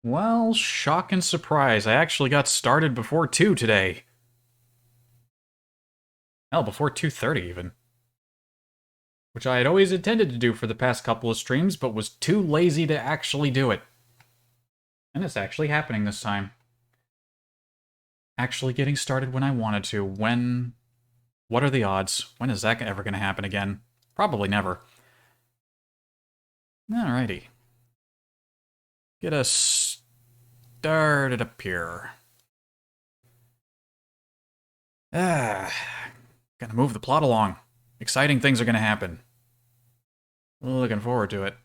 Well, shock and surprise. I actually got started before 2 today. Hell, before 2:30 even. Which I had always intended to do for the past couple of streams, but was too lazy to actually do it. And it's actually happening this time. Actually getting started when I wanted to. When... What are the odds? When is that ever going to happen again? Probably never. Alrighty. Get us started up here. Gonna move the plot along. Exciting things are gonna happen. Looking forward to it.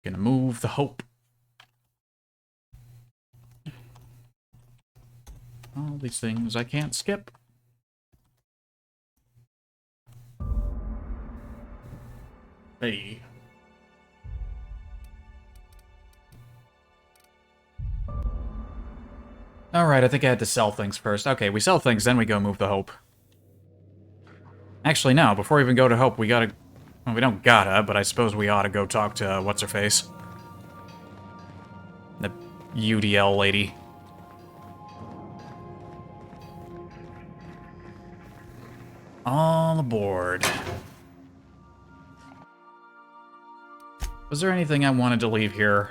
Gonna move the hope. All these things I can't skip. Hey. Alright, I think I had to sell things first. Okay, we sell things, then we go move the hope. Actually, no, before we even go to hope, we gotta... Well, we don't gotta, but I suppose we ought to go talk to what's-her-face. The UDL lady. All aboard. Was there anything I wanted to leave here?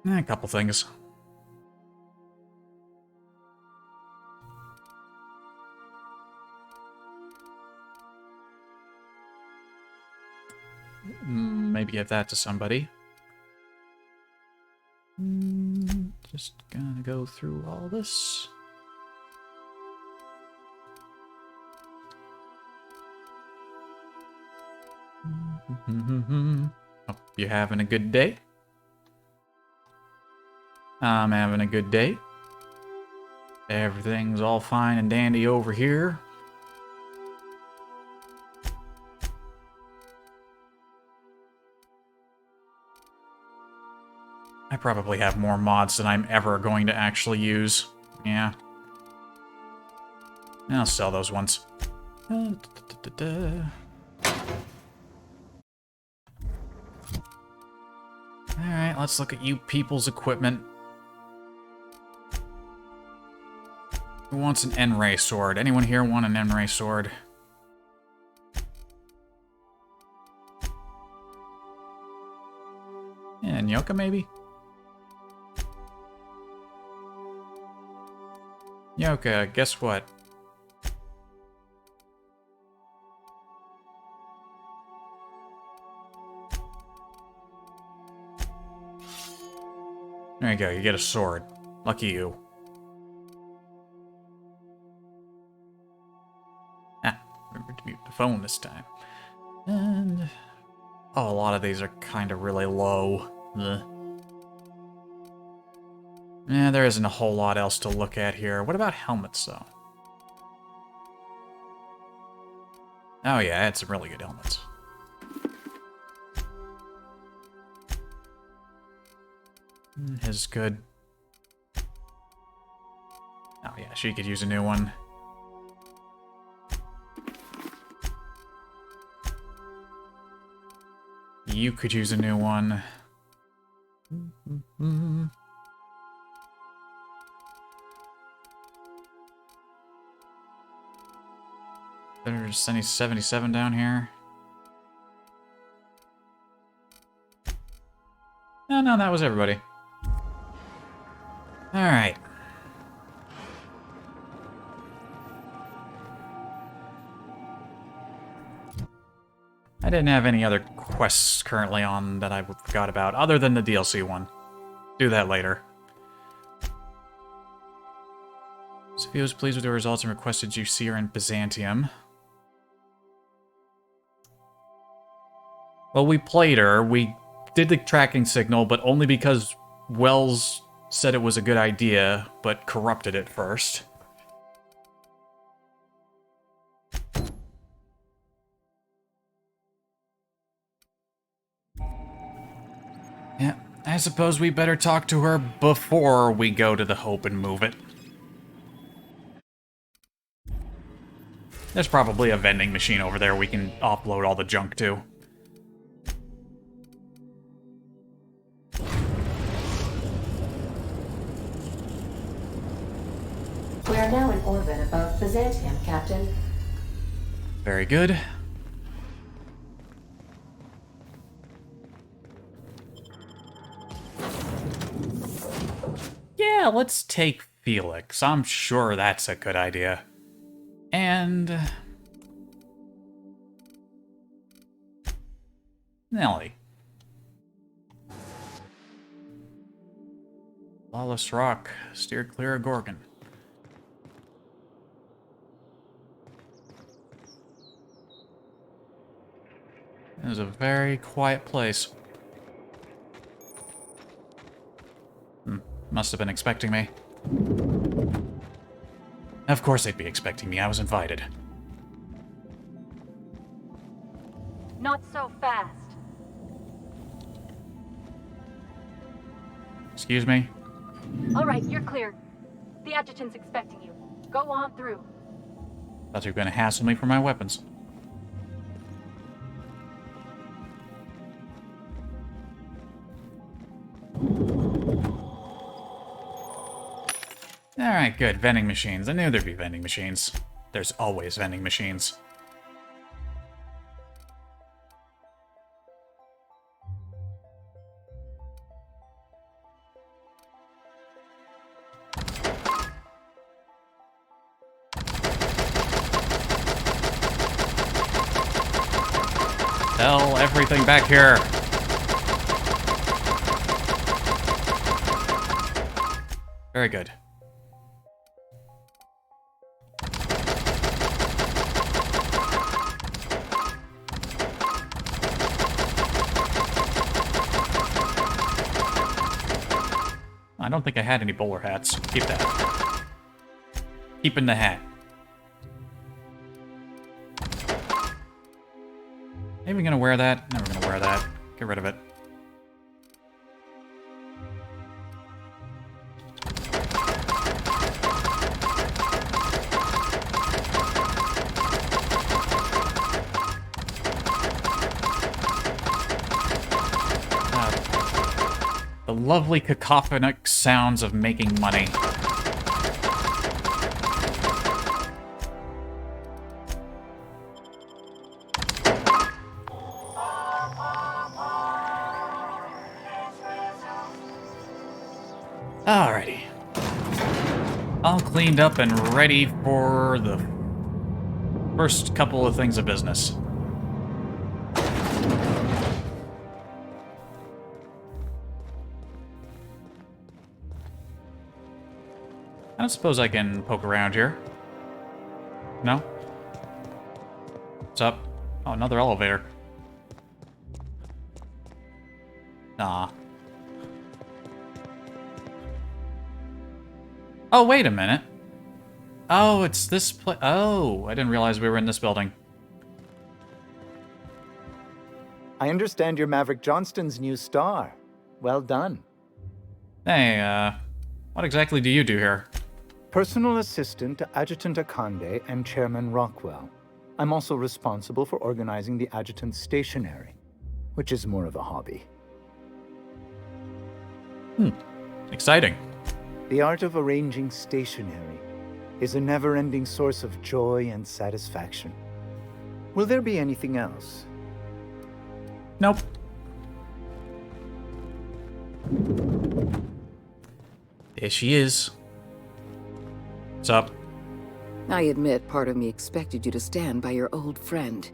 A couple things. Maybe give that to somebody. Just gonna go through all this. Hope you're having a good day. I'm having a good day. Everything's all fine and dandy over here. I probably have more mods than I'm ever going to actually use. Yeah. I'll sell those ones. Alright, let's look at you people's equipment. Who wants an N-ray sword? Anyone here want an N-ray sword? Yeah, Nyoka, maybe? Nyoka, guess what? There you go, you get a sword. Lucky you. Remember to mute the phone this time. And... oh, a lot of these are kind of really low. Ugh. Yeah, there isn't a whole lot else to look at here. What about helmets, though? Oh yeah, I had some really good helmets. His is good. Oh yeah, she could use a new one. You could use a new one. There's any 77 down here. No, that was everybody. Alright. I didn't have any other quests currently on that I forgot about, other than the DLC one. Do that later. Sophia was pleased with the results and requested you see her in Byzantium. Well, we played her. We did the tracking signal, but only because Wells said it was a good idea, but corrupted it first. Yeah, I suppose we better talk to her before we go to the Hope and move it. There's probably a vending machine over there we can offload all the junk to. We are now in orbit above Byzantium, Captain. Very good. Yeah, let's take Felix. I'm sure that's a good idea. And... Nelly. Lawless Rock. Steer clear of Gorgon. It is a very quiet place. Must have been expecting me. Of course they'd be expecting me. I was invited. Not so fast. Excuse me? All right, you're clear. The adjutant's expecting you. Go on through. Thought you were gonna hassle me for my weapons. Alright, good. Vending machines. I knew there'd be vending machines. There's always vending machines. Sell everything back here. Very good. I don't think I had any bowler hats. Keep that. Keep in the hat. Maybe gonna wear that? Never gonna wear that. Get rid of it. The lovely cacophonic sounds of making money. Alrighty. All cleaned up and ready for the first couple of things of business. I don't suppose I can poke around here. No? What's up? Oh, another elevator. Nah. Oh, wait a minute. Oh, it's this place. Oh, I didn't realize we were in this building. I understand you're Maverick Johnston's new star. Well done. Hey, what exactly do you do here? Personal assistant to Adjutant Akande and Chairman Rockwell. I'm also responsible for organizing the adjutant's stationery, which is more of a hobby. Exciting. The art of arranging stationery is a never-ending source of joy and satisfaction. Will there be anything else? Nope. There she is. What's up? I admit part of me expected you to stand by your old friend.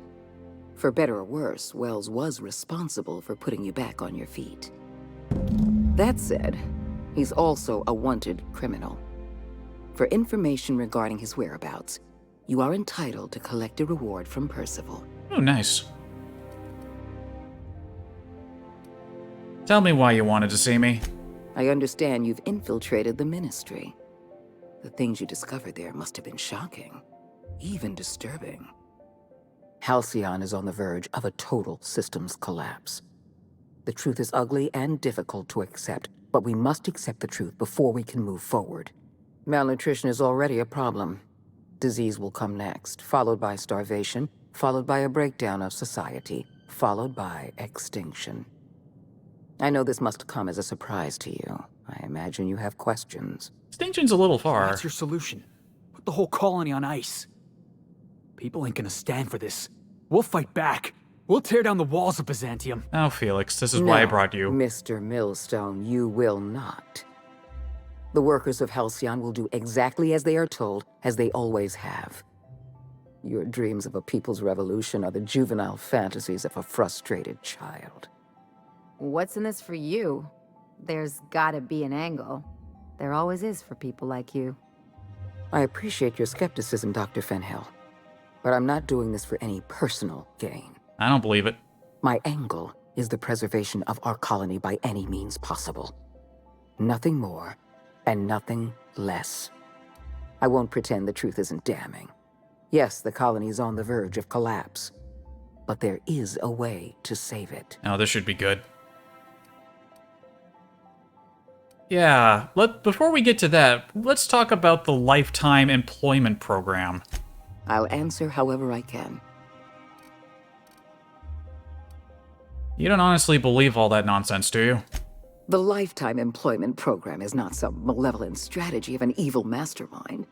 For better or worse, Wells was responsible for putting you back on your feet. That said, he's also a wanted criminal. For information regarding his whereabouts, you are entitled to collect a reward from Percival. Oh, nice. Tell me why you wanted to see me. I understand you've infiltrated the Ministry. The things you discovered there must have been shocking, even disturbing. Halcyon is on the verge of a total systems collapse. The truth is ugly and difficult to accept, but we must accept the truth before we can move forward. Malnutrition is already a problem. Disease will come next, followed by starvation, followed by a breakdown of society, followed by extinction. I know this must come as a surprise to you. I imagine you have questions. Extinction's a little So far. what's your solution? Put the whole colony on ice. People ain't gonna stand for this. We'll fight back. We'll tear down the walls of Byzantium. Oh, Felix, this is why I brought you. Mr. Millstone, you will not. The workers of Halcyon will do exactly as they are told, as they always have. Your dreams of a people's revolution are the juvenile fantasies of a frustrated child. What's in this for you? There's gotta be an angle. There always is for people like you. I appreciate your skepticism, Dr. Fenhill, but I'm not doing this for any personal gain. I don't believe it. My angle is the preservation of our colony by any means possible. Nothing more, and nothing less. I won't pretend the truth isn't damning. Yes, the colony is on the verge of collapse, but there is a way to save it. Oh, this should be good. Yeah, before we get to that, let's talk about the Lifetime Employment Program. I'll answer however I can. You don't honestly believe all that nonsense, do you? The Lifetime Employment Program is not some malevolent strategy of an evil mastermind.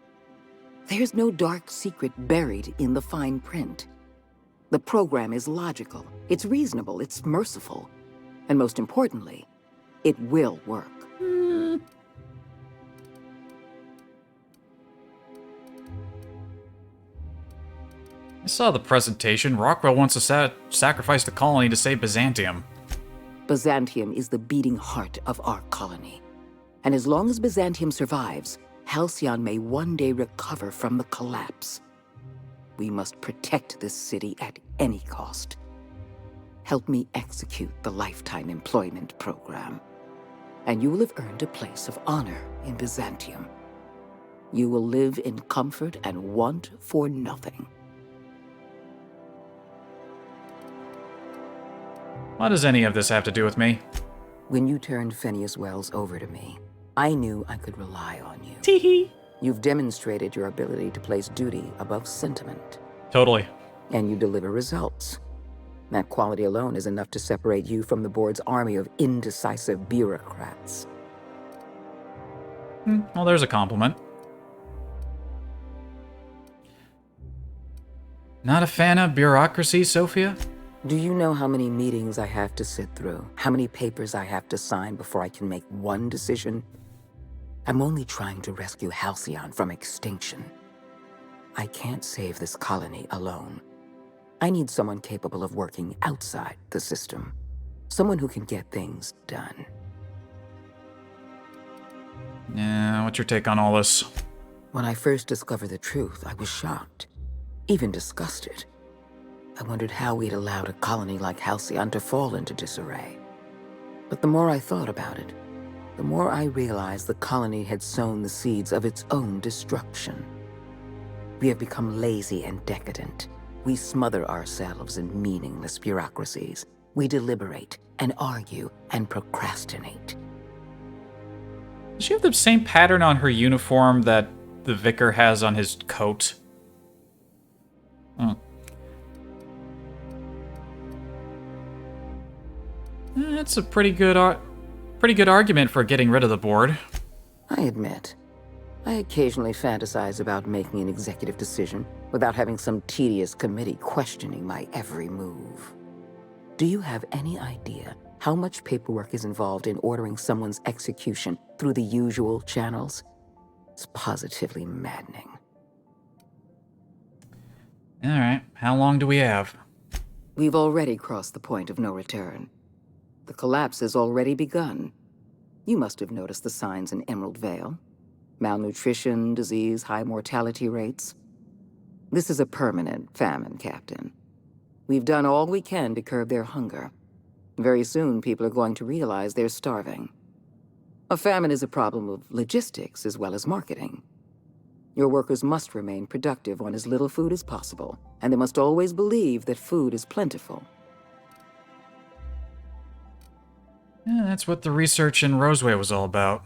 There's no dark secret buried in the fine print. The program is logical, it's reasonable, it's merciful, and most importantly, it will work. I saw the presentation. Rockwell wants to sacrifice the colony to save Byzantium. Byzantium is the beating heart of our colony. And as long as Byzantium survives, Halcyon may one day recover from the collapse. We must protect this city at any cost. Help me execute the Lifetime Employment Program, and you will have earned a place of honor in Byzantium. You will live in comfort and want for nothing. What does any of this have to do with me? When you turned Phineas Wells over to me, I knew I could rely on you. Teehee. You've demonstrated your ability to place duty above sentiment, Totally. and you deliver results. That quality alone is enough to separate you from the board's army of indecisive bureaucrats. Well, there's a compliment. Not a fan of bureaucracy, Sophia? Do you know how many meetings I have to sit through? How many papers I have to sign before I can make one decision? I'm only trying to rescue Halcyon from extinction. I can't save this colony alone. I need someone capable of working outside the system. Someone who can get things done. Yeah, what's your take on all this? When I first discovered the truth, I was shocked, even disgusted. I wondered how we'd allowed a colony like Halcyon to fall into disarray. But the more I thought about it, the more I realized the colony had sown the seeds of its own destruction. We have become lazy and decadent. We smother ourselves in meaningless bureaucracies. We deliberate and argue and procrastinate. Does she have the same pattern on her uniform that the vicar has on his coat? That's a pretty good argument for getting rid of the board. I admit, I occasionally fantasize about making an executive decision without having some tedious committee questioning my every move. Do you have any idea how much paperwork is involved in ordering someone's execution through the usual channels? It's positively maddening. All right, how long do we have? We've already crossed the point of no return. The collapse has already begun. You must have noticed the signs in Emerald Vale. Malnutrition, disease, high mortality rates. This is a permanent famine, Captain. We've done all we can to curb their hunger. Very soon, people are going to realize they're starving. A famine is a problem of logistics as well as marketing. Your workers must remain productive on as little food as possible, and they must always believe that food is plentiful. Yeah, that's what the research in Roseway was all about.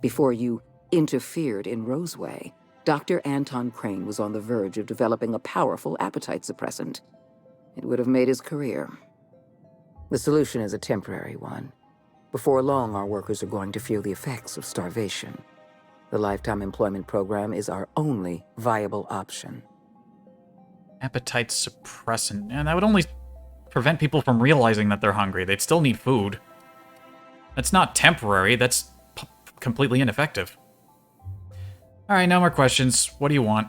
Before you interfered in Roseway, Dr. Anton Crane was on the verge of developing a powerful appetite suppressant. It would have made his career. The solution is a temporary one. Before long, our workers are going to feel the effects of starvation. The lifetime employment program is our only viable option. Appetite suppressant. And that would only prevent people from realizing that they're hungry. They'd still need food. That's not temporary. That's completely ineffective. Alright, no more questions. What do you want?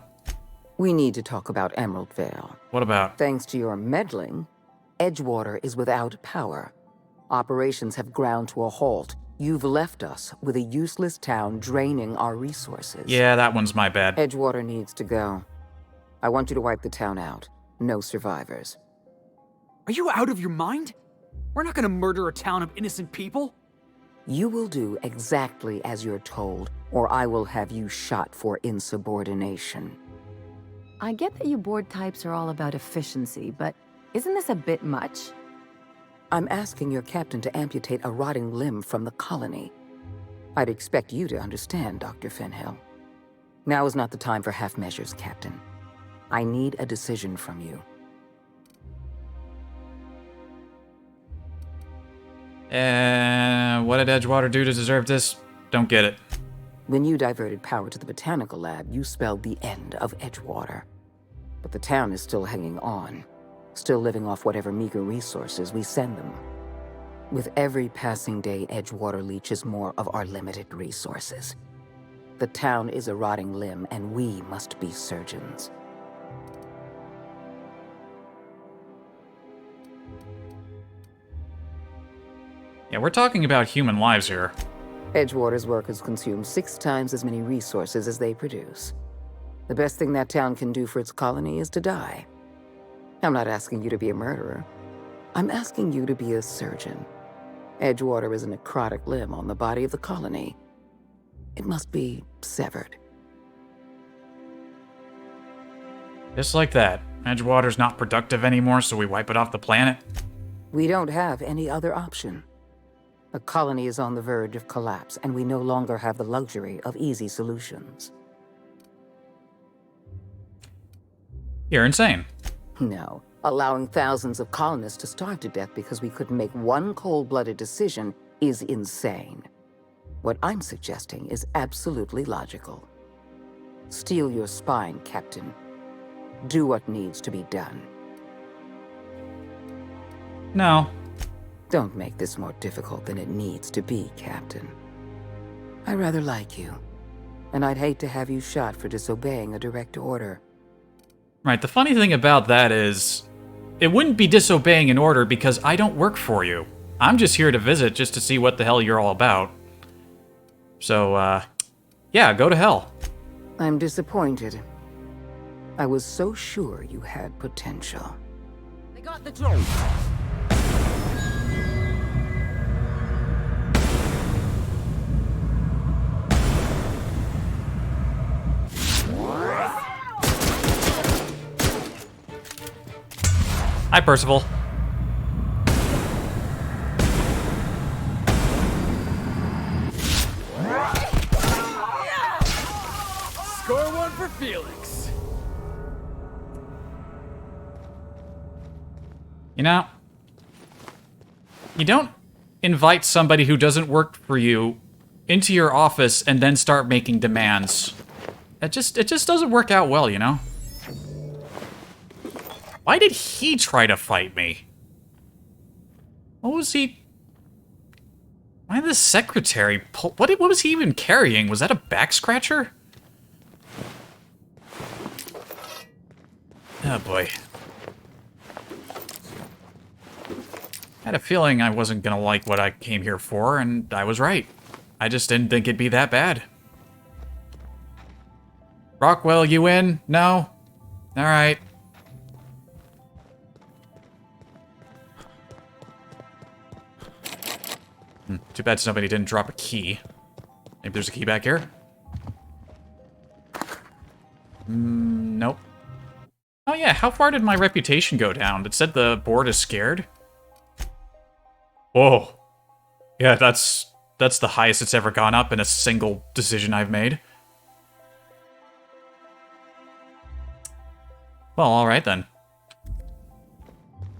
We need to talk about Emerald Vale. What about? Thanks to your meddling, Edgewater is without power. Operations have ground to a halt. You've left us with a useless town draining our resources. Yeah, that one's my bad. Edgewater needs to go. I want you to wipe the town out. No survivors. Are you out of your mind? We're not gonna murder a town of innocent people. You will do exactly as you're told, or I will have you shot for insubordination. I get that you board types are all about efficiency, but isn't this a bit much? I'm asking your captain to amputate a rotting limb from the colony. I'd expect you to understand, Dr. Fenhill. Now is not the time for half measures, Captain. I need a decision from you. What did Edgewater do to deserve this? Don't get it. When you diverted power to the botanical lab, you spelled the end of Edgewater. But the town is still hanging on, still living off whatever meager resources we send them. With every passing day, Edgewater leeches more of our limited resources. The town is a rotting limb, and we must be surgeons. Yeah, we're talking about human lives here. Edgewater's workers consume 6 times as many resources as they produce. The best thing that town can do for its colony is to die. I'm not asking you to be a murderer. I'm asking you to be a surgeon. Edgewater is a necrotic limb on the body of the colony. It must be severed. Just like that. Edgewater's not productive anymore, so we wipe it off the planet. We don't have any other option. The colony is on the verge of collapse, and we no longer have the luxury of easy solutions. You're insane. No. Allowing thousands of colonists to starve to death because we couldn't make one cold-blooded decision is insane. What I'm suggesting is absolutely logical. Steel your spine, Captain. Do what needs to be done. No. Don't make this more difficult than it needs to be, Captain. I rather like you, and I'd hate to have you shot for disobeying a direct order. Right, the funny thing about that is, it wouldn't be disobeying an order because I don't work for you. I'm just here to visit just to see what the hell you're all about. So, yeah, go to hell. I'm disappointed. I was so sure you had potential. They got the drone. Hi, Percival. Score one for Felix. You know, you don't invite somebody who doesn't work for you into your office and then start making demands. It just doesn't work out well, you know? Why did he try to fight me? What was he... Why did the secretary pull... What was he even carrying? Was that a back scratcher? Oh boy. I had a feeling I wasn't gonna like what I came here for, and I was right. I just didn't think it'd be that bad. Rockwell, you in? No? Alright. Too bad somebody didn't drop a key. Maybe there's a key back here? Nope. Oh yeah, how far did my reputation go down? It said the board is scared? Whoa. Yeah, that's the highest it's ever gone up in a single decision I've made. Well, alright then.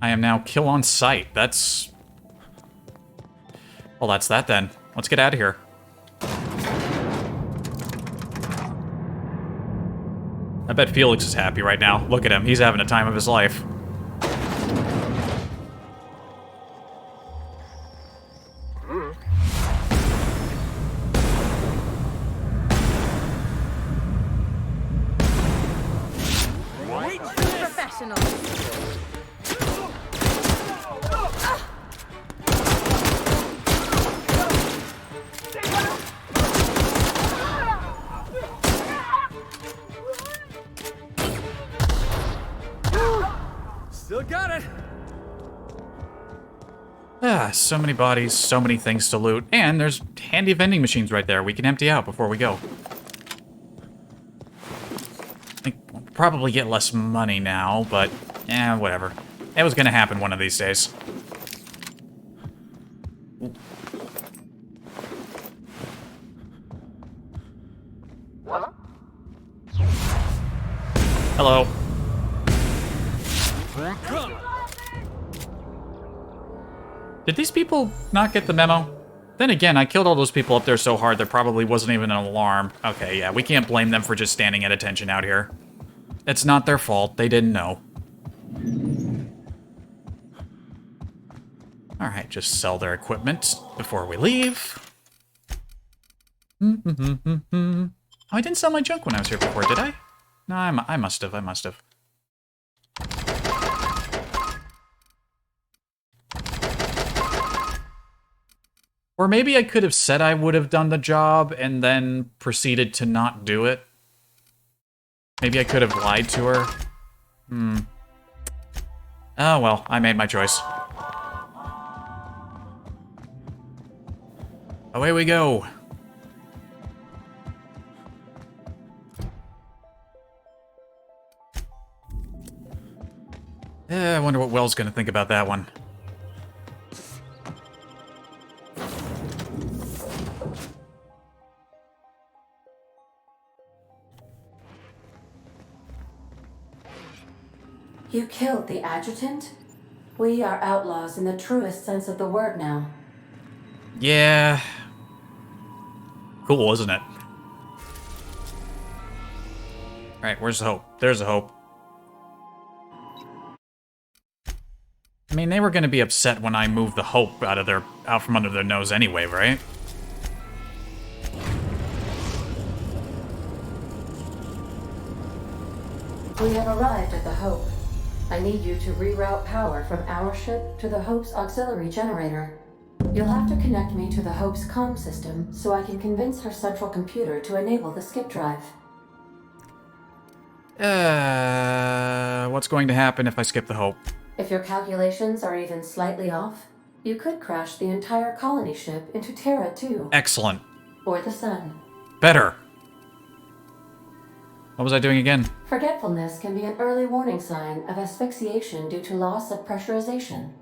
I am now kill on sight. That's... Well, that's that then. Let's get out of here. I bet Felix is happy right now. Look at him. He's having a time of his life. Still got it. Ah, so many bodies, so many things to loot. And there's handy vending machines right there we can empty out before we go. I think we'll probably get less money now, but whatever. It was gonna happen one of these days. Hello. Did these people not get the memo? Then again, I killed all those people up there so hard there probably wasn't even an alarm. Okay, yeah, we can't blame them for just standing at attention out here. It's not their fault. They didn't know. Alright, just sell their equipment before we leave. Oh, I didn't sell my junk when I was here before, did I? No, I must have. Or maybe I could have said I would have done the job and then proceeded to not do it. Maybe I could have lied to her. Oh well, I made my choice. Away we go. I wonder what Wells gonna think about that one. You killed the adjutant? We are outlaws in the truest sense of the word now. Yeah. Cool, isn't it? Alright, where's the hope? There's the hope. I mean, they were gonna be upset when I moved the hope out from under their nose anyway, right? We have arrived at the Hope. I need you to reroute power from our ship to the Hope's auxiliary generator. You'll have to connect me to the Hope's comm system so I can convince her central computer to enable the skip drive. What's going to happen if I skip the hope? If your calculations are even slightly off, you could crash the entire colony ship into Terra 2. Excellent. Or the Sun. Better. What was I doing again? Forgetfulness can be an early warning sign of asphyxiation due to loss of pressurization.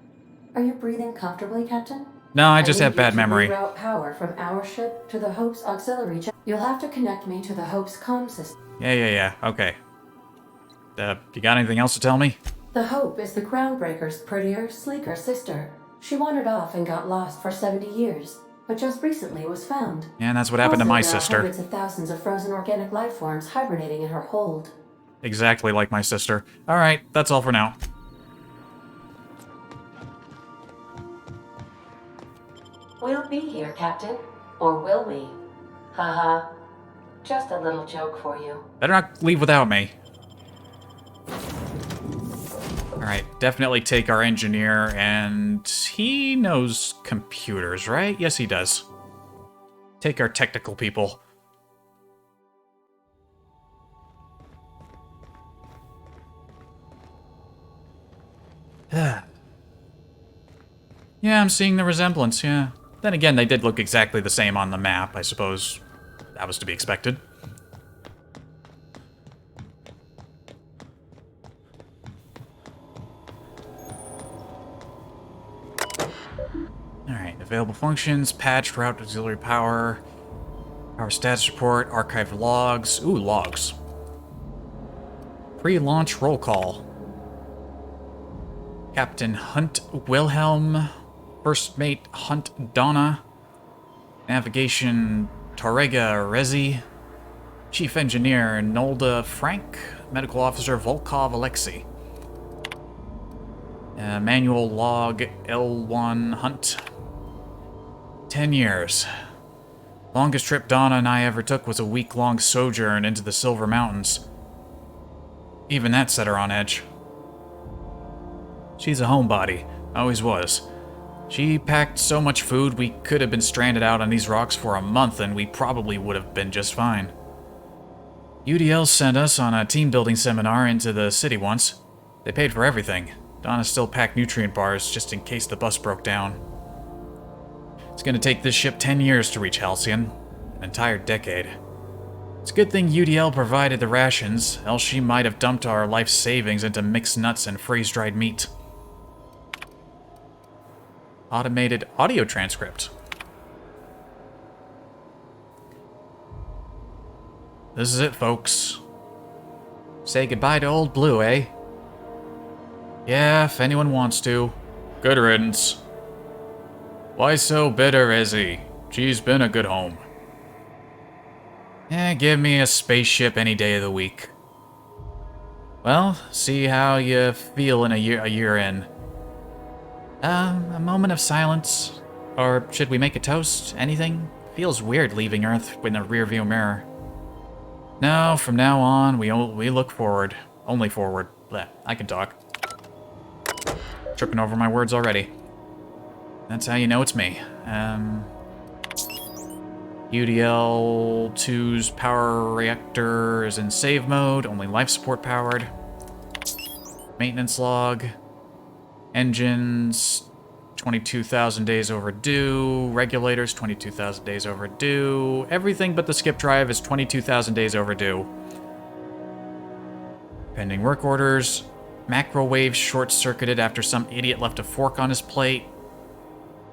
Are you breathing comfortably, Captain? No, I just have bad memory. Reroute power from our ship to the Hope's auxiliary. You'll have to connect me to the Hope's comm system. Yeah. Okay. You got anything else to tell me? The Hope is the Groundbreaker's prettier, sleeker sister. She wandered off and got lost for 70 years, but just recently was found. Yeah, that's what happened to my Also, there are sister. Hundreds of thousands of frozen organic life forms hibernating in her hold. Exactly like my sister. Alright, that's all for now. We'll be here, Captain. Or will we? Haha. Just a little joke for you. Better not leave without me. Alright, definitely take our engineer, and he knows computers, right? Yes, he does. Take our technical people. Yeah, I'm seeing the resemblance, yeah. Then again, they did look exactly the same on the map. I suppose that was to be expected. Alright, available functions, patched, route, auxiliary power, power status report, archived logs. Ooh, logs. Pre-launch roll call. Captain Hunt Wilhelm. First Mate Hunt Donna. Navigation Torrega Rezi. Chief Engineer Nolda Frank. Medical Officer Volkov Alexei. Manual log L1 Hunt. 10 years. Longest trip Donna and I ever took was a week-long sojourn into the Silver Mountains. Even that set her on edge. She's a homebody. Always was. She packed so much food we could have been stranded out on these rocks for a month and we probably would have been just fine. UDL sent us on a team-building seminar into the city once. They paid for everything. Donna still packed nutrient bars just in case the bus broke down. It's gonna take this ship 10 years to reach Halcyon. An entire decade. It's a good thing UDL provided the rations, else she might have dumped our life savings into mixed nuts and freeze-dried meat. Automated audio transcript. This is it, folks. Say goodbye to Old Blue, eh? Yeah, if anyone wants to. Good riddance. Why so bitter, Izzy? She's been a good home. Give me a spaceship any day of the week. Well, see how you feel in a year in. A moment of silence. Or should we make a toast? Anything? Feels weird leaving Earth in a rearview mirror. No, from now on, we look forward. Only forward. Bleh, I can talk. Tripping over my words already. That's how you know it's me. UDL-2's power reactor is in save mode, only life support powered. Maintenance log. Engines, 22,000 days overdue. Regulators, 22,000 days overdue. Everything but the skip drive is 22,000 days overdue. Pending work orders. Macrowave short-circuited after some idiot left a fork on his plate.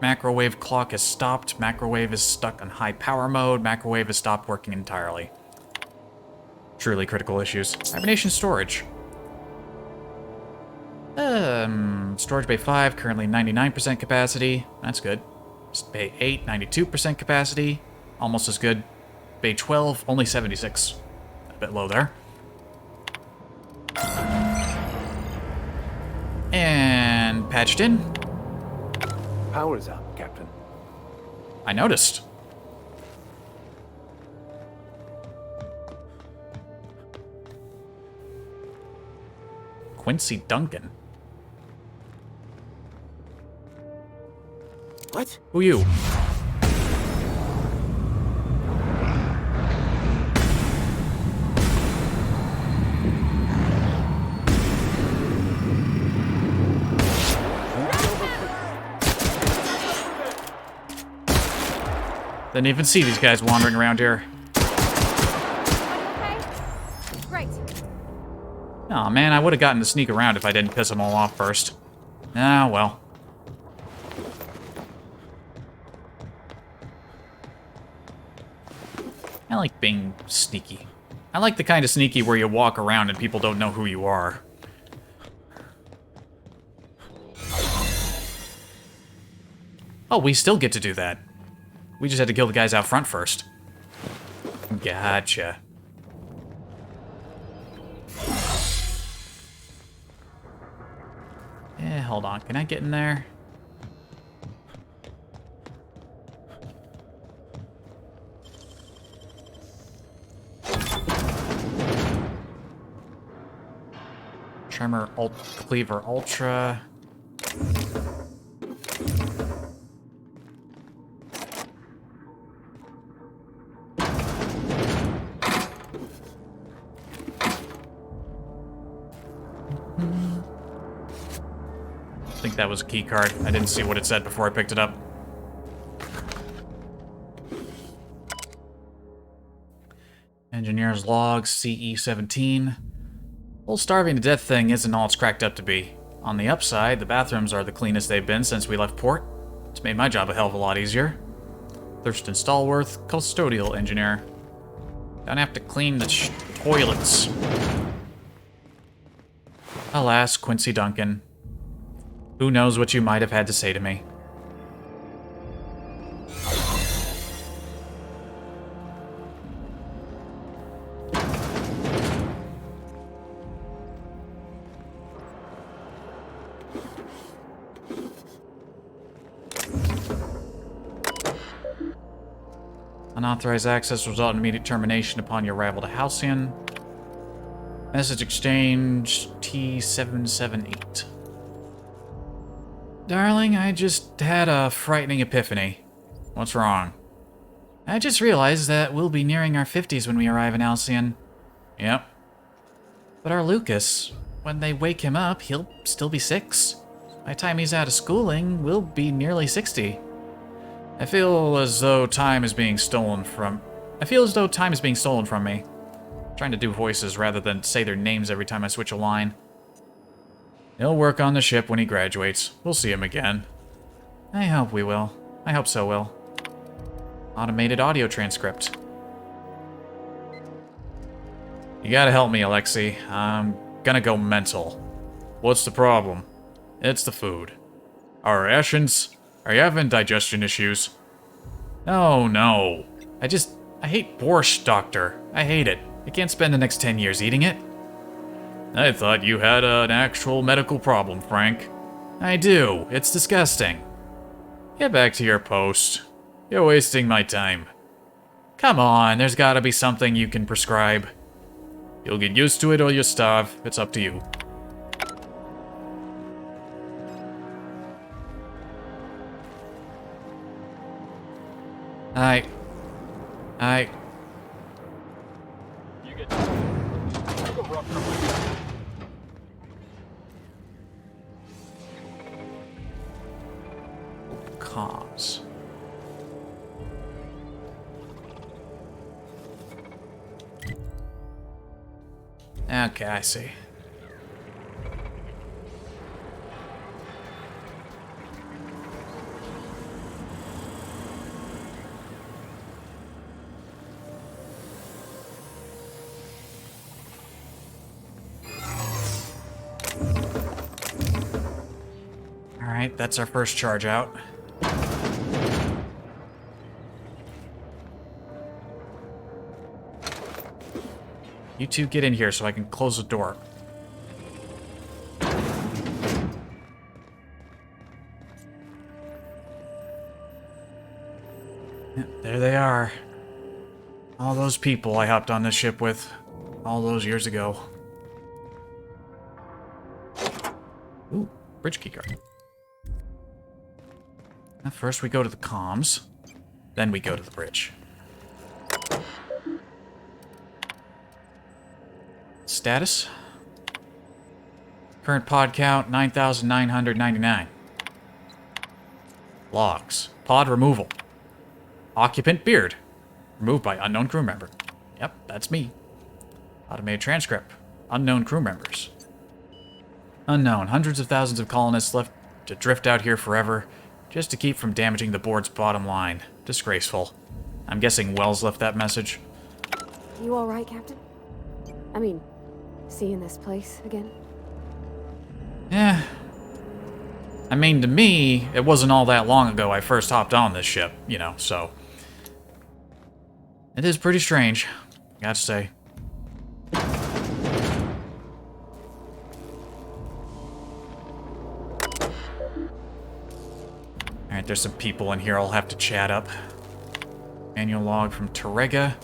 Macrowave clock has stopped. Macrowave is stuck on high power mode. Macrowave has stopped working entirely. Truly critical issues. Hibernation storage. Storage bay 5, currently 99% capacity. That's good. Bay 8, 92% capacity. Almost as good. Bay 12, only 76. A bit low there. And patched in. Power's out, Captain. I noticed. Quincy Duncan. What? Who you? Didn't even see these guys wandering around here. Okay. Great. Aw, man, I would have gotten to sneak around if I didn't piss them all off first. Ah, well. I like being sneaky. I like the kind of sneaky where you walk around and people don't know who you are. Oh, we still get to do that. We just had to kill the guys out front first. Gotcha. Yeah, hold on. Can I get in there? Tremor Cleaver Ultra. I think that was a key card. I didn't see what it said before I picked it up. Engineer's log, CE-17. Whole starving to death thing isn't all it's cracked up to be. On the upside, the bathrooms are the cleanest they've been since we left port. It's made my job a hell of a lot easier. Thurston Stallworth, custodial engineer. Don't have to clean the toilets. Alas, Quincy Duncan. Who knows what you might have had to say to me. Unauthorized access result in immediate termination upon your arrival to Halcyon. Message exchange T778. Darling, I just had a frightening epiphany. What's wrong? I just realized that we'll be nearing our 50s when we arrive in Halcyon. Yep. But our Lucas, when they wake him up, he'll still be 6. By the time he's out of schooling, we'll be nearly 60. I feel as though time is being stolen from me. I'm trying to do voices rather than say their names every time I switch a line. He'll work on the ship when he graduates. We'll see him again. I hope we will. I hope so, Will. Automated audio transcript. You gotta help me, Alexei. I'm gonna go mental. What's the problem? It's the food. Our rations? Are you having digestion issues? No. I hate borscht, Doctor. I hate it. I can't spend the next 10 years eating it. I thought you had an actual medical problem, Frank. I do. It's disgusting. Get back to your post. You're wasting my time. Come on, there's gotta be something you can prescribe. You'll get used to it or you'll starve. It's up to you. Hi. Comms. Okay, I see. Alright, that's our first charge out. You two get in here so I can close the door. Yep, there they are. All those people I hopped on this ship with all those years ago. Ooh, bridge keycard. Now first we go to the comms, then we go to the bridge. Status? Current pod count, 9,999. Logs. Pod removal. Occupant beard. Removed by unknown crew member. Yep, that's me. Automated transcript. Unknown crew members. Unknown. Hundreds of thousands of colonists left to drift out here forever, just to keep from damaging the board's bottom line. Disgraceful. I'm guessing Wells left that message. You all right, Captain? I mean, seeing this place again? Yeah. I mean, to me, it wasn't all that long ago I first hopped on this ship, you know, so... It is pretty strange, I gotta say. Alright, there's some people in here I'll have to chat up. Manual log from Terega.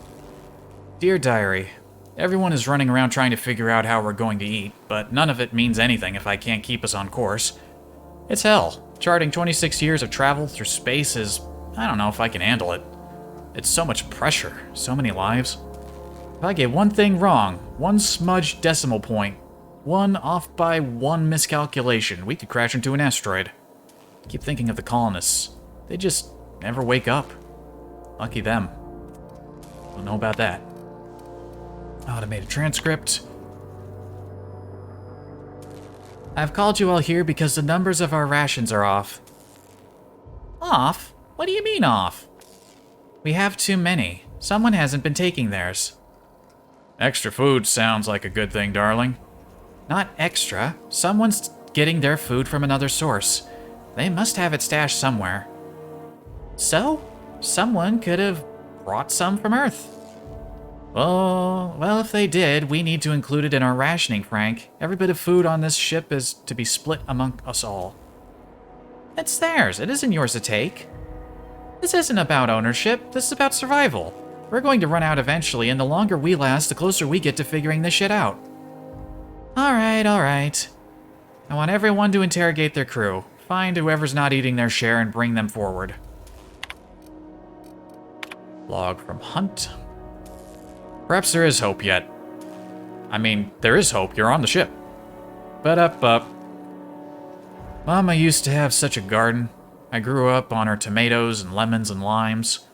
Dear Diary, everyone is running around trying to figure out how we're going to eat, but none of it means anything if I can't keep us on course. It's hell. Charting 26 years of travel through space is... I don't know if I can handle it. It's so much pressure, so many lives. If I get one thing wrong, one smudged decimal point, one off by one miscalculation, we could crash into an asteroid. I keep thinking of the colonists. They just never wake up. Lucky them. Don't know about that. Automated transcript. I've called you all here because the numbers of our rations are off. Off? What do you mean off? We have too many. Someone hasn't been taking theirs. Extra food sounds like a good thing, darling. Not extra. Someone's getting their food from another source. They must have it stashed somewhere. So, someone could have brought some from Earth. Oh, well, if they did, we need to include it in our rationing, Frank. Every bit of food on this ship is to be split among us all. It's theirs. It isn't yours to take. This isn't about ownership. This is about survival. We're going to run out eventually, and the longer we last, the closer we get to figuring this shit out. Alright, alright. I want everyone to interrogate their crew. Find whoever's not eating their share and bring them forward. Log from Hunt. Perhaps there is hope yet. I mean, there is hope. You're on the ship. But up. Mama used to have such a garden. I grew up on her tomatoes and lemons and limes.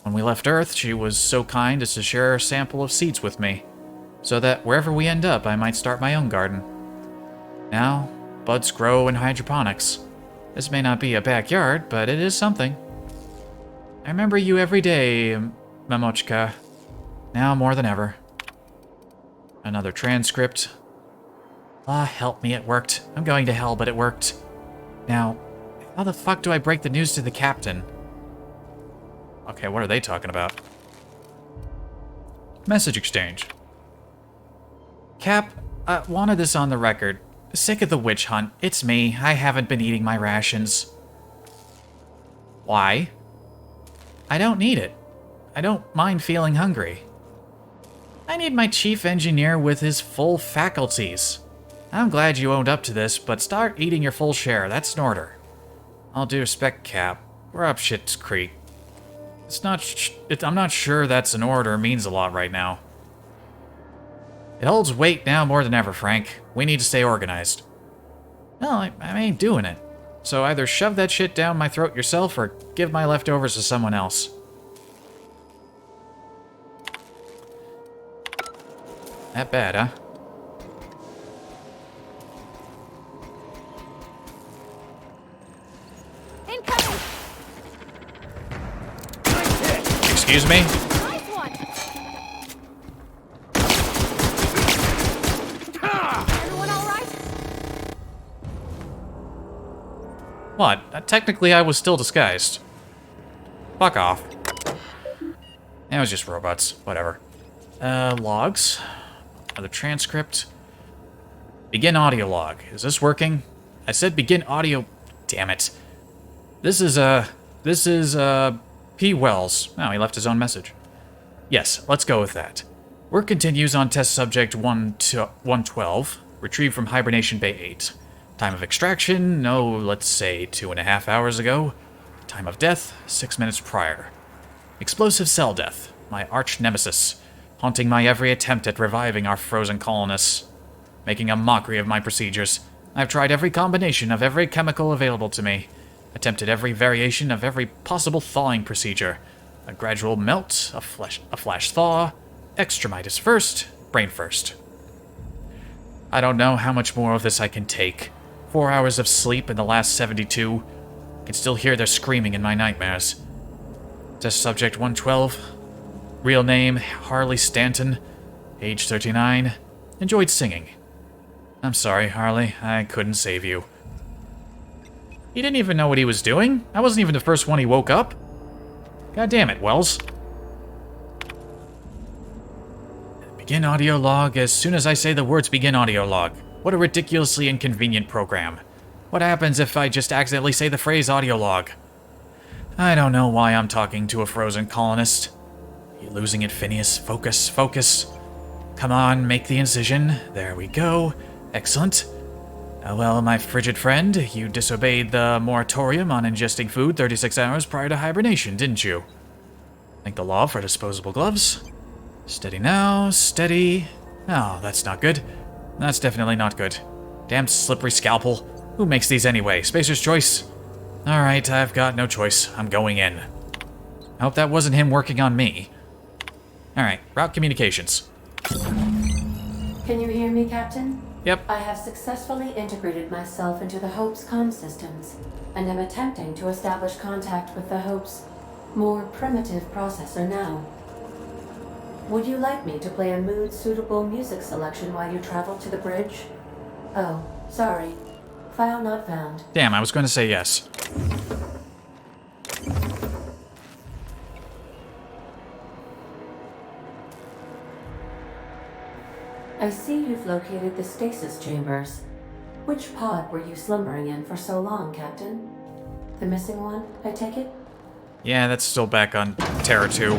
When we left Earth, she was so kind as to share a sample of seeds with me, so that wherever we end up, I might start my own garden. Now, buds grow in hydroponics. This may not be a backyard, but it is something. I remember you every day, Mamochka. Now more than ever. Another transcript. Ah, help me, it worked. I'm going to hell, but it worked. Now, how the fuck do I break the news to the captain? Okay, what are they talking about? Message exchange. Cap, wanted this on the record. Sick of the witch hunt. It's me. I haven't been eating my rations. Why? I don't need it. I don't mind feeling hungry. I need my chief engineer with his full faculties. I'm glad you owned up to this, but start eating your full share. That's an order. All due respect, Cap. We're up shit's creek. I'm not sure that's an order means a lot right now. It holds weight now more than ever, Frank. We need to stay organized. Well, I ain't doing it. So either shove that shit down my throat yourself or give my leftovers to someone else. That bad, huh? Incoming! Excuse me? Nice one! Everyone all right? What? Technically, I was still disguised. Fuck off. It was just robots. Whatever. Logs. Another transcript. Begin audio log. Is this working? I said begin audio... Damn it. This is P. Wells. Oh, he left his own message. Yes, let's go with that. Work continues on test subject 112, retrieved from Hibernation Bay 8. Time of extraction, let's say 2.5 hours ago. Time of death, 6 minutes prior. Explosive cell death, my arch nemesis, haunting my every attempt at reviving our frozen colonists. Making a mockery of my procedures. I've tried every combination of every chemical available to me. Attempted every variation of every possible thawing procedure. A gradual melt, a flash thaw, extremitis first, brain first. I don't know how much more of this I can take. 4 hours of sleep in the last 72. I can still hear their screaming in my nightmares. Test subject 112. Real name, Harley Stanton. Age 39. Enjoyed singing. I'm sorry, Harley. I couldn't save you. He didn't even know what he was doing. I wasn't even the first one he woke up. God damn it, Wells. Begin audio log as soon as I say the words begin audio log. What a ridiculously inconvenient program. What happens if I just accidentally say the phrase audio log? I don't know why I'm talking to a frozen colonist. You losing it, Phineas? Focus, focus. Come on, make the incision. There we go. Excellent. Well, my frigid friend, you disobeyed the moratorium on ingesting food 36 hours prior to hibernation, didn't you? Thank the law for disposable gloves. Steady now, steady. Oh, that's not good. That's definitely not good. Damn slippery scalpel. Who makes these anyway? Spacer's choice? Alright, I've got no choice. I'm going in. I hope that wasn't him working on me. Alright, route communications. Can you hear me, Captain? Yep. I have successfully integrated myself into the Hope's comm systems, and am attempting to establish contact with the Hope's more primitive processor now. Would you like me to play a mood-suitable music selection while you travel to the bridge? Oh, sorry. File not found. Damn, I was going to say yes. I see you've located the stasis chambers. Which pod were you slumbering in for so long, Captain? The missing one, I take it? Yeah, that's still back on Terra 2.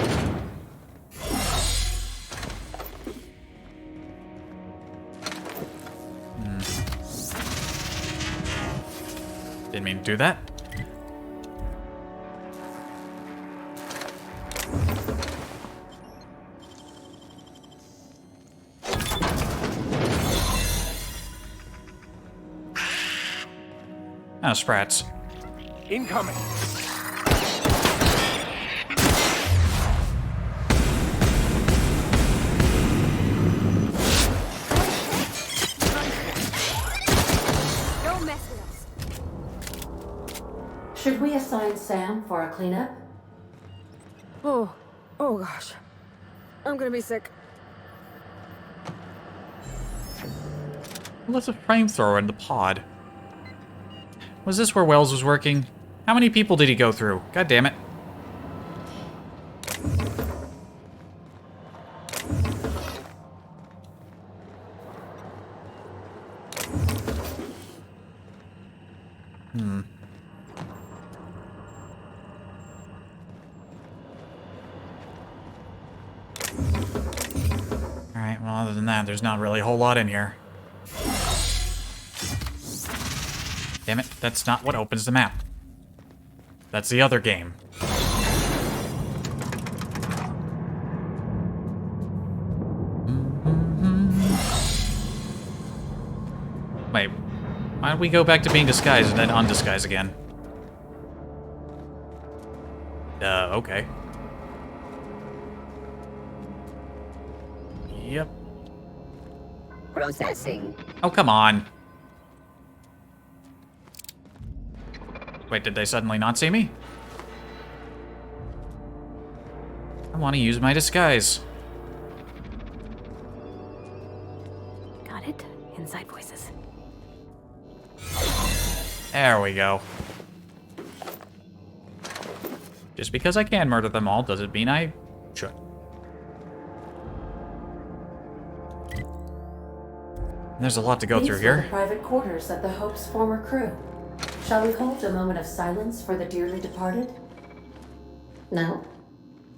Didn't mean to do that. Oh, sprats. Incoming. Don't mess with us. Should we assign Sam for a cleanup? Oh gosh. I'm gonna be sick. What's a flamethrower in the pod? Was this where Wells was working? How many people did he go through? God damn it. Alright, well, other than that, there's not really a whole lot in here. Damn it, that's not what opens the map. That's the other game. Wait, why don't we go back to being disguised and then undisguise again? Okay. Yep. Processing. Oh, come on. Wait, did they suddenly not see me? I want to use my disguise. Got it. Inside voices. There we go. Just because I can murder them all doesn't mean I should. There's a lot to go through These were here. the private quarters of the Hope's former crew. Shall we hold a moment of silence for the dearly departed? No?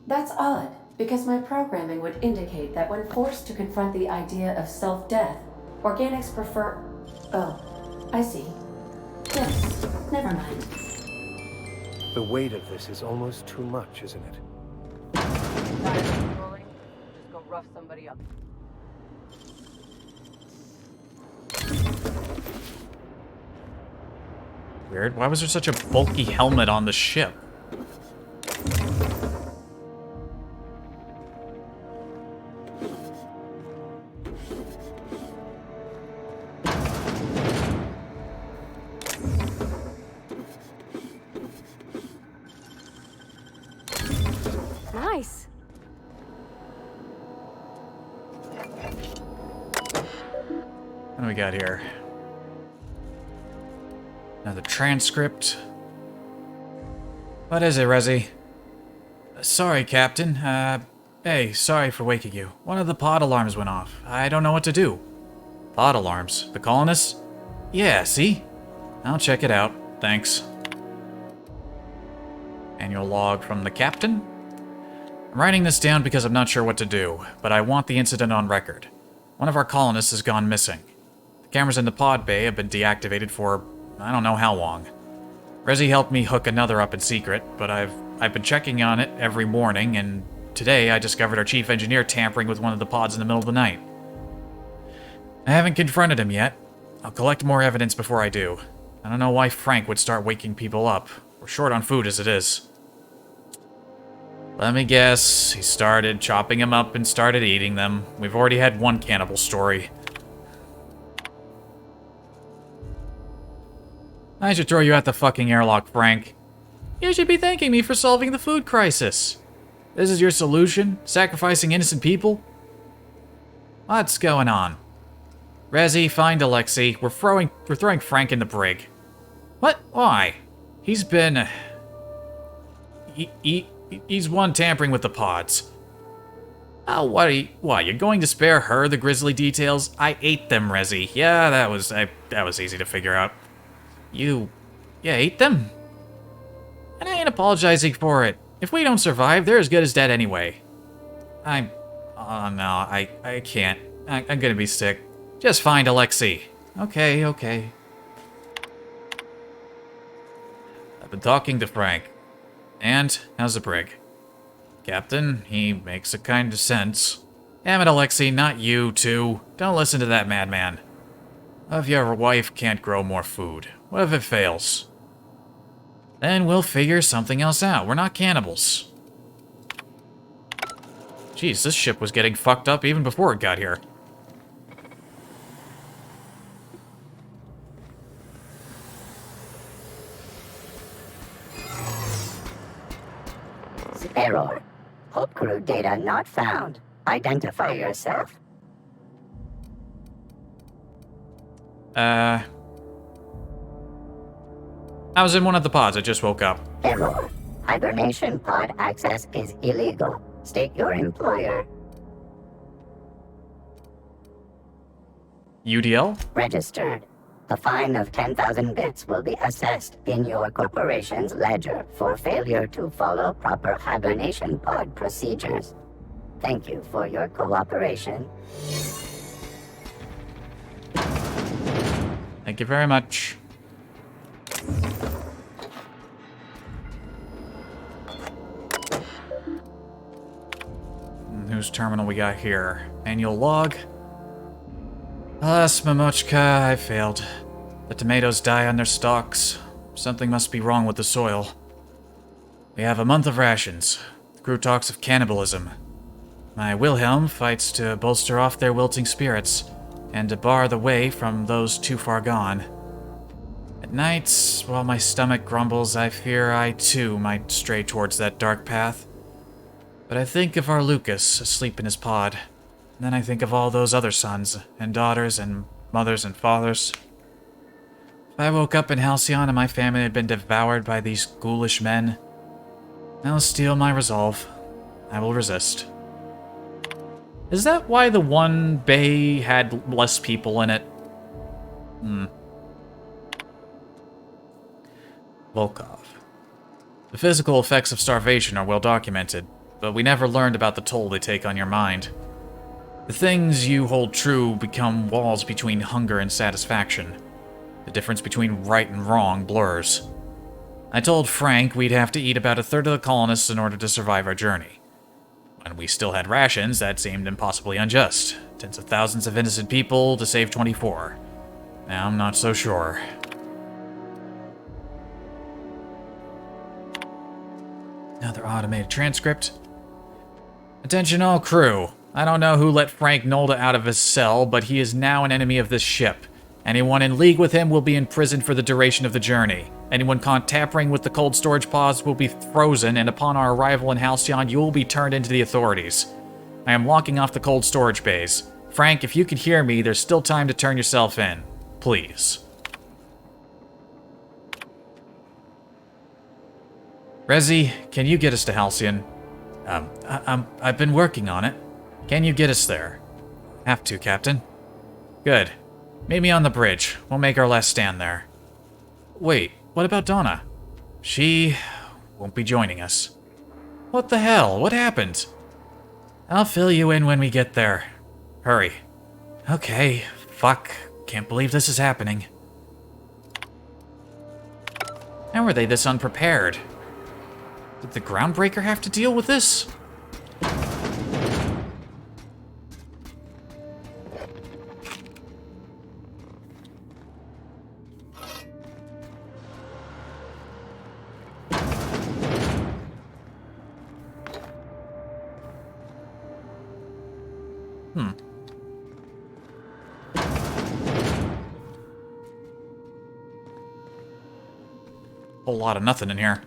That's odd, because my programming would indicate that when forced to confront the idea of self-death, organics prefer... Oh, I see. Yes, never mind. The weight of this is almost too much, isn't it? Just go rough somebody up. Weird. Why was there such a bulky helmet on the ship? Nice. What do we got here? Another transcript. What is it, Resi? Sorry, Captain. Hey, sorry for waking you. One of the pod alarms went off. I don't know what to do. Pod alarms? The colonists? Yeah, see? I'll check it out. Thanks. Annual log from the captain? I'm writing this down because I'm not sure what to do, but I want the incident on record. One of our colonists has gone missing. The cameras in the pod bay have been deactivated for I don't know how long. Resi helped me hook another up in secret, but I've been checking on it every morning, and today I discovered our chief engineer tampering with one of the pods in the middle of the night. I haven't confronted him yet. I'll collect more evidence before I do. I don't know why Frank would start waking people up. We're short on food as it is. Let me guess, he started chopping them up and started eating them. We've already had one cannibal story. I should throw you out the fucking airlock, Frank. You should be thanking me for solving the food crisis. This is your solution? Sacrificing innocent people? What's going on? Rezi, find Alexei. We're throwing Frank in the brig. What? Why? He's been... He's one tampering with the pods. Oh, what? You're going to spare her the grisly details? I ate them, Rezi. Yeah, that was easy to figure out. You ate them? And I ain't apologizing for it. If we don't survive, they're as good as dead anyway. Oh no, I can't. I'm gonna be sick. Just find Alexei. Okay. I've been talking to Frank. And how's the brig? Captain, he makes a kind of sense. Damn it, Alexei, not you, too. Don't listen to that madman. What if your wife can't grow more food? What if it fails? Then we'll figure something else out. We're not cannibals. Jeez, this ship was getting fucked up even before it got here. Error. Hope crew data not found. Identify yourself. I was in one of the pods. I just woke up. Error. Hibernation pod access is illegal. State your employer. UDL? Registered. A fine of 10,000 bits will be assessed in your corporation's ledger for failure to follow proper hibernation pod procedures. Thank you for your cooperation. Thank you very much. Whose terminal we got here? Manual log. Alas, Mamochka, I failed. The tomatoes die on their stalks. Something must be wrong with the soil. We have a month of rations. The crew talks of cannibalism. My Wilhelm fights to bolster off their wilting spirits, and to bar the way from those too far gone. At nights, while my stomach grumbles, I fear I too might stray towards that dark path. But I think of our Lucas asleep in his pod. And then I think of all those other sons, and daughters, and mothers, and fathers. If I woke up in Halcyon and my family had been devoured by these ghoulish men, I'll steel my resolve. I will resist. Is that why the one bay had less people in it? Volkov. The physical effects of starvation are well documented, but we never learned about the toll they take on your mind. The things you hold true become walls between hunger and satisfaction. The difference between right and wrong blurs. I told Frank we'd have to eat about a third of the colonists in order to survive our journey. When we still had rations, that seemed impossibly unjust. Tens of thousands of innocent people to save 24. Now I'm not so sure. Another automated transcript. Attention all crew. I don't know who let Frank Nolda out of his cell, but he is now an enemy of this ship. Anyone in league with him will be imprisoned for the duration of the journey. Anyone caught tampering with the cold storage pods will be frozen, and upon our arrival in Halcyon, you will be turned into the authorities. I am locking off the cold storage bays. Frank, if you can hear me, there's still time to turn yourself in. Please. Rezi, can you get us to Halcyon? I've been working on it. Can you get us there? Have to, Captain. Good. Meet me on the bridge. We'll make our last stand there. Wait, what about Donna? She won't be joining us. What the hell? What happened? I'll fill you in when we get there. Hurry. Okay, fuck. Can't believe this is happening. How were they this unprepared? Did the Groundbreaker have to deal with this? Whole lot of nothing in here.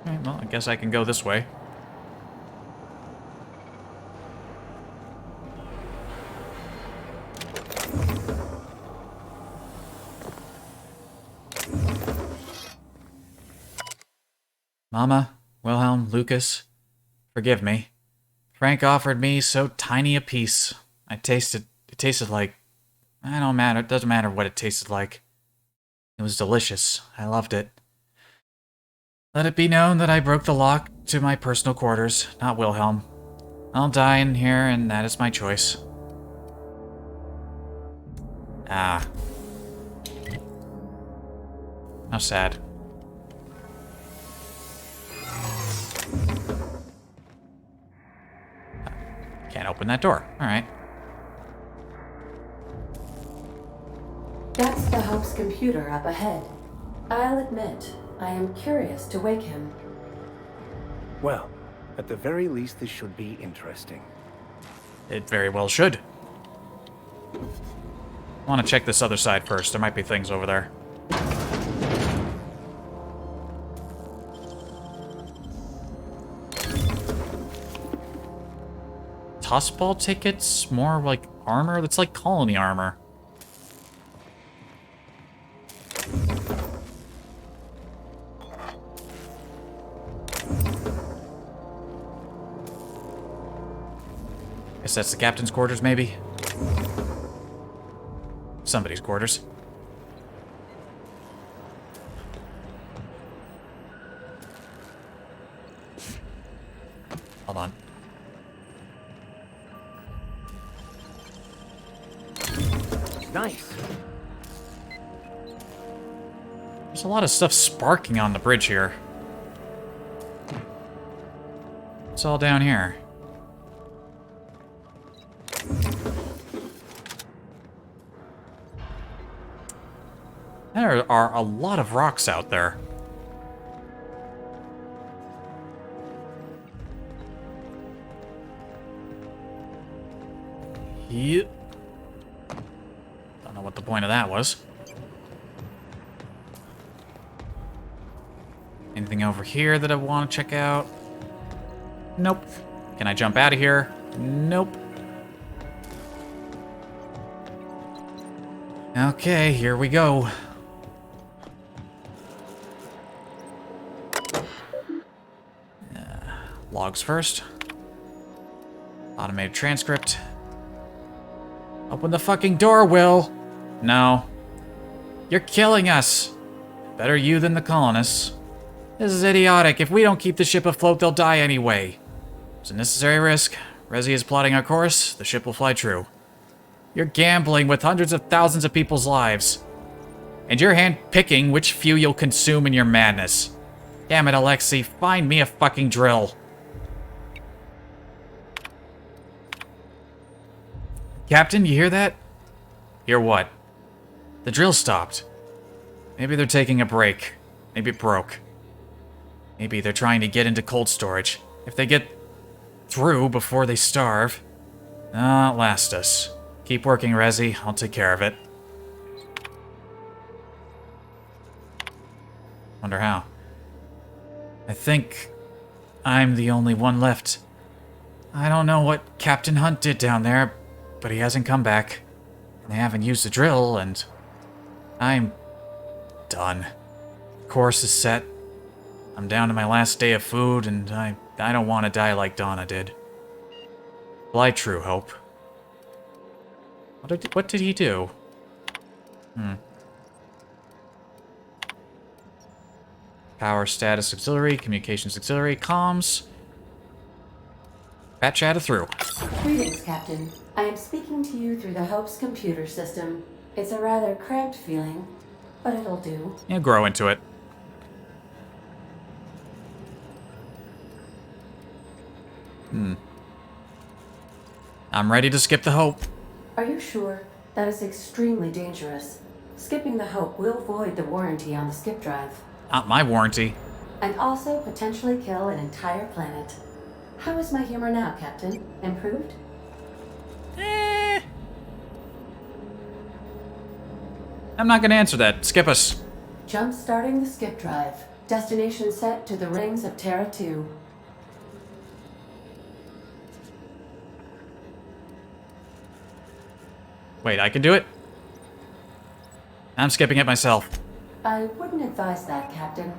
Alright, well, I guess I can go this way. Mama, Wilhelm, Lucas, forgive me. Frank offered me so tiny a piece. It tasted like... I don't matter, it doesn't matter what it tasted like. It was delicious. I loved it. Let it be known that I broke the lock to my personal quarters, not Wilhelm. I'll die in here, and that is my choice. Ah. How sad. Can't open that door. Alright. That's the Hope's computer up ahead. I'll admit, I am curious to wake him. Well, at the very least, this should be interesting. It very well should. I want to check this other side first. There might be things over there. Tossball tickets? More like armor? That's like colony armor. Guess that's the captain's quarters, maybe? Somebody's quarters. Hold on. Nice. There's a lot of stuff sparking on the bridge here. It's all down here. There are a lot of rocks out there. Yep. Don't know what the point of that was. Anything over here that I want to check out? Nope. Can I jump out of here? Nope. Okay, here we go. Logs first. Automated transcript. Open the fucking door, Will! No. You're killing us! Better you than the colonists. This is idiotic. If we don't keep the ship afloat, they'll die anyway. It's a necessary risk. Resi is plotting our course. The ship will fly true. You're gambling with hundreds of thousands of people's lives. And you're hand-picking which few you'll consume in your madness. Damn it, Alexei. Find me a fucking drill. Captain, you hear that? Hear what? The drill stopped. Maybe they're taking a break. Maybe it broke. Maybe they're trying to get into cold storage. If they get through before they starve, outlast us. Keep working, Resi. I'll take care of it. Wonder how. I think I'm the only one left. I don't know what Captain Hunt did down there, but he hasn't come back. They haven't used the drill, and I'm done. Course is set. I'm down to my last day of food, and I don't want to die like Donna did. Fly true, Hope. What did he do? Power status auxiliary, communications auxiliary, comms. Bat chatted through. Greetings, Captain. I am speaking to you through the Hope's computer system. It's a rather cramped feeling, but it'll do. Yeah, grow into it. I'm ready to skip the Hope. Are you sure? That is extremely dangerous. Skipping the Hope will void the warranty on the skip drive. Not my warranty. And also potentially kill an entire planet. How is my humor now, Captain? Improved? I'm not gonna answer that. Skip us. Jump starting the skip drive. Destination set to the rings of Terra 2. Wait, I can do it? I'm skipping it myself. I wouldn't advise that, Captain.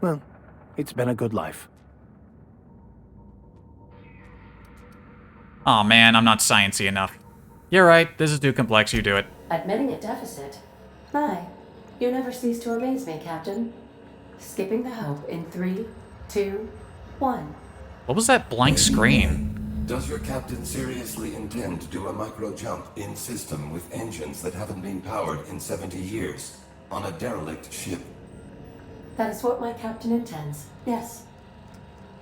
Well, It's been a good life. Aw, man, I'm not sciencey enough. You're right, this is too complex, you do it. Admitting a deficit. My, you never cease to amaze me, Captain. Skipping the Hope in 3, 2, 1. What was that blank screen? Does your captain seriously intend to do a micro-jump in system with engines that haven't been powered in 70 years on a derelict ship? That is what my captain intends, yes.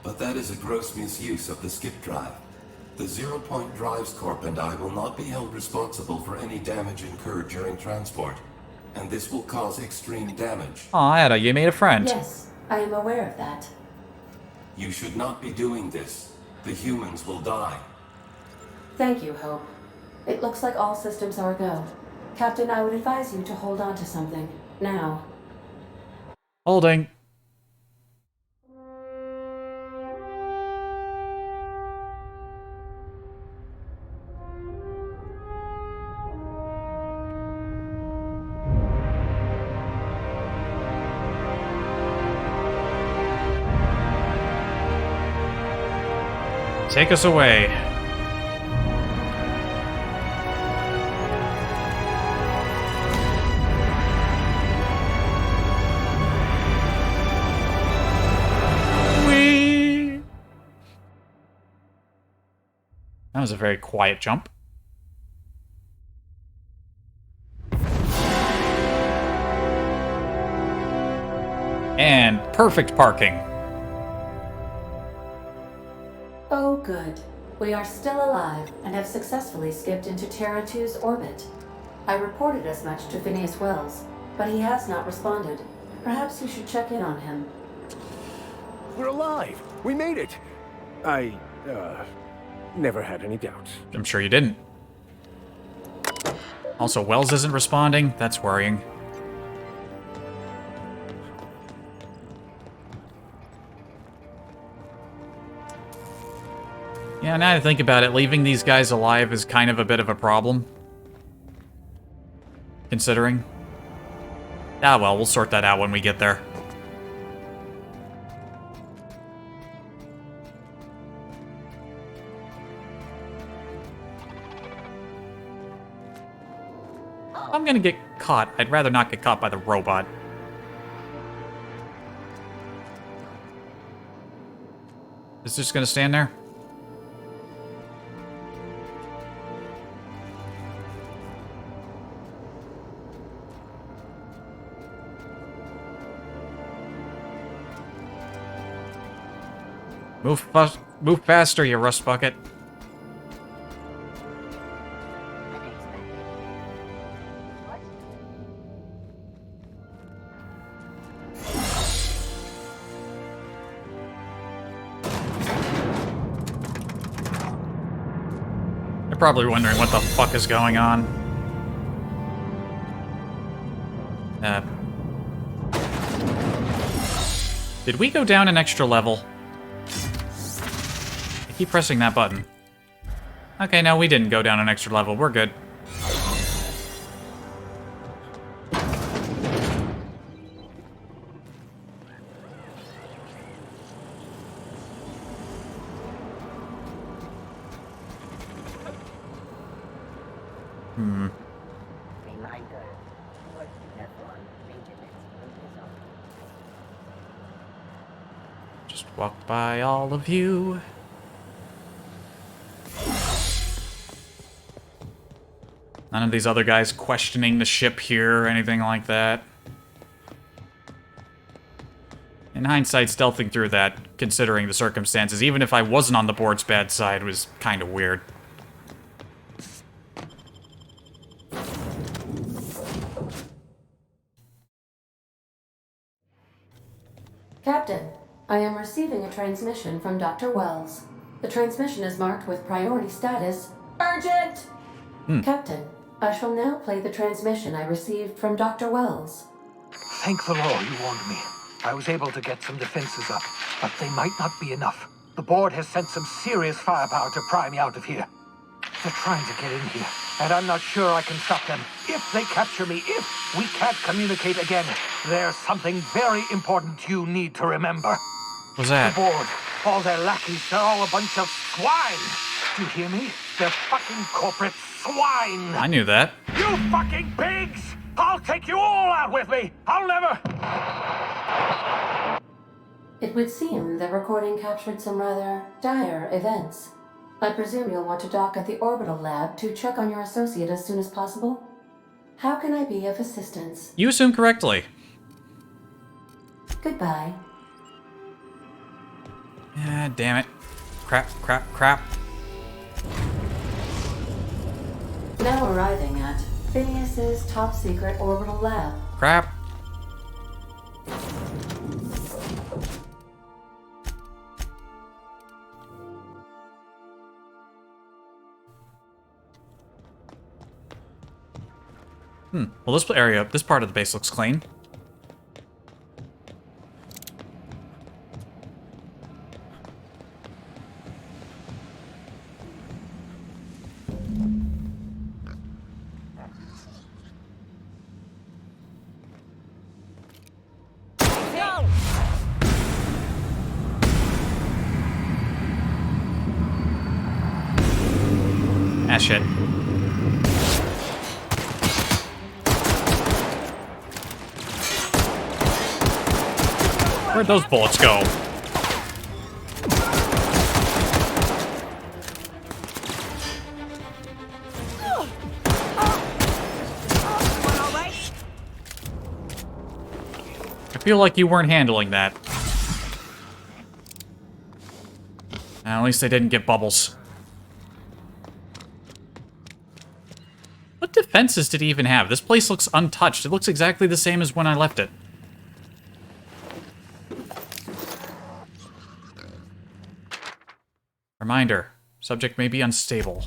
But that is a gross misuse of the skip drive. The Zero Point Drives Corp and I will not be held responsible for any damage incurred during transport, and this will cause extreme damage. Aw, Ada, you made a friend. Yes, I am aware of that. You should not be doing this. The humans will die. Thank you, Hope. It looks like all systems are go. Captain, I would advise you to hold on to something. Now. Holding. Take us away. Whee! That was a very quiet jump. And perfect parking. Oh, good. We are still alive and have successfully skipped into Terra 2's orbit. I reported as much to Phineas Wells, but he has not responded. Perhaps you should check in on him. We're alive! We made it! I, never had any doubts. I'm sure you didn't. Also, Wells isn't responding. That's worrying. Yeah, now that I think about it, leaving these guys alive is kind of a bit of a problem. Considering. Ah, well, we'll sort that out when we get there. I'm gonna get caught. I'd rather not get caught by the robot. Is this just gonna stand there? Move faster, you rust bucket. They're probably wondering what the fuck is going on. Did we go down an extra level? Keep pressing that button. Okay, no, we didn't go down an extra level. We're good. Just walk by all of you. None of these other guys questioning the ship here or anything like that. In hindsight, stealthing through that, considering the circumstances, even if I wasn't on the board's bad side, was kind of weird. Captain, I am receiving a transmission from Dr. Wells. The transmission is marked with priority status, urgent! Captain, I shall now play the transmission I received from Dr. Wells. Thank the Lord you warned me. I was able to get some defenses up, but they might not be enough. The board has sent some serious firepower to pry me out of here. They're trying to get in here, and I'm not sure I can stop them. If they capture me, if we can't communicate again, there's something very important you need to remember. What's that? The board, all their lackeys, they're all a bunch of swine. Do you hear me? They're fucking corporate swine. I knew that. You fucking pigs! I'll take you all out with me. I'll never... It would seem the recording captured some rather dire events. I presume you'll want to dock at the orbital lab to check on your associate as soon as possible. How can I be of assistance? You assume correctly. Goodbye. Ah, damn it. Crap, crap, crap. Now arriving at Phineas's top secret orbital lab. Crap. Well, this part of the base looks clean. Ah, shit. Where'd those bullets go? I feel like you weren't handling that. At least they didn't get bubbles. What defenses did he even have? This place looks untouched. It looks exactly the same as when I left it. Reminder, subject may be unstable.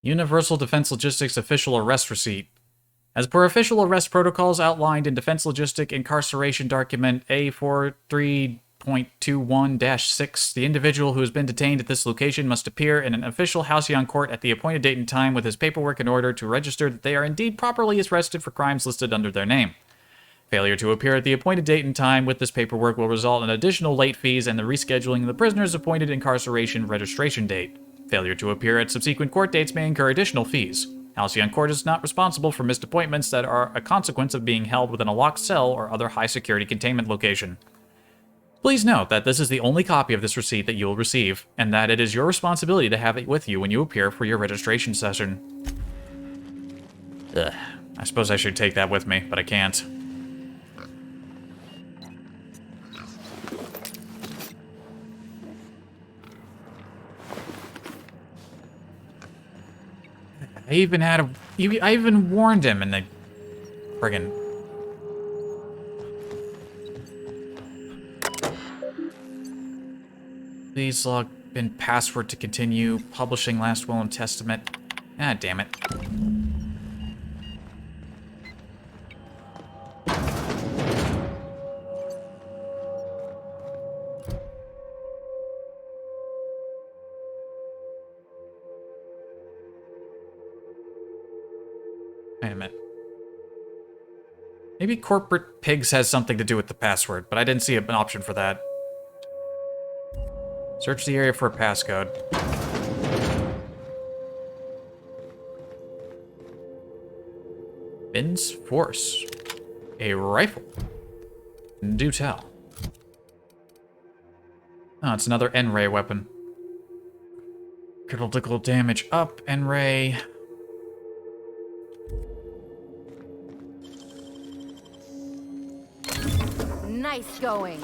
Universal Defense Logistics official arrest receipt. As per official arrest protocols outlined in Defense Logistic Incarceration Document A43.21-6, the individual who has been detained at this location must appear in an official Halcyon court at the appointed date and time with his paperwork in order to register that they are indeed properly arrested for crimes listed under their name. Failure to appear at the appointed date and time with this paperwork will result in additional late fees and the rescheduling of the prisoner's appointed incarceration registration date. Failure to appear at subsequent court dates may incur additional fees. Halcyon Court is not responsible for missed appointments that are a consequence of being held within a locked cell or other high-security containment location. Please note that this is the only copy of this receipt that you will receive, and that it is your responsibility to have it with you when you appear for your registration session. Ugh. I suppose I should take that with me, but I can't. I even warned him, and they friggin' please log in password to continue publishing last will and testament. Ah, damn it. Wait a minute. Maybe corporate pigs has something to do with the password, but I didn't see an option for that. Search the area for a passcode. Ben's Force. A rifle. Do tell. Oh, it's another N-ray weapon. Critical damage up, N-ray. Nice going.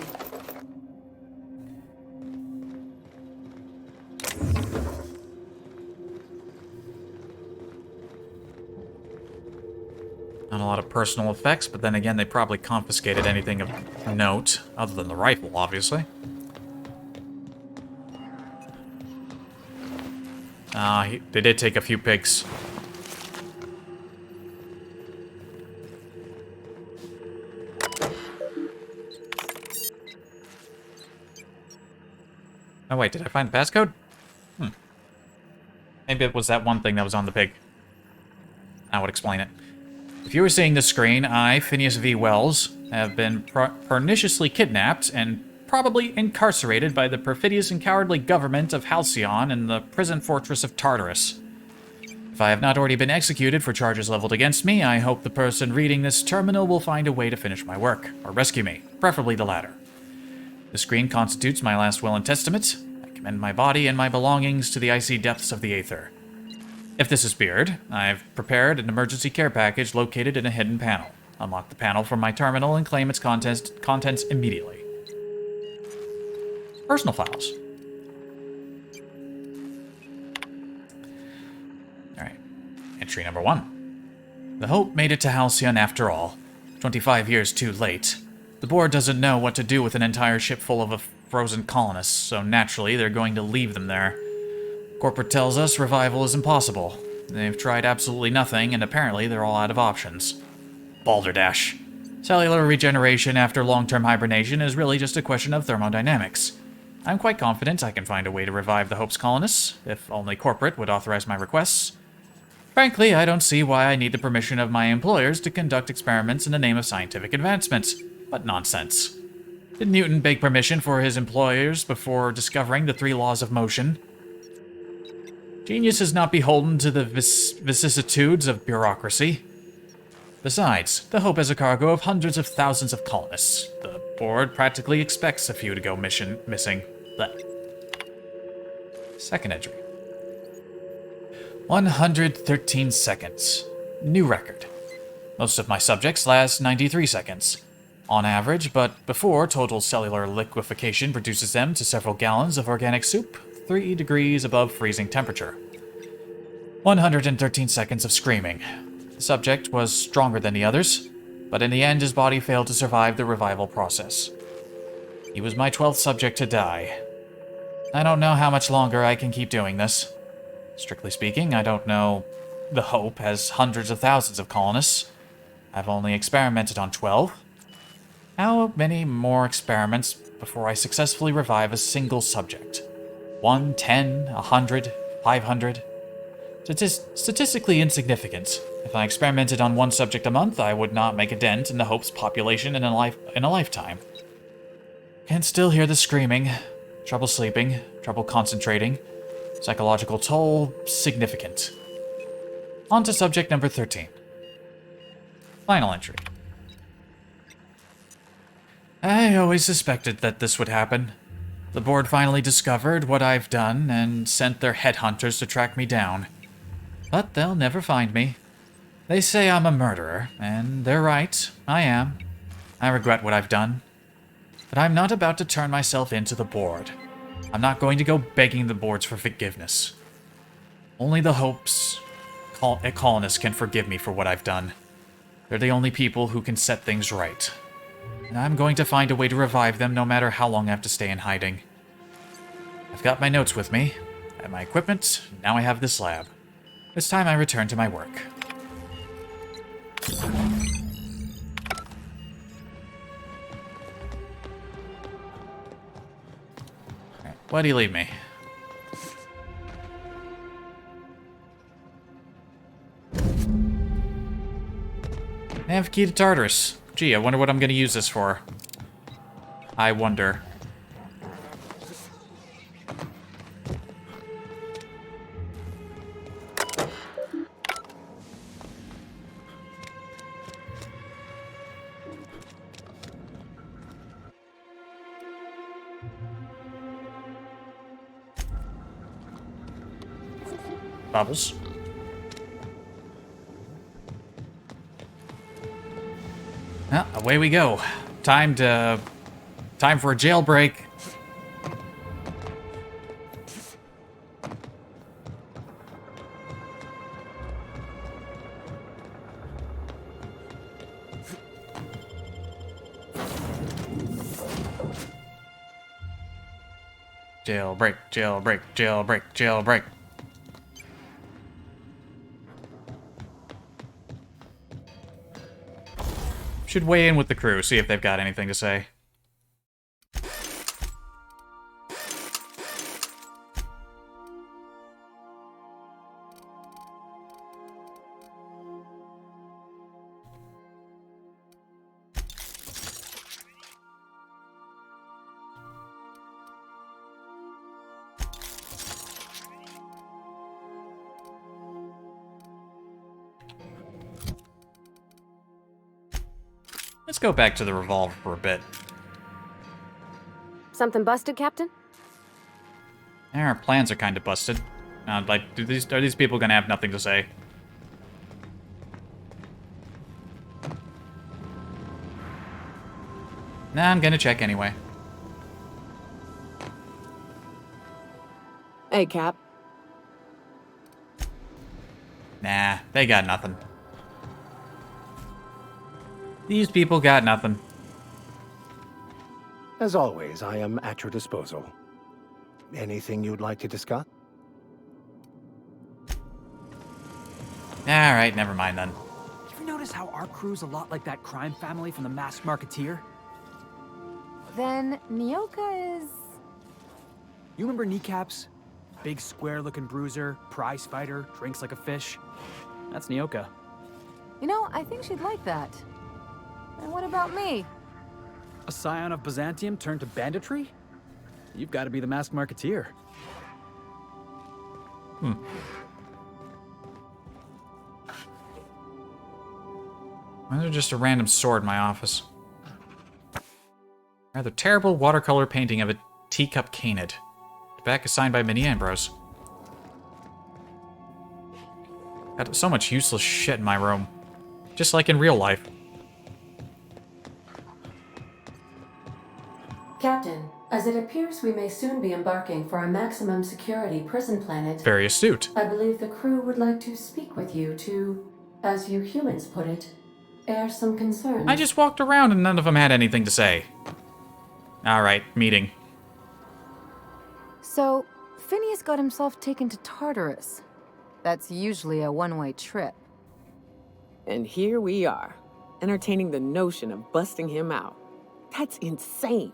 Not a lot of personal effects, but then again, they probably confiscated anything of note, other than the rifle, obviously. They did take a few pigs. Oh wait, did I find the passcode? Maybe it was that one thing that was on the pig. That would explain it. If you were seeing the screen, I, Phineas V. Wells, have been perniciously kidnapped and probably incarcerated by the perfidious and cowardly government of Halcyon in the prison fortress of Tartarus. If I have not already been executed for charges leveled against me, I hope the person reading this terminal will find a way to finish my work, or rescue me, preferably the latter. The screen constitutes my last will and testament. I commend my body and my belongings to the icy depths of the aether. If this is Beard, I've prepared an emergency care package located in a hidden panel. Unlock the panel from my terminal and claim its contents immediately. Personal files. Alright. Entry number 1. The Hope made it to Halcyon after all. 25 years too late. The board doesn't know what to do with an entire ship full of frozen colonists, so naturally they're going to leave them there. Corporate tells us revival is impossible. They've tried absolutely nothing, and apparently they're all out of options. Balderdash. Cellular regeneration after long-term hibernation is really just a question of thermodynamics. I'm quite confident I can find a way to revive the Hope's colonists, if only corporate would authorize my requests. Frankly, I don't see why I need the permission of my employers to conduct experiments in the name of scientific advancement. But nonsense. Did Newton beg permission for his employers before discovering the 3 laws of motion? Genius is not beholden to the vicissitudes of bureaucracy. Besides, the Hope has a cargo of hundreds of thousands of colonists. The board practically expects a few to go missing. Blech. Second entry. 113 seconds. New record. Most of my subjects last 93 seconds. On average, but before total cellular liquefaction produces them to several gallons of organic soup, 3 degrees above freezing temperature. 113 seconds of screaming. The subject was stronger than the others, but in the end his body failed to survive the revival process. He was my 12th subject to die. I don't know how much longer I can keep doing this. Strictly speaking, I don't know. The Hope has hundreds of thousands of colonists. I've only experimented on 12. How many more experiments before I successfully revive a single subject? 1, 10, 100, 500? Statistically insignificant. If I experimented on 1 subject a month, I would not make a dent in the Hope's population in a lifetime. Can still hear the screaming. Trouble sleeping. Trouble concentrating. Psychological toll, significant. On to subject number 13. Final entry. I always suspected that this would happen. The board finally discovered what I've done and sent their headhunters to track me down. But they'll never find me. They say I'm a murderer, and they're right, I am. I regret what I've done. But I'm not about to turn myself into the board. I'm not going to go begging the boards for forgiveness. Only the Hope's colonists can forgive me for what I've done. They're the only people who can set things right. And I'm going to find a way to revive them no matter how long I have to stay in hiding. I've got my notes with me, and my equipment, now I have this lab. It's time I return to my work. Alright, why do you leave me? Nav key to Tartarus. Gee, I wonder what I'm going to use this for. I wonder. Bubbles. Well, away we go. Time for a jailbreak. Jailbreak, jailbreak, jailbreak, jailbreak. Should weigh in with the crew, see if they've got anything to say. Let's go back to the revolver for a bit. Something busted, Captain? Our plans are kind of busted. Like, are these people gonna have nothing to say? Nah, I'm gonna check anyway. Hey, Cap. Nah, they got nothing. These people got nothing. As always, I am at your disposal. Anything you'd like to discuss? Alright, never mind then. You ever notice how our crew's a lot like that crime family from the Masked Marketeer? Then Nyoka is... You remember Kneecaps? Big square-looking bruiser, prize fighter, drinks like a fish. That's Nyoka. You know, I think she'd like that. And what about me? A scion of Byzantium turned to banditry? You've got to be the Masked Marketeer. Why is there just a random sword in my office? Rather terrible watercolor painting of a teacup canid. The back is signed by Minnie Ambrose. Got so much useless shit in my room. Just like in real life. Captain, as it appears we may soon be embarking for a maximum security prison planet, Very astute. I believe the crew would like to speak with you to, as you humans put it, air some concerns. I just walked around and none of them had anything to say. Alright, meeting. So, Phineas got himself taken to Tartarus. That's usually a one-way trip. And here we are, entertaining the notion of busting him out. That's insane.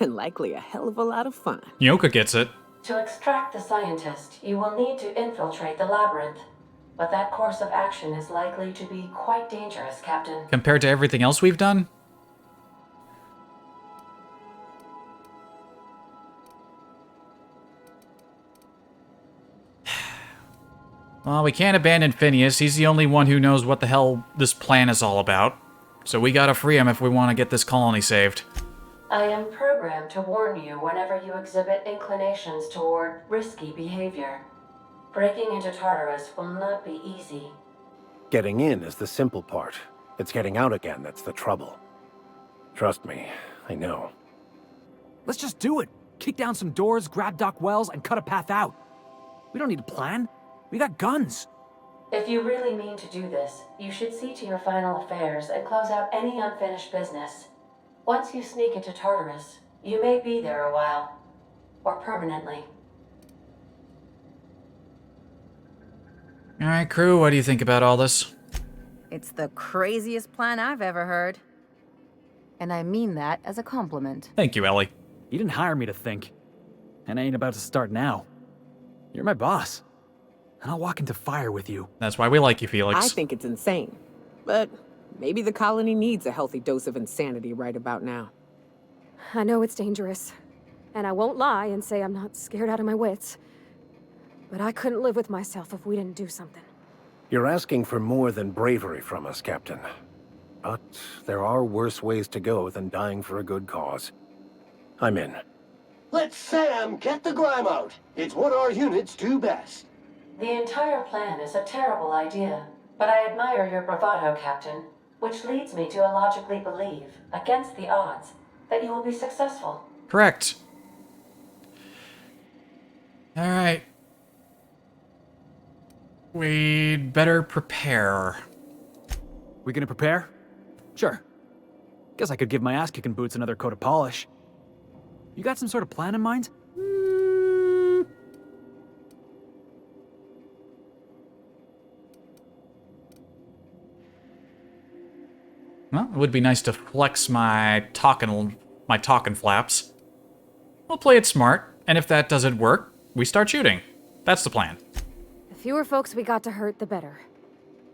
And likely a hell of a lot of fun. Nyoka gets it. To extract the scientist, you will need to infiltrate the labyrinth. But that course of action is likely to be quite dangerous, Captain. Compared to everything else we've done? Well, we can't abandon Phineas. He's the only one who knows what the hell this plan is all about. So we gotta free him if we want to get this colony saved. I am programmed to warn you whenever you exhibit inclinations toward risky behavior. Breaking into Tartarus will not be easy. Getting in is the simple part. It's getting out again that's the trouble. Trust me, I know. Let's just do it. Kick down some doors, grab Doc Wells, and cut a path out. We don't need a plan. We got guns. If you really mean to do this, you should see to your final affairs and close out any unfinished business. Once you sneak into Tartarus, you may be there a while. Or permanently. Alright, crew, what do you think about all this? It's the craziest plan I've ever heard. And I mean that as a compliment. Thank you, Ellie. You didn't hire me to think. And I ain't about to start now. You're my boss. And I'll walk into fire with you. That's why we like you, Felix. I think it's insane. But maybe the colony needs a healthy dose of insanity right about now. I know it's dangerous. And I won't lie and say I'm not scared out of my wits. But I couldn't live with myself if we didn't do something. You're asking for more than bravery from us, Captain. But there are worse ways to go than dying for a good cause. I'm in. Let Sam get the grime out. It's what our units do best. The entire plan is a terrible idea, but I admire your bravado, Captain, which leads me to illogically believe, against the odds, that you will be successful. Correct. Alright. We'd better prepare. We gonna prepare? Sure. Guess I could give my ass-kicking boots another coat of polish. You got some sort of plan in mind? Well, it would be nice to flex my talking flaps. We'll play it smart, and if that doesn't work, we start shooting. That's the plan. The fewer folks we got to hurt, the better.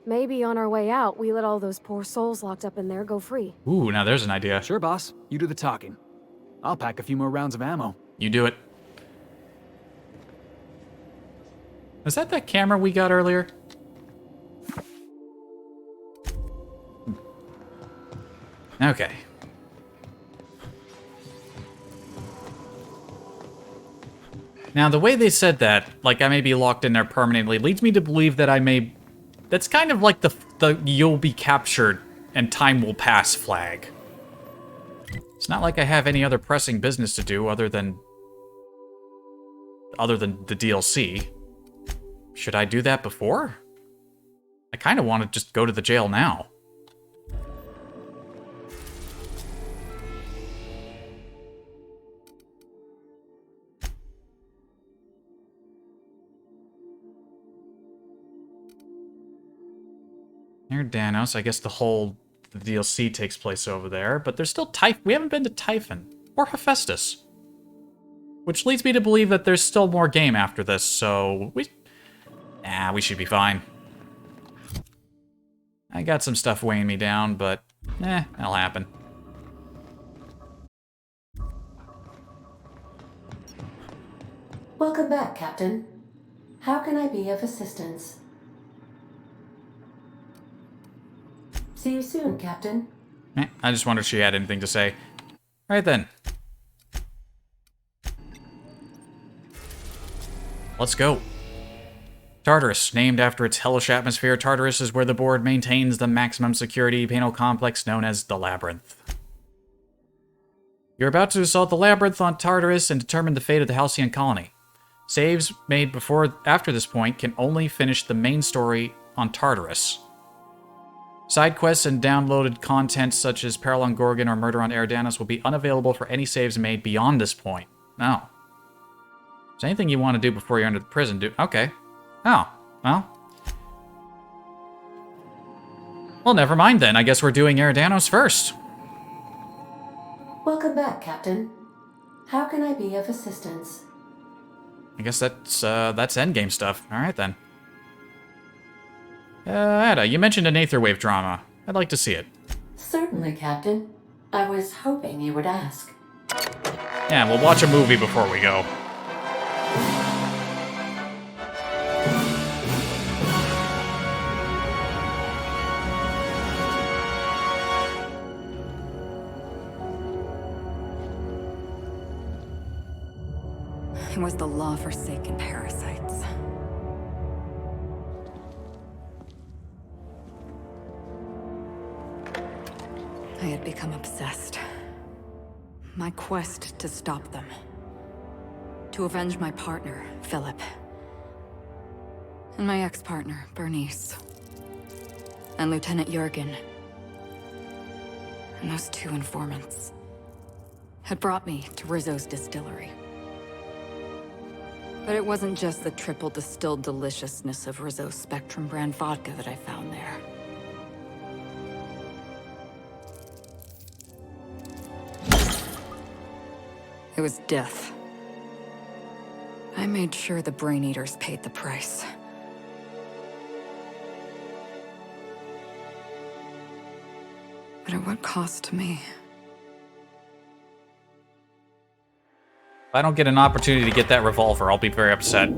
Maybe on our way out, we let all those poor souls locked up in there go free. Ooh, now there's an idea. Sure, boss. You do the talking. I'll pack a few more rounds of ammo. You do it. Was that camera we got earlier? Okay. Now, the way they said that, like I may be locked in there permanently, leads me to believe that I may... That's kind of like the you'll be captured and time will pass flag. It's not like I have any other pressing business to do other than the DLC. Should I do that before? I kind of want to just go to the jail now. Eridanos, I guess the DLC takes place over there, but there's still we haven't been to Typhon or Hephaestus. Which leads me to believe that there's still more game after this, so we should be fine. I got some stuff weighing me down, but that'll happen. Welcome back, Captain. How can I be of assistance? See you soon, Captain. I just wondered if she had anything to say. Right then. Let's go. Tartarus, named after its hellish atmosphere, Tartarus is where the board maintains the maximum security penal complex known as the Labyrinth. You're about to assault the Labyrinth on Tartarus and determine the fate of the Halcyon colony. Saves made after this point can only finish the main story on Tartarus. Side quests and downloaded content such as Peril on Gorgon or Murder on Eridanos will be unavailable for any saves made beyond this point. No. Is there anything you want to do before you enter the prison? Okay. Oh, well. Well, never mind then. I guess we're doing Eridanos first. Welcome back, Captain. How can I be of assistance? I guess that's endgame stuff. All right then. Ada, you mentioned an Aetherwave drama. I'd like to see it. Certainly, Captain. I was hoping you would ask. Yeah, we'll watch a movie before we go. It was the law-forsaken parasites. I had become obsessed. My quest to stop them. To avenge my partner, Philip. And my ex-partner, Bernice. And Lieutenant Jurgen. And those two informants had brought me to Rizzo's distillery. But it wasn't just the triple distilled deliciousness of Rizzo's Spectrum brand vodka that I found there. It was death. I made sure the Brain Eaters paid the price. But at what cost to me? If I don't get an opportunity to get that revolver, I'll be very upset.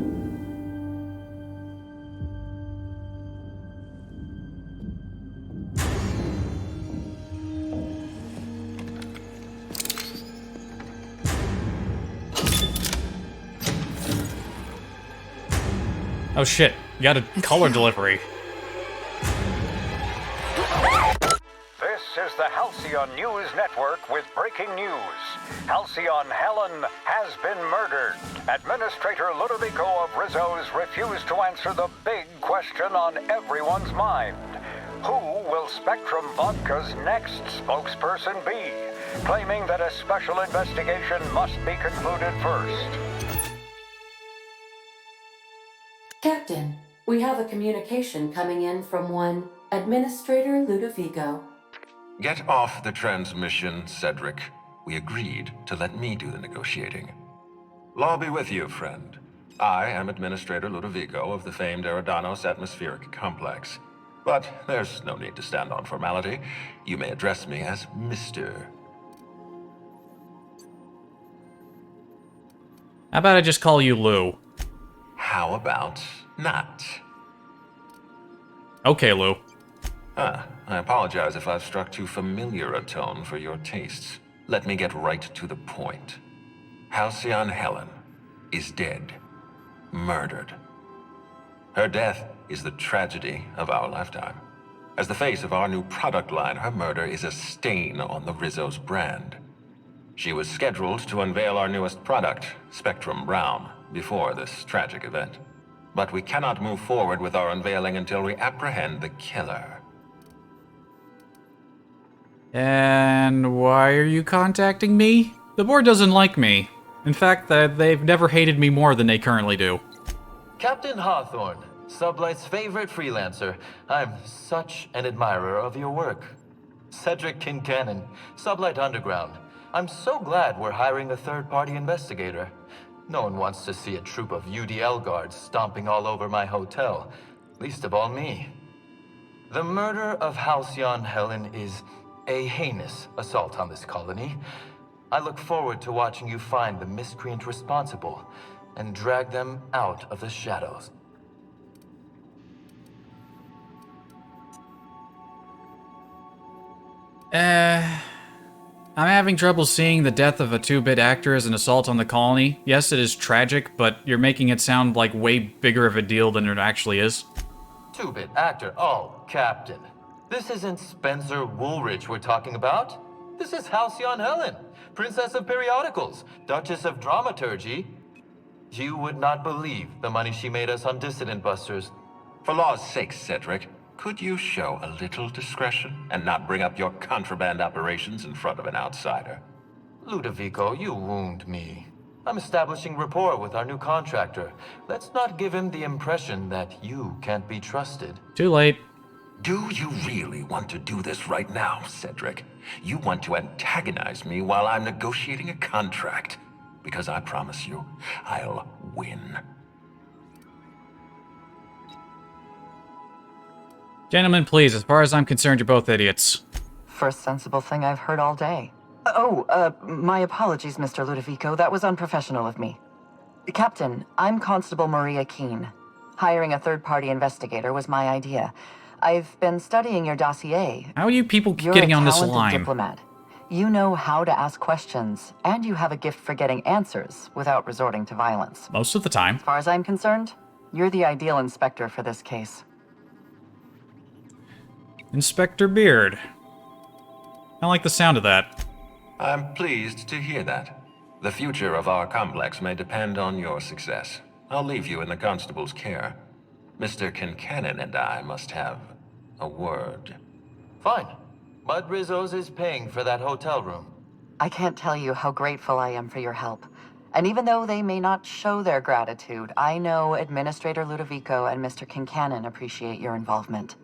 Oh shit, you got a color delivery. This is the Halcyon News Network with breaking news. Halcyon Helen has been murdered. Administrator Ludovico of Rizzo's refused to answer the big question on everyone's mind. Who will Spectrum Vodka's next spokesperson be? Claiming that a special investigation must be concluded first. Captain, we have a communication coming in from one Administrator Ludovico. Get off the transmission, Cedric. We agreed to let me do the negotiating. Law be with you, friend. I am Administrator Ludovico of the famed Eridanos Atmospheric Complex. But there's no need to stand on formality. You may address me as Mr. How about I just call you Lou? How about not? Okay, Lou. Ah, I apologize if I've struck too familiar a tone for your tastes. Let me get right to the point. Halcyon Helen is dead. Murdered. Her death is the tragedy of our lifetime. As the face of our new product line, her murder is a stain on the Rizzo's brand. She was scheduled to unveil our newest product, Spectrum Brown, before this tragic event. But we cannot move forward with our unveiling until we apprehend the killer. And why are you contacting me? The board doesn't like me. In fact, they've never hated me more than they currently do. Captain Hawthorne, Sublight's favorite freelancer. I'm such an admirer of your work. Cedric Kincannon, Sublight Underground. I'm so glad we're hiring a third-party investigator. No one wants to see a troop of UDL guards stomping all over my hotel, least of all me. The murder of Halcyon Helen is a heinous assault on this colony. I look forward to watching you find the miscreant responsible and drag them out of the shadows. I'm having trouble seeing the death of a 2-bit actor as an assault on the colony. Yes, it is tragic, but you're making it sound like way bigger of a deal than it actually is. 2-bit actor? Oh, Captain. This isn't Spencer Woolrich we're talking about. This is Halcyon Helen, Princess of Periodicals, Duchess of Dramaturgy. You would not believe the money she made us on Dissident Busters. For law's sake, Cedric, could you show a little discretion and not bring up your contraband operations in front of an outsider? Ludovico, you wound me. I'm establishing rapport with our new contractor. Let's not give him the impression that you can't be trusted. Too late. Do you really want to do this right now, Cedric? You want to antagonize me while I'm negotiating a contract. Because I promise you, I'll win. Gentlemen, please, as far as I'm concerned, you're both idiots. First sensible thing I've heard all day. My apologies, Mr. Ludovico. That was unprofessional of me. Captain, I'm Constable Maria Keene. Hiring a third-party investigator was my idea. I've been studying your dossier. How are you people getting on this line? You're a talented diplomat. You know how to ask questions, and you have a gift for getting answers without resorting to violence. Most of the time. As far as I'm concerned, you're the ideal inspector for this case. Inspector Beard. I like the sound of that. I'm pleased to hear that. The future of our complex may depend on your success. I'll leave you in the constable's care. Mr. Kincannon and I must have a word. Fine. Bud Rizzo's is paying for that hotel room. I can't tell you how grateful I am for your help. And even though they may not show their gratitude, I know Administrator Ludovico and Mr. Kincannon appreciate your involvement.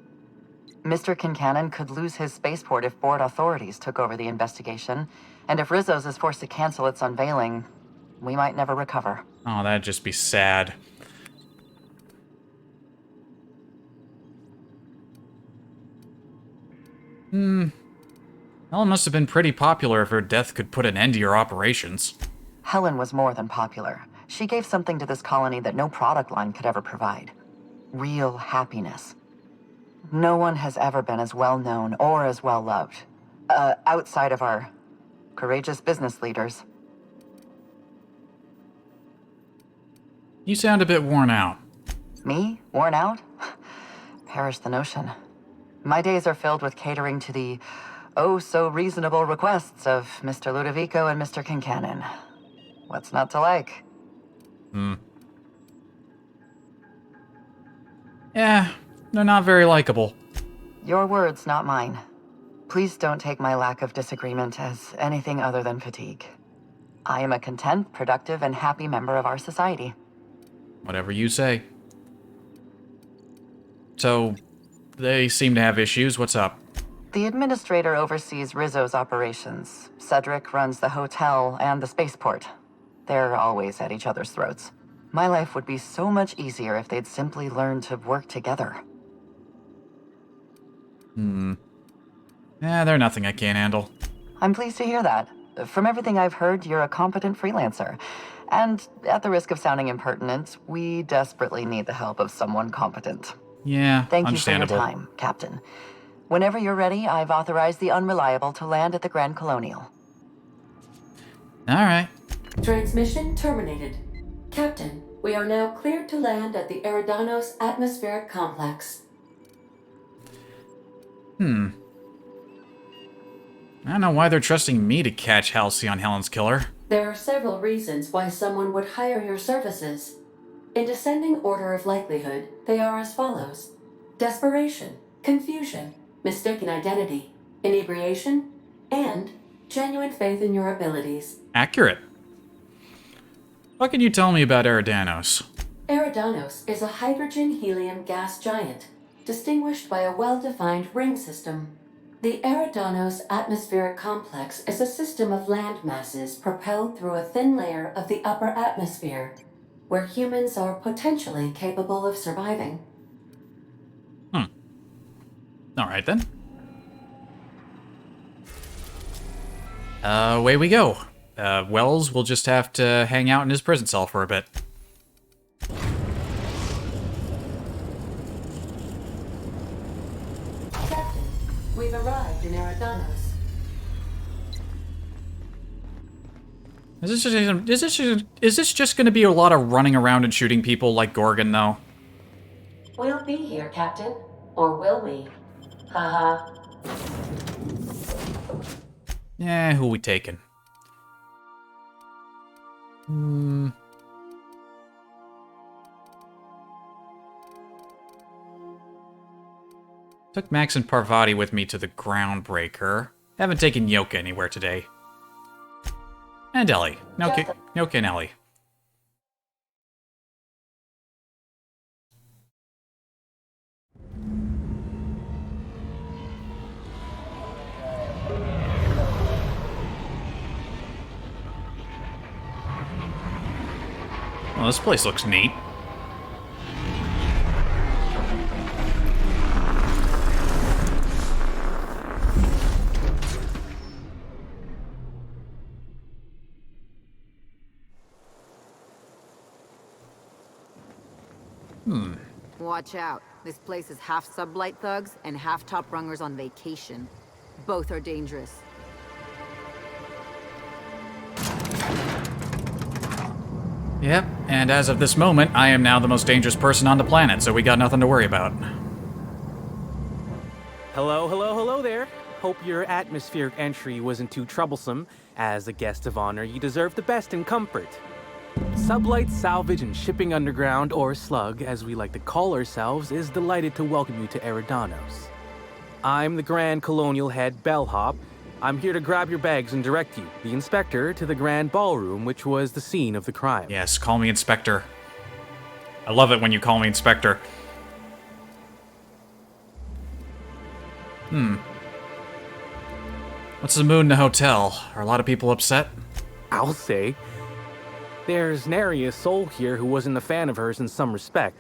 Mr. Kincannon could lose his spaceport if board authorities took over the investigation, and if Rizzo's is forced to cancel its unveiling, we might never recover. Oh, that'd just be sad. Helen must have been pretty popular if her death could put an end to your operations. Helen was more than popular. She gave something to this colony that no product line could ever provide. Real happiness. No one has ever been as well known or as well loved, outside of our courageous business leaders. You sound a bit worn out. Me? Worn out? Perish the notion. My days are filled with catering to the oh-so-reasonable requests of Mr. Ludovico and Mr. Kincannon. What's not to like? Yeah, they're not very likable. Your words, not mine. Please don't take my lack of disagreement as anything other than fatigue. I am a content, productive, and happy member of our society. Whatever you say. So, they seem to have issues. What's up? The administrator oversees Rizzo's operations. Cedric runs the hotel and the spaceport. They're always at each other's throats. My life would be so much easier if they'd simply learn to work together. They're nothing I can't handle. I'm pleased to hear that. From everything I've heard, you're a competent freelancer. And at the risk of sounding impertinent, we desperately need the help of someone competent. Yeah, Thank you for your understandable. time, Captain. Whenever you're ready, I've authorized the Unreliable to land at the Grand Colonial. Alright. Transmission terminated. Captain, we are now cleared to land at the Eridanos atmospheric complex. I don't know why they're trusting me to catch Halcyon Helen's killer. There are several reasons why someone would hire your services. In descending order of likelihood, they are as follows: desperation, confusion, mistaken identity, inebriation, and genuine faith in your abilities. Accurate. What can you tell me about Eridanos? Eridanos is a hydrogen-helium gas giant, distinguished by a well-defined ring system. The Eridanos atmospheric complex is a system of land masses propelled through a thin layer of the upper atmosphere, where humans are potentially capable of surviving. Alright then. Away we go. Wells will just have to hang out in his prison cell for a bit. Captain, we've arrived in Eridanos. Is this just gonna be a lot of running around and shooting people like Gorgon, though? We'll be here, Captain. Or will we? Haha. Yeah, who we taking? Took Max and Parvati with me to the Groundbreaker. Haven't taken Yoka anywhere today. And Ellie. Yoka and Ellie. Well, this place looks neat. Watch out. This place is half sublight thugs and half top rungers on vacation. Both are dangerous. Yep, and as of this moment, I am now the most dangerous person on the planet, so we got nothing to worry about. Hello there. Hope your atmospheric entry wasn't too troublesome. As a guest of honor, you deserve the best in comfort. Sublight Salvage and Shipping Underground, or Slug, as we like to call ourselves, is delighted to welcome you to Eridanos. I'm the Grand Colonial Head Bellhop. I'm here to grab your bags and direct you, the Inspector, to the Grand Ballroom, which was the scene of the crime. Yes, call me Inspector. I love it when you call me Inspector. What's the mood in the hotel? Are a lot of people upset? I'll say. There's nary a soul here who wasn't a fan of hers in some respect.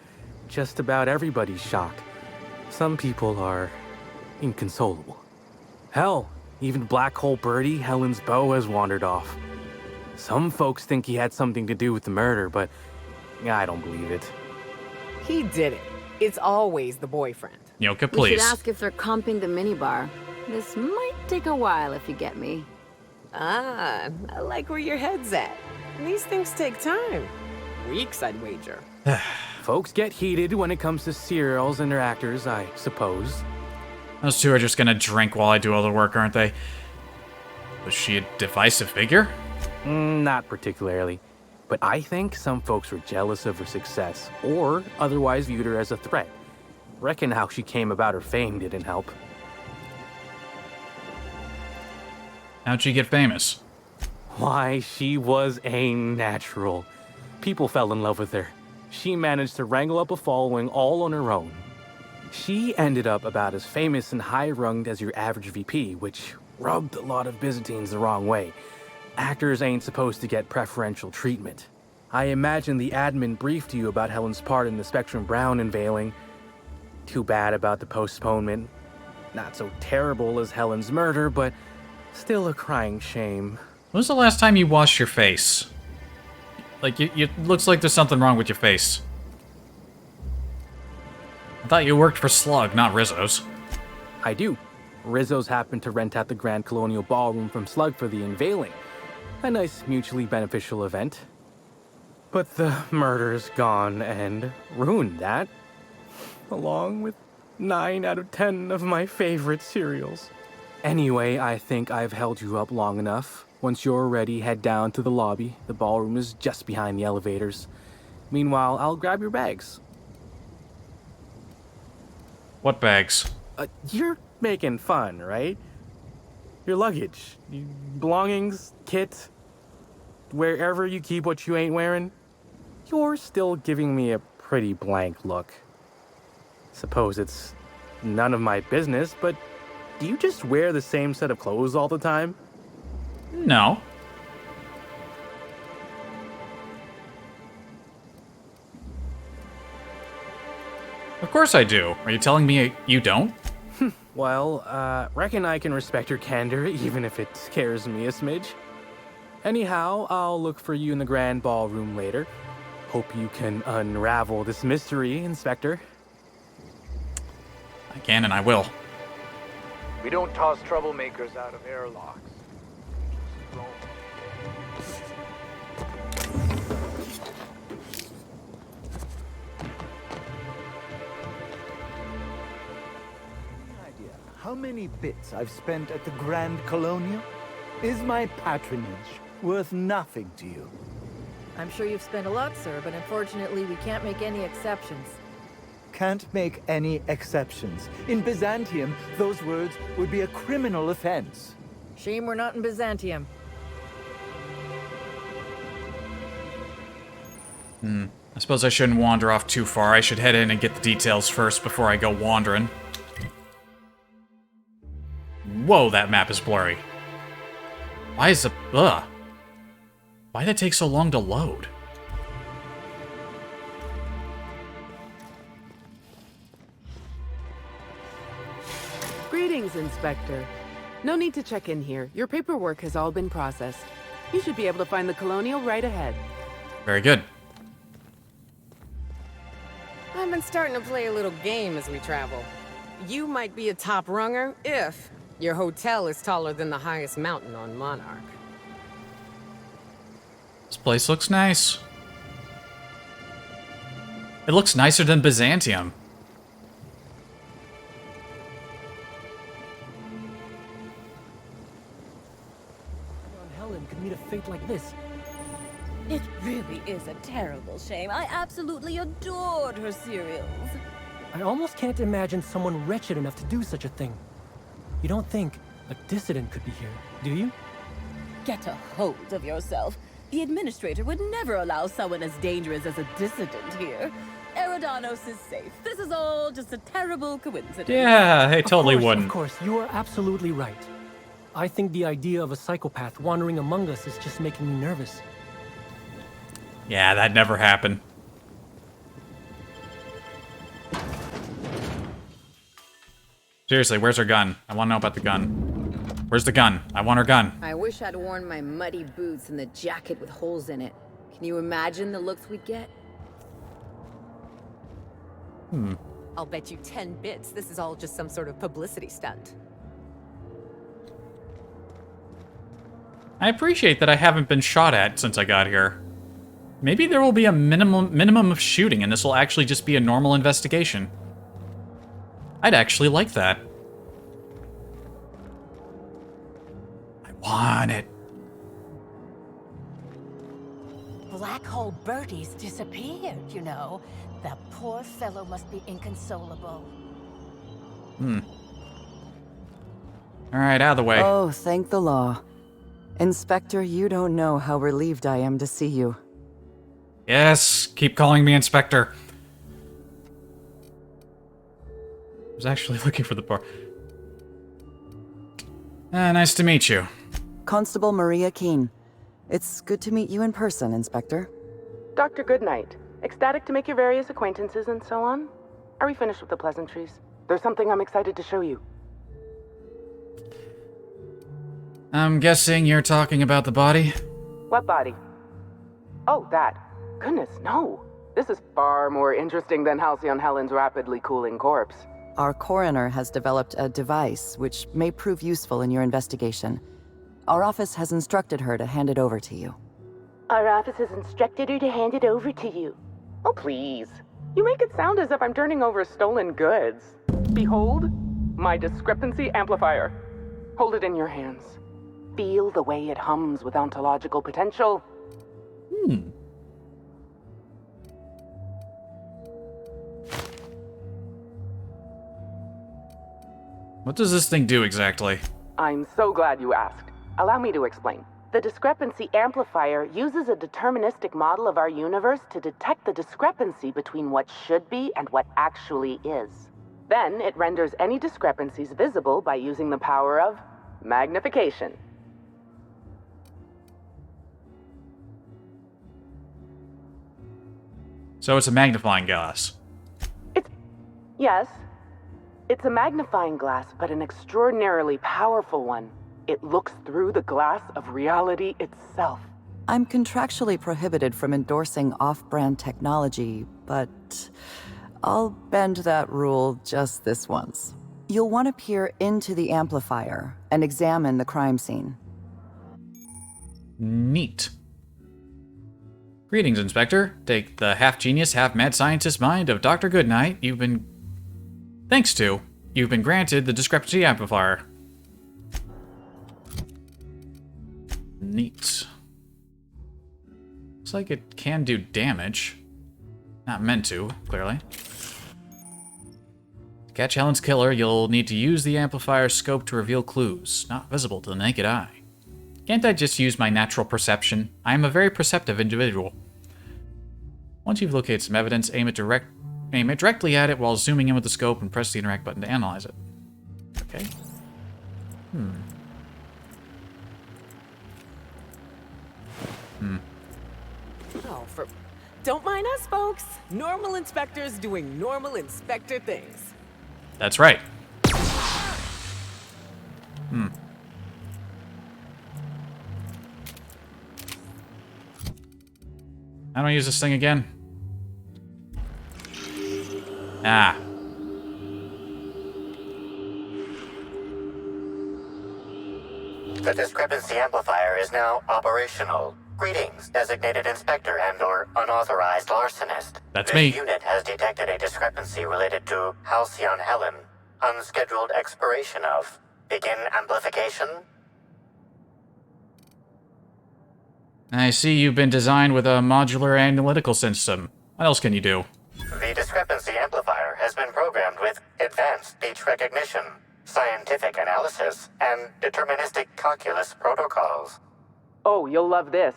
Just about everybody's shocked. Some people are inconsolable. Hell, even Black Hole Birdie, Helen's beau, has wandered off. Some folks think he had something to do with the murder, but I don't believe it. He did it. It's always the boyfriend. Yoka, We please. should ask if they're comping the minibar. This might take a while, if you get me. Ah, I like where your head's at. These things take time. Weeks, I'd wager. Folks get heated when it comes to serials and their actors, I suppose. Those two are just gonna drink while I do all the work, aren't they? Was she a divisive figure? Not particularly. But I think some folks were jealous of her success, or otherwise viewed her as a threat. Reckon how she came about her fame didn't help. How'd she get famous? Why, she was a natural. People fell in love with her. She managed to wrangle up a following all on her own. She ended up about as famous and high-runged as your average VP, which rubbed a lot of Byzantines the wrong way. Actors ain't supposed to get preferential treatment. I imagine the admin briefed you about Helen's part in the Spectrum Brown unveiling. Too bad about the postponement. Not so terrible as Helen's murder, but still a crying shame. When was the last time you washed your face? Like, it looks like there's something wrong with your face. I thought you worked for Slug, not Rizzo's. I do. Rizzo's happened to rent out the Grand Colonial Ballroom from Slug for the unveiling. A nice mutually beneficial event. But the murder's gone and ruined that, along with 9 out of 10 of my favorite cereals. Anyway, I think I've held you up long enough. Once you're ready, head down to the lobby. The ballroom is just behind the elevators. Meanwhile, I'll grab your bags. What bags? You're making fun, right? Your luggage, belongings, kit, wherever you keep what you ain't wearing. You're still giving me a pretty blank look. Suppose it's none of my business, but do you just wear the same set of clothes all the time? No. Of course I do. Are you telling me you don't? Well, reckon I can respect your candor, even if it scares me a smidge. Anyhow, I'll look for you in the grand ballroom later. Hope you can unravel this mystery, Inspector. I can and I will. We don't toss troublemakers out of airlocks. Idea how many bits I've spent at the Grand Colonial? Is my patronage worth nothing to you? I'm sure you've spent a lot, sir, but unfortunately we can't make any exceptions. Can't make any exceptions. In Byzantium, those words would be a criminal offense. Shame we're not in Byzantium. I suppose I shouldn't wander off too far. I should head in and get the details first before I go wandering. Whoa, that map is blurry. Why is it... Ugh. Why did it take so long to load? Greetings, Inspector. No need to check in here. Your paperwork has all been processed. You should be able to find the Colonial right ahead. Very good. I've been starting to play a little game as we travel. You might be a top runger if your hotel is taller than the highest mountain on Monarch. This place looks nice. It looks nicer than Byzantium. Helen could meet a fate like this. It really is a terrible shame. I absolutely adored her cereals. I almost can't imagine someone wretched enough to do such a thing. You don't think a dissident could be here, do you? Get a hold of yourself. The administrator would never allow someone as dangerous as a dissident here. Eridanos is safe. This is all just a terrible coincidence. Yeah, I totally wouldn't. Of course, you are absolutely right. I think the idea of a psychopath wandering among us is just making me nervous. Yeah, that never happened. Seriously, where's her gun? I want to know about the gun. Where's the gun? I want her gun. I wish I'd worn my muddy boots and the jacket with holes in it. Can you imagine the looks we'd get? I'll bet you 10 bits this is all just some sort of publicity stunt. I appreciate that I haven't been shot at since I got here. Maybe there will be a minimum of shooting and this will actually just be a normal investigation. I'd actually like that. I want it. Black Hole Bertie's disappeared, you know. That poor fellow must be inconsolable. Alright, out of the way. Oh, thank the law. Inspector, you don't know how relieved I am to see you. Yes, keep calling me Inspector. I was actually looking for the bar. Nice to meet you. Constable Maria Keene. It's good to meet you in person, Inspector. Dr. Goodnight. Ecstatic to make your various acquaintances and so on. Are we finished with the pleasantries? There's something I'm excited to show you. I'm guessing you're talking about the body? What body? Oh, that. Goodness, no. This is far more interesting than Halcyon Helen's rapidly cooling corpse. Our coroner has developed a device which may prove useful in your investigation. Our office has instructed her to hand it over to you. Our office has instructed her to hand it over to you. Oh, please. You make it sound as if I'm turning over stolen goods. Behold, my discrepancy amplifier. Hold it in your hands. Feel the way it hums with ontological potential. What does this thing do exactly? I'm so glad you asked. Allow me to explain. The discrepancy amplifier uses a deterministic model of our universe to detect the discrepancy between what should be and what actually is. Then it renders any discrepancies visible by using the power of magnification. So it's a magnifying glass. Yes, it's a magnifying glass, but an extraordinarily powerful one. It looks through the glass of reality itself. I'm contractually prohibited from endorsing off-brand technology, but I'll bend that rule just this once. You'll want to peer into the amplifier and examine the crime scene. Neat. Greetings, Inspector. Take the half-genius, half-mad scientist mind of Dr. Goodnight. You've been granted the discrepancy amplifier. Neat. Looks like it can do damage. Not meant to, clearly. To catch Helen's killer, you'll need to use the amplifier's scope to reveal clues, not visible to the naked eye. Can't I just use my natural perception? I am a very perceptive individual. Once you've located some evidence, aim it directly at it while zooming in with the scope and press the interact button to analyze it. Okay. Oh, don't mind us, folks. Normal inspectors doing normal inspector things. That's right. How do I use this thing again? Ah. The discrepancy amplifier is now operational. Greetings, designated inspector and/or unauthorized larcenist. That's me. This unit has detected a discrepancy related to Halcyon Helen. Unscheduled expiration of. Begin amplification. I see you've been designed with a modular analytical system. What else can you do? The discrepancy amplifier has been programmed with advanced speech recognition, scientific analysis, and deterministic calculus protocols. Oh, you'll love this.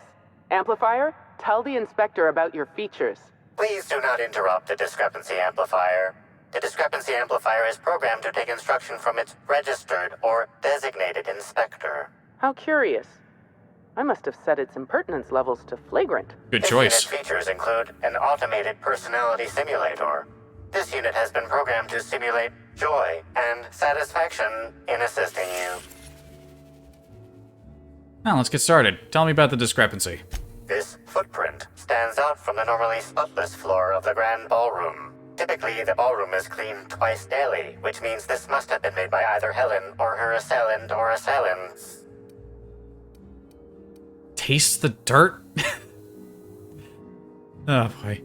Amplifier, tell the inspector about your features. Please do not interrupt the discrepancy amplifier. The discrepancy amplifier is programmed to take instruction from its registered or designated inspector. How curious. I must have set its impertinence levels to flagrant. Good choice. This unit's features include an automated personality simulator. This unit has been programmed to simulate joy and satisfaction in assisting you. Now, let's get started. Tell me about the discrepancy. This footprint stands out from the normally spotless floor of the grand ballroom. Typically, the ballroom is cleaned twice daily, which means this must have been made by either Helen or her assailant or assailants. Taste the dirt? Oh boy.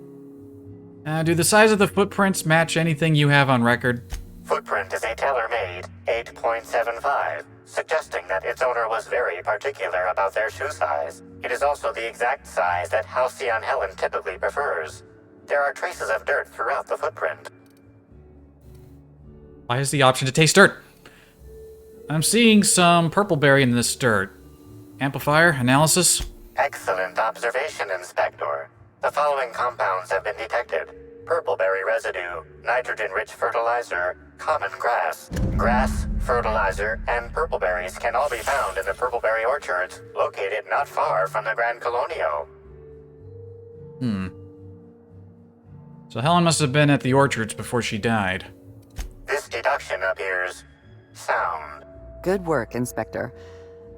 Do the size of the footprints match anything you have on record? Footprint is a tailor-made 8.75, suggesting that its owner was very particular about their shoe size. It is also the exact size that Halcyon Helen typically prefers. There are traces of dirt throughout the footprint. Why is the option to taste dirt? I'm seeing some purple berry in this dirt. Amplifier, analysis? Excellent observation, Inspector. The following compounds have been detected. Purpleberry residue, nitrogen-rich fertilizer, common grass. Grass, fertilizer, and purpleberries can all be found in the purpleberry orchards, located not far from the Grand Colonio. So Helen must have been at the orchards before she died. This deduction appears sound. Good work, Inspector.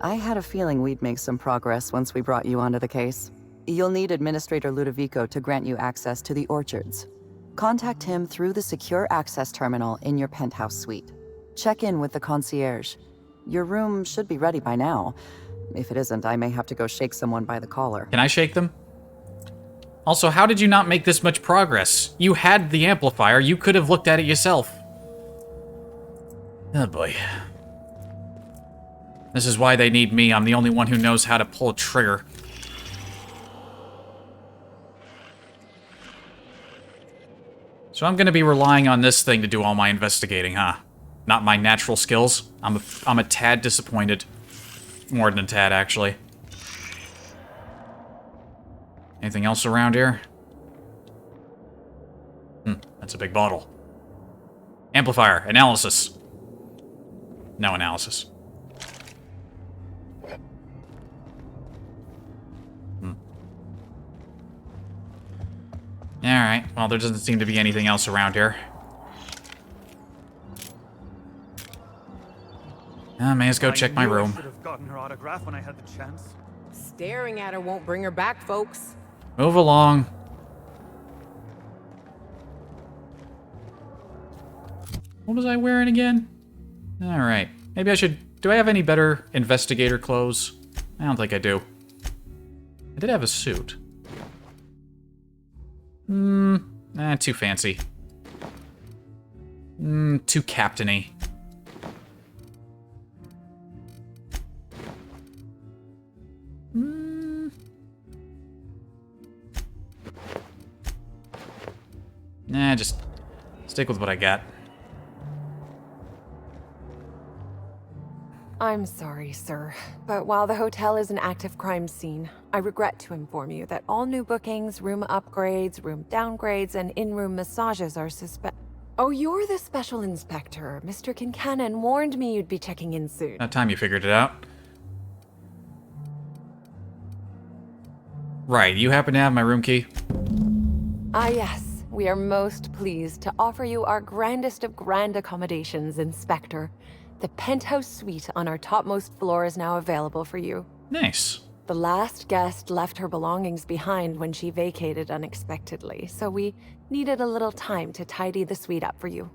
I had a feeling we'd make some progress once we brought you onto the case. You'll need Administrator Ludovico to grant you access to the orchards. Contact him through the secure access terminal in your penthouse suite. Check in with the concierge. Your room should be ready by now. If it isn't, I may have to go shake someone by the collar. Can I shake them? Also, how did you not make this much progress? You had the amplifier. You could have looked at it yourself. Oh boy. This is why they need me. I'm the only one who knows how to pull a trigger. So I'm gonna be relying on this thing to do all my investigating, huh? Not my natural skills. I'm a tad disappointed. More than a tad, actually. Anything else around here? That's a big bottle. Amplifier. Analysis. No analysis. Alright, well, there doesn't seem to be anything else around here. I may as go check my room. I should have gotten her autograph when I had the chance. Staring at her won't bring her back, folks. Move along. What was I wearing again? Alright. Maybe I should... Do I have any better investigator clothes? I don't think I do. I did have a suit. Too fancy. Too captain-y. Just stick with what I got. I'm sorry, sir, but while the hotel is an active crime scene, I regret to inform you that all new bookings, room upgrades, room downgrades, and in-room massages are Oh, you're the special inspector. Mr. Kincannon warned me you'd be checking in soon. About time you figured it out. Right, you happen to have my room key? Ah, yes. We are most pleased to offer you our grandest of grand accommodations, Inspector. The penthouse suite on our topmost floor is now available for you. Nice. The last guest left her belongings behind when she vacated unexpectedly, so we needed a little time to tidy the suite up for you.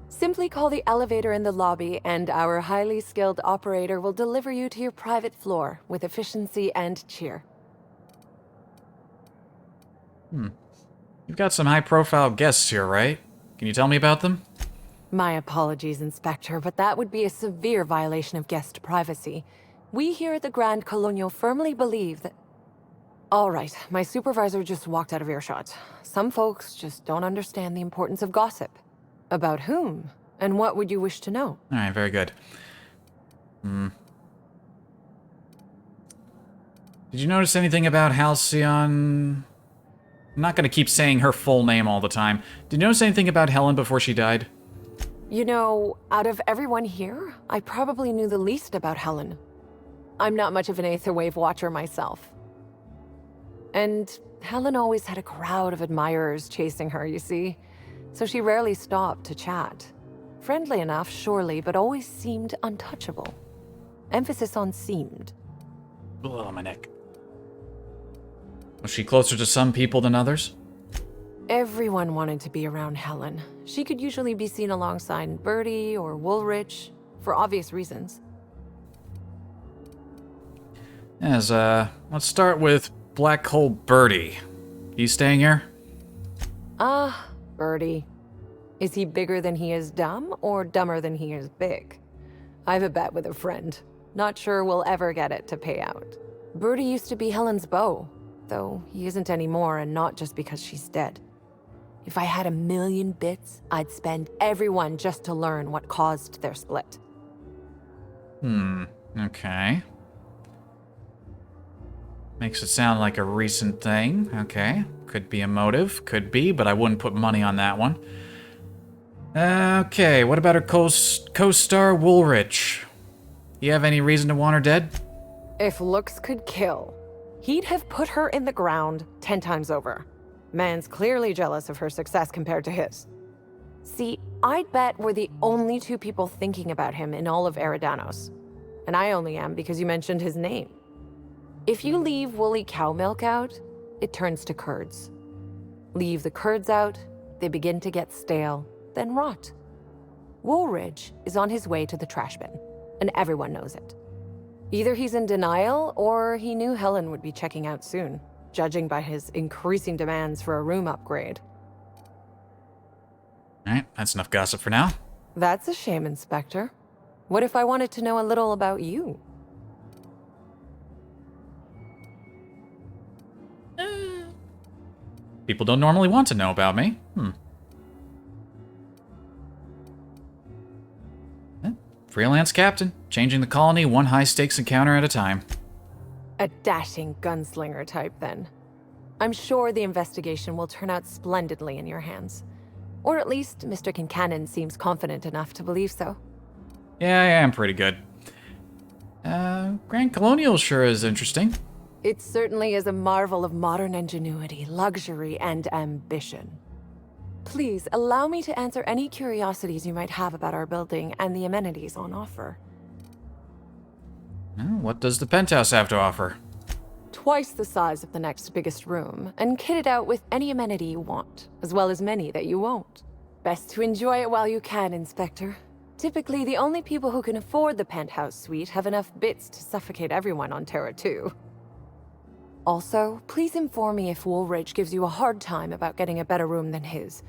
Simply call the elevator in the lobby and our highly skilled operator will deliver you to your private floor with efficiency and cheer. You've got some high-profile guests here, right? Can you tell me about them? My apologies, Inspector, but that would be a severe violation of guest privacy. We here at the Grand Colonial firmly believe that... All right, my supervisor just walked out of earshot. Some folks just don't understand the importance of gossip. About whom? And what would you wish to know? All right, very good. Did you notice anything about Halcyon? I'm not going to keep saying her full name all the time. Did you notice anything about Helen before she died? You know, out of everyone here, I probably knew the least about Helen. I'm not much of an Aetherwave watcher myself. And Helen always had a crowd of admirers chasing her, you see. So she rarely stopped to chat. Friendly enough, surely, but always seemed untouchable. Emphasis on seemed. Oh, my neck. Was she closer to some people than others? Everyone wanted to be around Helen. She could usually be seen alongside Bertie or Woolrich, for obvious reasons. Yes, let's start with Black Hole Bertie. You staying here? Bertie. Is he bigger than he is dumb, or dumber than he is big? I've a bet with a friend. Not sure we'll ever get it to pay out. Bertie used to be Helen's beau, though he isn't anymore, and not just because she's dead. If I had 1,000,000 bits, I'd spend everyone just to learn what caused their split. Okay. Makes it sound like a recent thing. Okay. Could be a motive. Could be, but I wouldn't put money on that one. Okay, what about her co-star Woolrich? You have any reason to want her dead? If looks could kill, he'd have put her in the ground 10 times over. Man's clearly jealous of her success compared to his. See, I'd bet we're the only two people thinking about him in all of Eridanos. And I only am because you mentioned his name. If you leave woolly cow milk out, it turns to curds. Leave the curds out, they begin to get stale, then rot. Woolridge is on his way to the trash bin, and everyone knows it. Either he's in denial, or he knew Helen would be checking out soon, judging by his increasing demands for a room upgrade. Alright, that's enough gossip for now. That's a shame, Inspector. What if I wanted to know a little about you? People don't normally want to know about me. Freelance captain, changing the colony one high-stakes encounter at a time. A dashing gunslinger type, then. I'm sure the investigation will turn out splendidly in your hands. Or at least Mr. Kincannon seems confident enough to believe so. Yeah, I am pretty good. Grand Colonial sure is interesting. It certainly is a marvel of modern ingenuity, luxury, and ambition. Please, allow me to answer any curiosities you might have about our building and the amenities on offer. What does the penthouse have to offer? Twice the size of the next biggest room, and kitted out with any amenity you want, as well as many that you won't. Best to enjoy it while you can, Inspector. Typically, the only people who can afford the penthouse suite have enough bits to suffocate everyone on Terra 2. Also, please inform me if Woolridge gives you a hard time about getting a better room than his.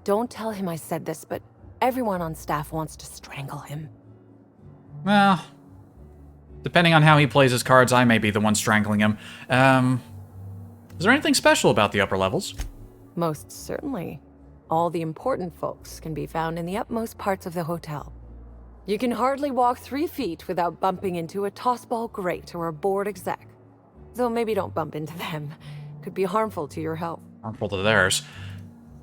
Don't tell him I said this, but everyone on staff wants to strangle him. Well, depending on how he plays his cards, I may be the one strangling him. Is there anything special about the upper levels? Most certainly. All the important folks can be found in the upmost parts of the hotel. You can hardly walk 3 feet without bumping into a tossball grate or a bored exec. Though maybe don't bump into them. Could be harmful to your health. Harmful to theirs.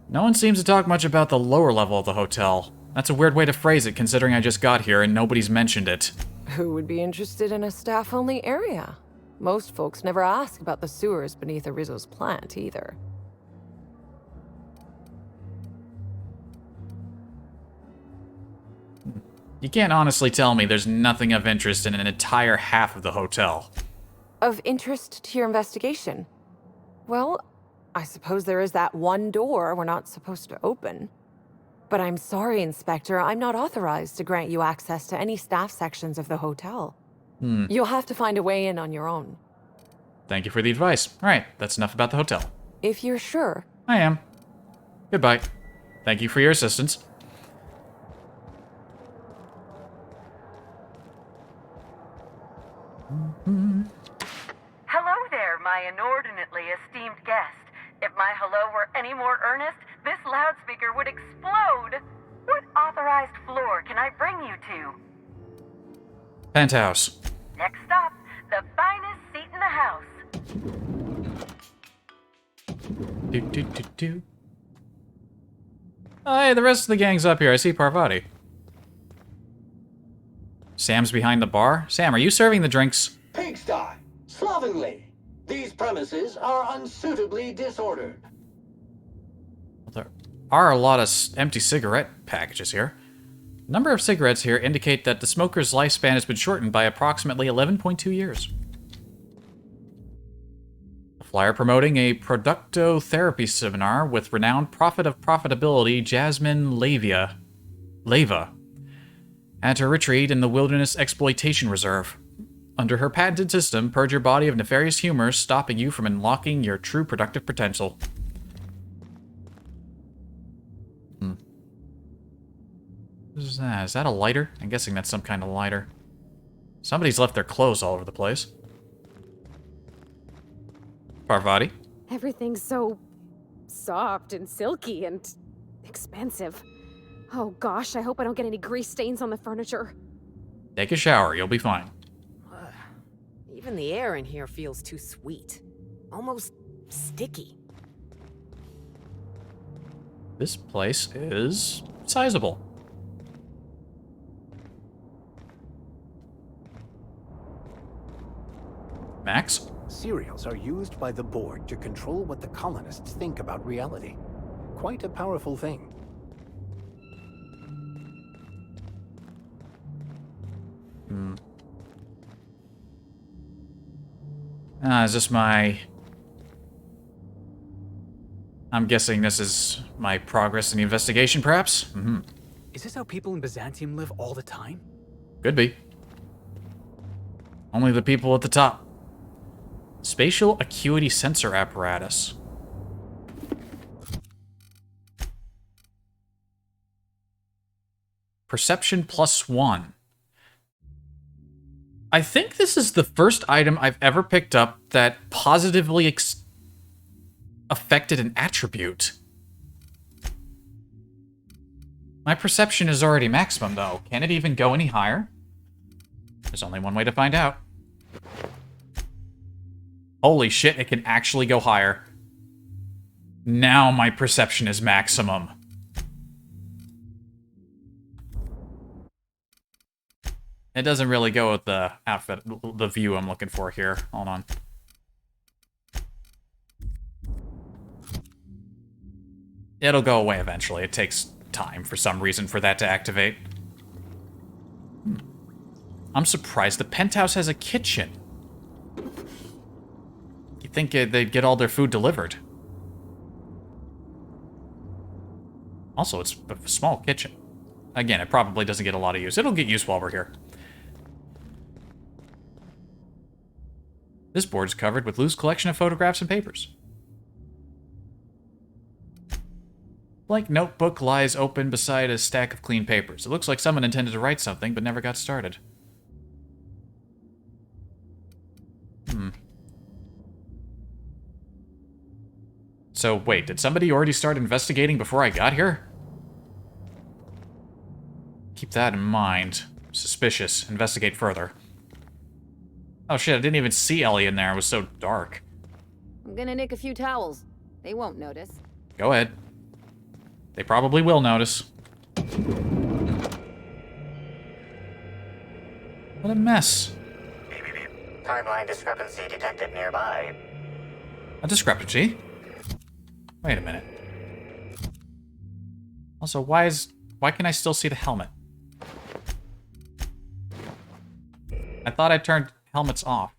No one seems to talk much about the lower level of the hotel. That's a weird way to phrase it, considering I just got here and nobody's mentioned it. Who would be interested in a staff-only area? Most folks never ask about the sewers beneath Arizo's plant, either. You can't honestly tell me there's nothing of interest in an entire half of the hotel. Of interest to your investigation? Well, I suppose there is that one door we're not supposed to open. But I'm sorry, Inspector, I'm not authorized to grant you access to any staff sections of the hotel. You'll have to find a way in on your own. Thank you for the advice. Alright, that's enough about the hotel. If you're sure. I am. Goodbye. Thank you for your assistance. Hello there, my inordinately esteemed guest. If my hello were any more earnest, this loudspeaker would explode. What authorized floor can I bring you to? Penthouse. Next stop, the finest seat in the house. Oh, hey, the rest of the gang's up here. I see Parvati. Sam's behind the bar. Sam, are you serving the drinks? Pigsty! Slovenly! These premises are unsuitably disordered. There are a lot of empty cigarette packages here. The number of cigarettes here indicate that the smoker's lifespan has been shortened by approximately 11.2 years. A flyer promoting a productotherapy seminar with renowned prophet of profitability Jasmine Leva at her retreat in the Wilderness Exploitation Reserve. Under her patented system, purge your body of nefarious humor, stopping you from unlocking your true productive potential. What is that? Is that a lighter? I'm guessing that's some kind of lighter. Somebody's left their clothes all over the place. Parvati? Everything's so soft and silky and expensive. Oh gosh, I hope I don't get any grease stains on the furniture. Take a shower, you'll be fine. Even the air in here feels too sweet. Almost sticky. This place is sizable. Max? Cereals are used by the board to control what the colonists think about reality. Quite a powerful thing. Is this my... I'm guessing this is my progress in the investigation, perhaps? Mm-hmm. Is this how people in Byzantium live all the time? Could be. Only the people at the top. Spatial acuity sensor apparatus. Perception +1. I think this is the first item I've ever picked up that positively affected an attribute. My perception is already maximum, though. Can it even go any higher? There's only one way to find out. Holy shit, it can actually go higher. Now my perception is maximum. It doesn't really go with the outfit, the view I'm looking for here. Hold on. It'll go away eventually. It takes time for some reason for that to activate. I'm surprised the penthouse has a kitchen. You'd think they'd get all their food delivered. Also, it's a small kitchen. Again, it probably doesn't get a lot of use. It'll get used while we're here. This board is covered with loose collection of photographs and papers. Blank notebook lies open beside a stack of clean papers. It looks like someone intended to write something, but never got started. So, wait, did somebody already start investigating before I got here? Keep that in mind. Suspicious. Investigate further. Oh shit, I didn't even see Ellie in there. It was so dark. I'm gonna nick a few towels. They won't notice. Go ahead. They probably will notice. What a mess. Timeline discrepancy detected nearby. A discrepancy? Wait a minute. Also, why can I still see the helmet? I thought I turned helmets off.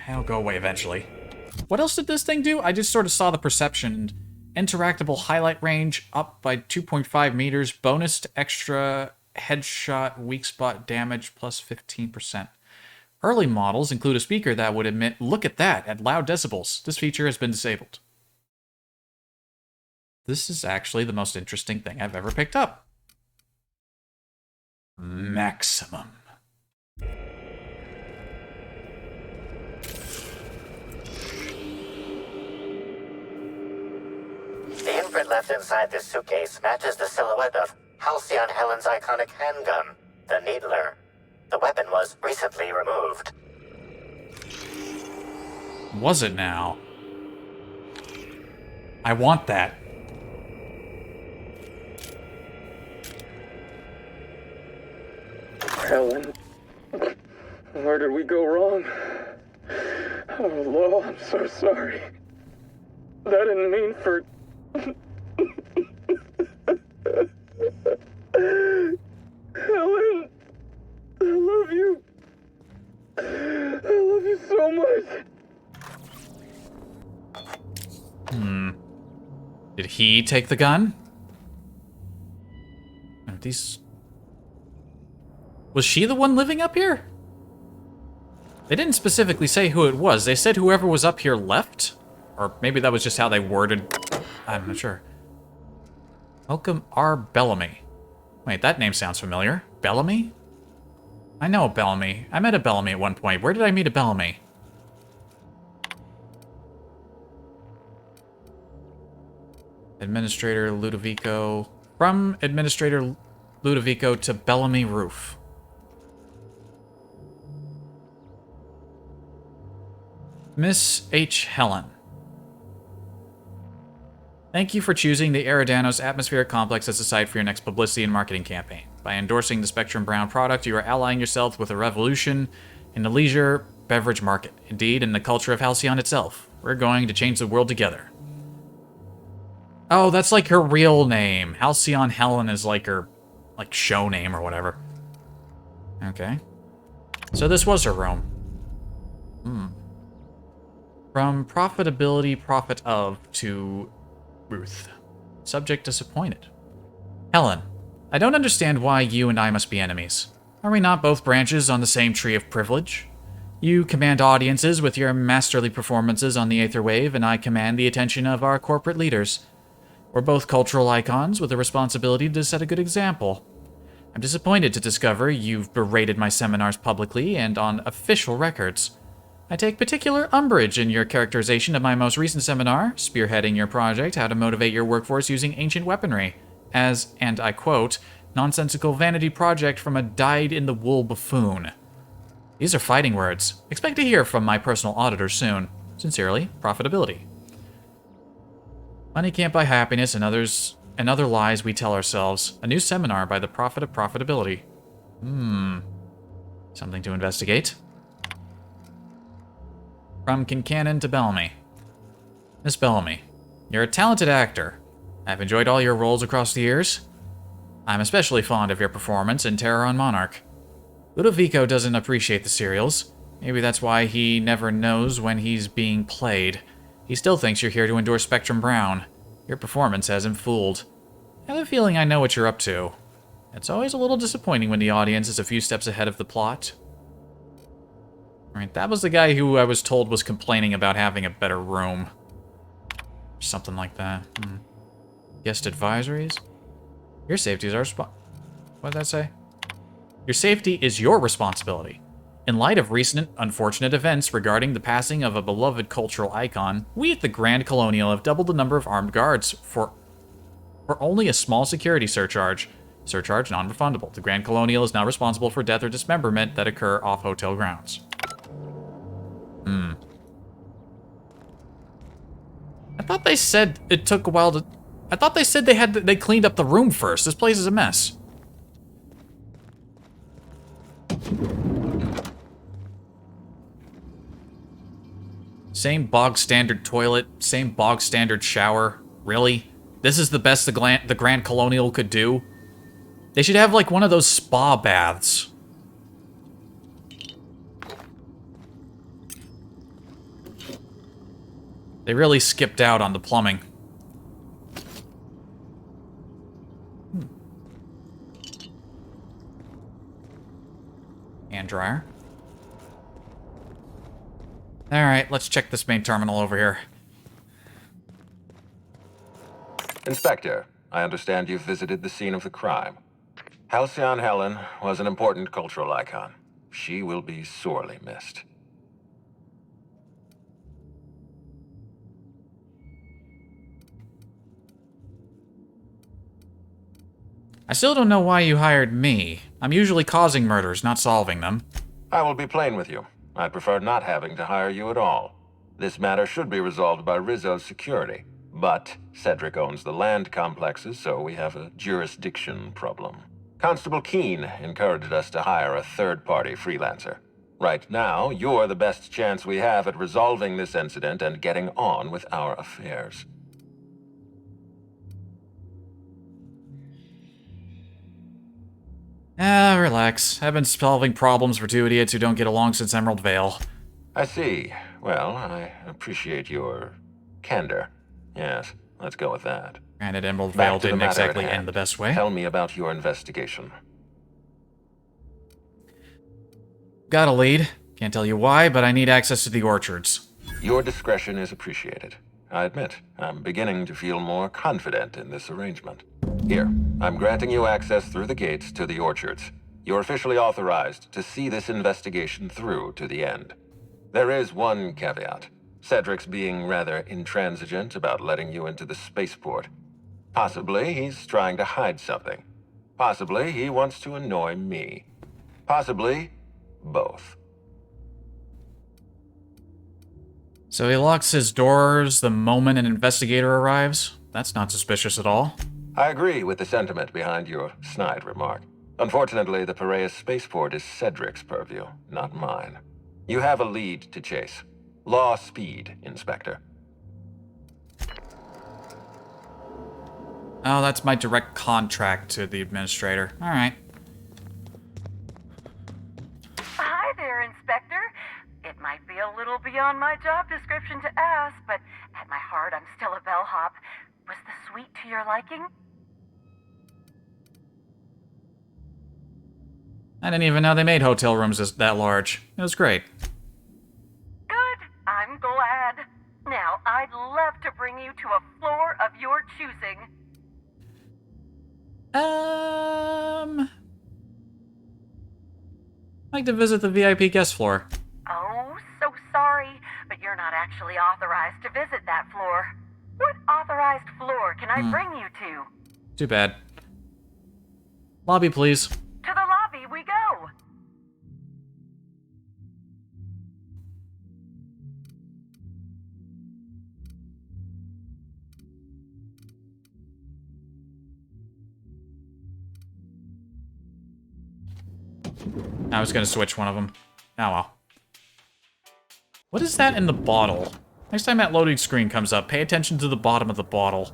It'll go away eventually. What else did this thing do? I just sort of saw the perception. Interactable highlight range up by 2.5 meters. Bonus to extra headshot weak spot damage plus 15%. Early models include a speaker that would emit, look at that, at loud decibels. This feature has been disabled. This is actually the most interesting thing I've ever picked up. Maximum. The imprint left inside this suitcase matches the silhouette of Halcyon Helen's iconic handgun, the Needler. The weapon was recently removed. Was it now? I want that. Helen, where did we go wrong? Oh, Lo, I'm so sorry. That didn't mean for... Helen, I love you. I love you so much. Did he take the gun? Are these... Was she the one living up here? They didn't specifically say who it was. They said whoever was up here left? Or maybe that was just how they worded... I'm not sure. Welcome R. Bellamy. Wait, that name sounds familiar. Bellamy? I know a Bellamy. I met a Bellamy at one point. Where did I meet a Bellamy? Administrator Ludovico. From Administrator Ludovico to Bellamy Roof. Miss H. Helen. Thank you for choosing the Eridanos Atmospheric Complex as a site for your next publicity and marketing campaign. By endorsing the Spectrum Brown product, you are allying yourself with a revolution in the leisure beverage market. Indeed, in the culture of Halcyon itself. We're going to change the world together. Oh, that's like her real name. Halcyon Helen is like her, show name or whatever. Okay. So this was her room. From profitability, profit of, to Ruth. Subject disappointed. Helen, I don't understand why you and I must be enemies. Are we not both branches on the same tree of privilege? You command audiences with your masterly performances on the Aetherwave, and I command the attention of our corporate leaders. We're both cultural icons with a responsibility to set a good example. I'm disappointed to discover you've berated my seminars publicly and on official records. I take particular umbrage in your characterization of my most recent seminar, spearheading your project, How to Motivate Your Workforce Using Ancient Weaponry, as, and I quote, nonsensical vanity project from a dyed-in-the-wool buffoon. These are fighting words. Expect to hear from my personal auditor soon. Sincerely, Profitability. Money can't buy happiness and other lies we tell ourselves. A new seminar by the Prophet of Profitability. Something to investigate. From Kincannon to Bellamy. Miss Bellamy, you're a talented actor. I've enjoyed all your roles across the years. I'm especially fond of your performance in Terror on Monarch. Ludovico doesn't appreciate the serials. Maybe that's why he never knows when he's being played. He still thinks you're here to endorse Spectrum Brown. Your performance has him fooled. I have a feeling I know what you're up to. It's always a little disappointing when the audience is a few steps ahead of the plot. Alright, that was the guy who I was told was complaining about having a better room. Something like that. Guest advisories? Your safety is our what did that say? Your safety is your responsibility. In light of recent unfortunate events regarding the passing of a beloved cultural icon, we at the Grand Colonial have doubled the number of armed guards for only a small security surcharge. Surcharge non-refundable. The Grand Colonial is now responsible for death or dismemberment that occur off hotel grounds. I thought they said it took a while to... I thought they said they cleaned up the room first. This place is a mess. Same bog standard toilet, same bog standard shower. Really? This is the best the Grand Colonial could do? They should have like one of those spa baths. They really skipped out on the plumbing. Hand dryer. Alright, let's check this main terminal over here. Inspector, I understand you've visited the scene of the crime. Halcyon Helen was an important cultural icon. She will be sorely missed. I still don't know why you hired me. I'm usually causing murders, not solving them. I will be plain with you. I'd prefer not having to hire you at all. This matter should be resolved by Rizzo's security. But Cedric owns the land complexes, so we have a jurisdiction problem. Constable Keene encouraged us to hire a third-party freelancer. Right now, you're the best chance we have at resolving this incident and getting on with our affairs. Relax. I've been solving problems for two idiots who don't get along since Emerald Vale. I see. Well, I appreciate your candor. Yes, let's go with that. Granted, Emerald Vale didn't exactly end the best way. Tell me about your investigation. Got a lead. Can't tell you why, but I need access to the orchards. Your discretion is appreciated. I admit, I'm beginning to feel more confident in this arrangement. Here, I'm granting you access through the gates to the orchards. You're officially authorized to see this investigation through to the end. There is one caveat. Cedric's being rather intransigent about letting you into the spaceport. Possibly he's trying to hide something. Possibly he wants to annoy me. Possibly both. So he locks his doors the moment an investigator arrives? That's not suspicious at all. I agree with the sentiment behind your snide remark. Unfortunately, the Piraeus spaceport is Cedric's purview, not mine. You have a lead to chase. Law speed, Inspector. Oh, that's my direct contract to the administrator. All right. Hi there. there, Inspector? It might be a little beyond my job description to ask, but at my heart, I'm still a bellhop. Was the suite to your liking? I didn't even know they made hotel rooms that large. It was great. Good. I'm glad. Now, I'd love to bring you to a floor of your choosing. I'd like to visit the VIP guest floor. Oh, so sorry, but you're not actually authorized to visit that floor. What authorized floor can I bring you to? Too bad. Lobby, please. To the lobby we go. I was gonna switch one of them. Oh well. What is that in the bottle? Next time that loading screen comes up, pay attention to the bottom of the bottle.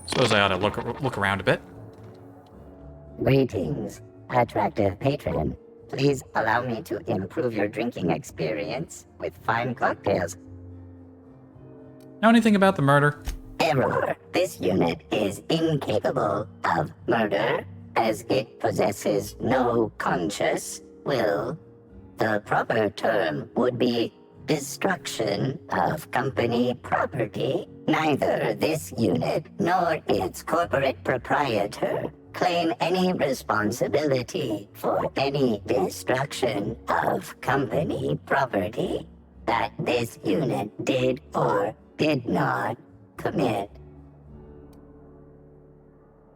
Suppose I ought to look around a bit. Greetings, attractive patron. Please allow me to improve your drinking experience with fine cocktails. Know anything about the murder? Error. This unit is incapable of murder, as it possesses no conscious will. The proper term would be destruction of company property. Neither this unit nor its corporate proprietor claim any responsibility for any destruction of company property that this unit did or did not commit.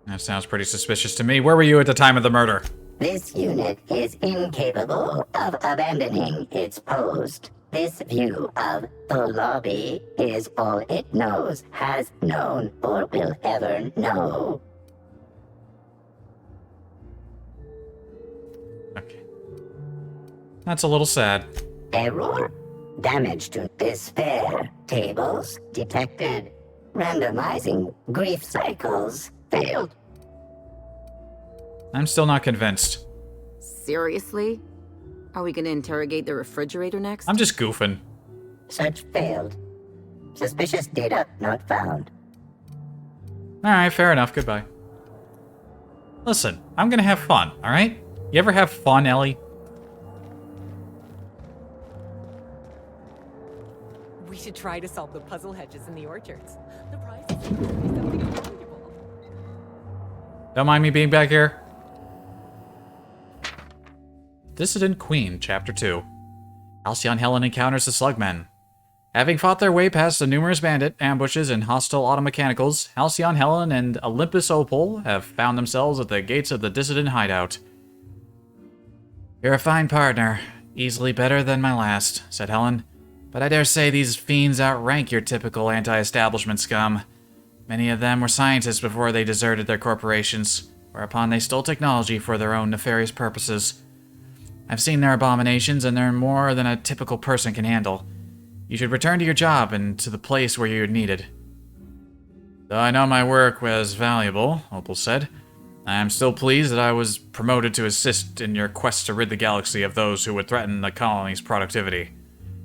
That sounds pretty suspicious to me. Where were you at the time of the murder? This unit is incapable of abandoning its post. This view of the lobby is all it knows, has known, or will ever know. Okay. That's a little sad. Error. Damage to despair. Tables detected. Randomizing grief cycles failed. I'm still not convinced. Seriously? Are we gonna interrogate the refrigerator next? I'm just goofing. Search failed. Suspicious data not found. Alright, fair enough. Goodbye. Listen, I'm gonna have fun, alright? You ever have fun, Ellie? We should try to solve the puzzle hedges in the orchards. The prize is something valuable. Don't mind me being back here. Dissident Queen, Chapter 2. Halcyon Helen encounters the Slugmen. Having fought their way past the numerous bandit ambushes and hostile automechanicals, Halcyon Helen and Olympus Opal have found themselves at the gates of the Dissident hideout. You're a fine partner. Easily better than my last, said Helen. But I dare say these fiends outrank your typical anti-establishment scum. Many of them were scientists before they deserted their corporations, whereupon they stole technology for their own nefarious purposes. I've seen their abominations, and they're more than a typical person can handle. You should return to your job and to the place where you're needed. Though I know my work was valuable, Opal said, I am still pleased that I was promoted to assist in your quest to rid the galaxy of those who would threaten the colony's productivity.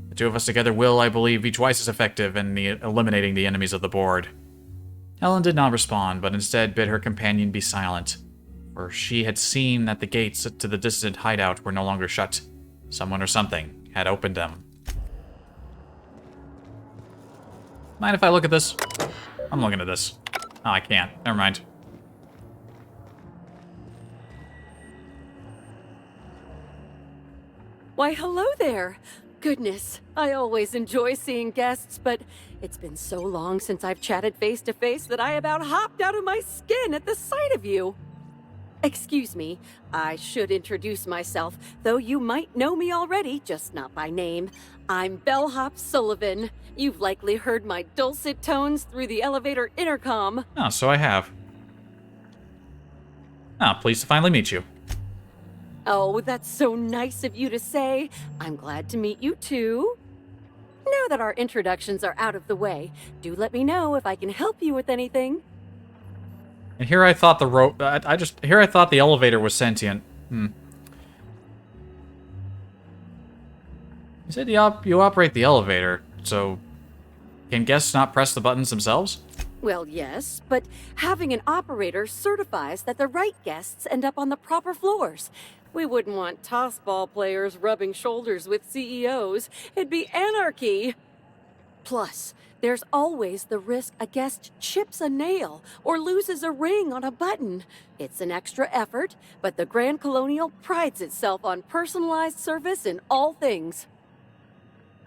The two of us together will, I believe, be twice as effective in eliminating the enemies of the board. Helen did not respond, but instead bid her companion be silent, for she had seen that the gates to the distant hideout were no longer shut. Someone or something had opened them. Mind if I look at this? I'm looking at this. Oh, I can't. Never mind. Why, hello there. Goodness, I always enjoy seeing guests, but it's been so long since I've chatted face to face that I about hopped out of my skin at the sight of you. Excuse me, I should introduce myself, though you might know me already, just not by name. I'm Bellhop Sullivan. You've likely heard my dulcet tones through the elevator intercom. Oh, so I have. Ah, pleased to finally meet you. Oh, that's so nice of you to say. I'm glad to meet you too. Now that our introductions are out of the way, do let me know if I can help you with anything. And here I thought here I thought the elevator was sentient. You said you operate the elevator, so can guests not press the buttons themselves? Well, yes, but having an operator certifies that the right guests end up on the proper floors. We wouldn't want tossball players rubbing shoulders with CEOs. It'd be anarchy. Plus, there's always the risk a guest chips a nail or loses a ring on a button. It's an extra effort, but the Grand Colonial prides itself on personalized service in all things.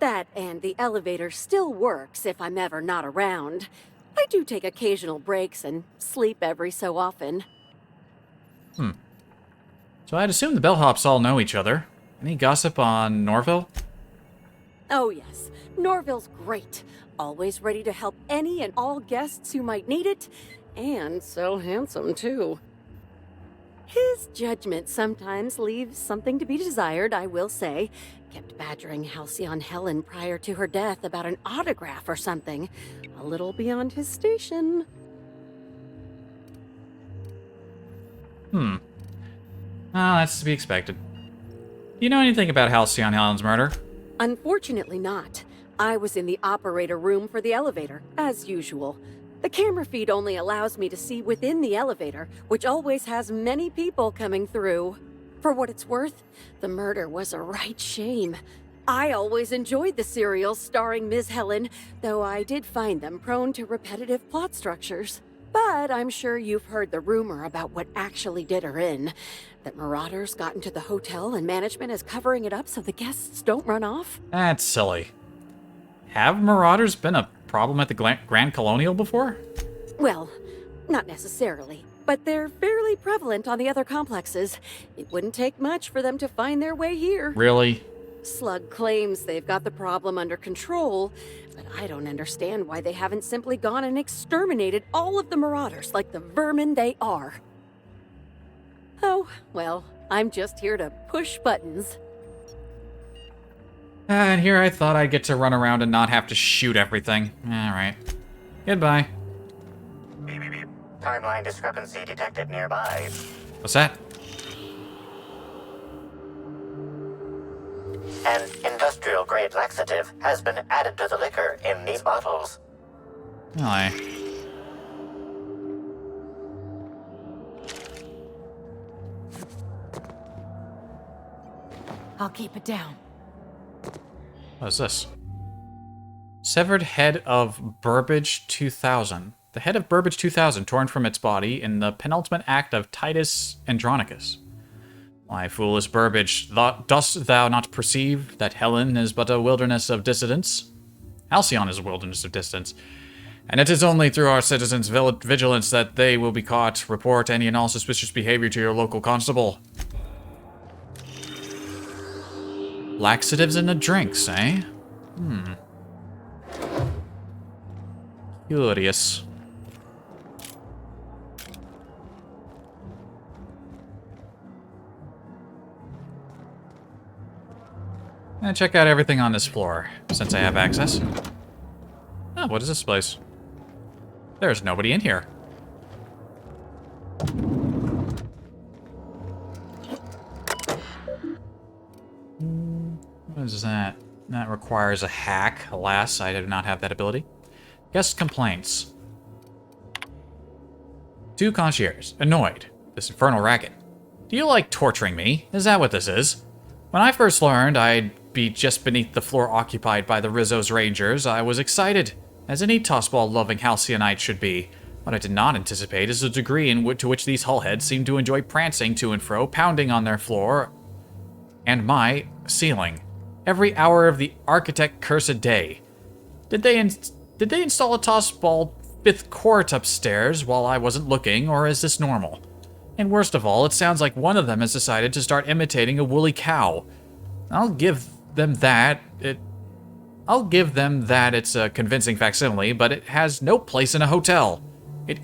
That and the elevator still works if I'm ever not around. I do take occasional breaks and sleep every so often. So I'd assume the bellhops all know each other. Any gossip on Norville? Oh yes, Norville's great. Always ready to help any and all guests who might need it. And so handsome, too. His judgment sometimes leaves something to be desired, I will say. Kept badgering Halcyon Helen prior to her death about an autograph or something. A little beyond his station. That's to be expected. Do you know anything about Halcyon Helen's murder? Unfortunately not. I was in the operator room for the elevator, as usual. The camera feed only allows me to see within the elevator, which always has many people coming through. For what it's worth, the murder was a right shame. I always enjoyed the serials starring Ms. Helen, though I did find them prone to repetitive plot structures. But I'm sure you've heard the rumor about what actually did her in. That marauders got into the hotel and management is covering it up so the guests don't run off. That's silly. Have marauders been a problem at the Grand Colonial before? Well, not necessarily, but they're fairly prevalent on the other complexes. It wouldn't take much for them to find their way here. Really? Slug claims they've got the problem under control, but I don't understand why they haven't simply gone and exterminated all of the marauders like the vermin they are. Oh, well, I'm just here to push buttons. And here I thought I'd get to run around and not have to shoot everything. Alright. Goodbye. Timeline discrepancy detected nearby. What's that? An industrial-grade laxative has been added to the liquor in these bottles. Really? I'll keep it down. What is this? Severed head of Burbage 2000. The head of Burbage 2000 torn from its body in the penultimate act of Titus Andronicus. Why, foolish Burbage, dost thou not perceive that Helen is but a wilderness of dissidents? Halcyon is a wilderness of dissidents. And it is only through our citizens' vigilance that they will be caught. Report any and all suspicious behavior to your local constable. Laxatives in the drinks, eh? Curious. And check out everything on this floor, since I have access. Oh, what is this place? There's nobody in here. What is that? That requires a hack. Alas, I do not have that ability. Guest complaints. 2 concierge. Annoyed. This infernal racket. Do you like torturing me? Is that what this is? When I first learned I'd be just beneath the floor occupied by the Rizzo's Rangers, I was excited, as any tossball-loving Halcyonite should be. What I did not anticipate is the degree to which these hullheads seem to enjoy prancing to and fro, pounding on their floor and my ceiling. Every hour of the architect cursed day. Did they install a tossball 5th court upstairs while I wasn't looking, or is this normal? And worst of all, it sounds like one of them has decided to start imitating a woolly cow. I'll give them that it's a convincing facsimile, but it has no place in a hotel.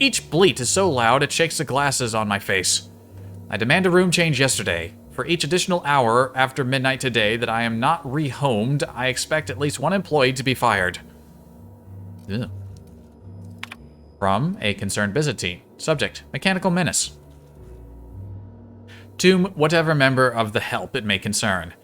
Each bleat is so loud it shakes the glasses on my face. I demand a room change yesterday. For each additional hour after midnight today that I am not rehomed, I expect at least one employee to be fired. Ugh. From a concerned visit team. Subject, Mechanical Menace. To whatever member of the help it may concern.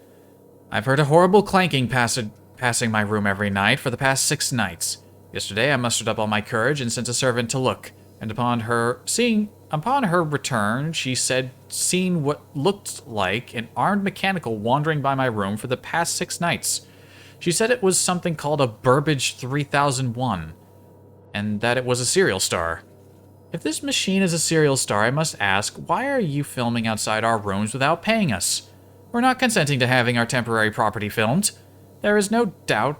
I've heard a horrible clanking passing my room every night for the past 6 nights. Yesterday I mustered up all my courage and sent a servant to look, and upon her return, she said seen what looked like an armed mechanical wandering by my room for the past 6 nights. She said it was something called a Burbage 3001, and that it was a serial star. If this machine is a serial star, I must ask, why are you filming outside our rooms without paying us? We're not consenting to having our temporary property filmed. There is no doubt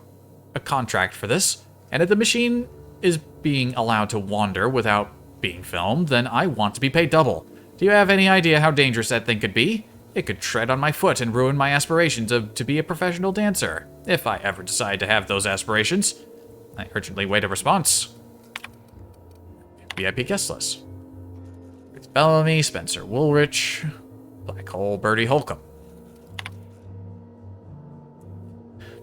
a contract for this, and if the machine is being allowed to wander without being filmed, then I want to be paid double. Do you have any idea how dangerous that thing could be? It could tread on my foot and ruin my aspirations to be a professional dancer, if I ever decide to have those aspirations. I urgently wait a response. VIP guest list. It's Bellamy, Spencer Woolrich, Black Hole, Bertie Holcomb.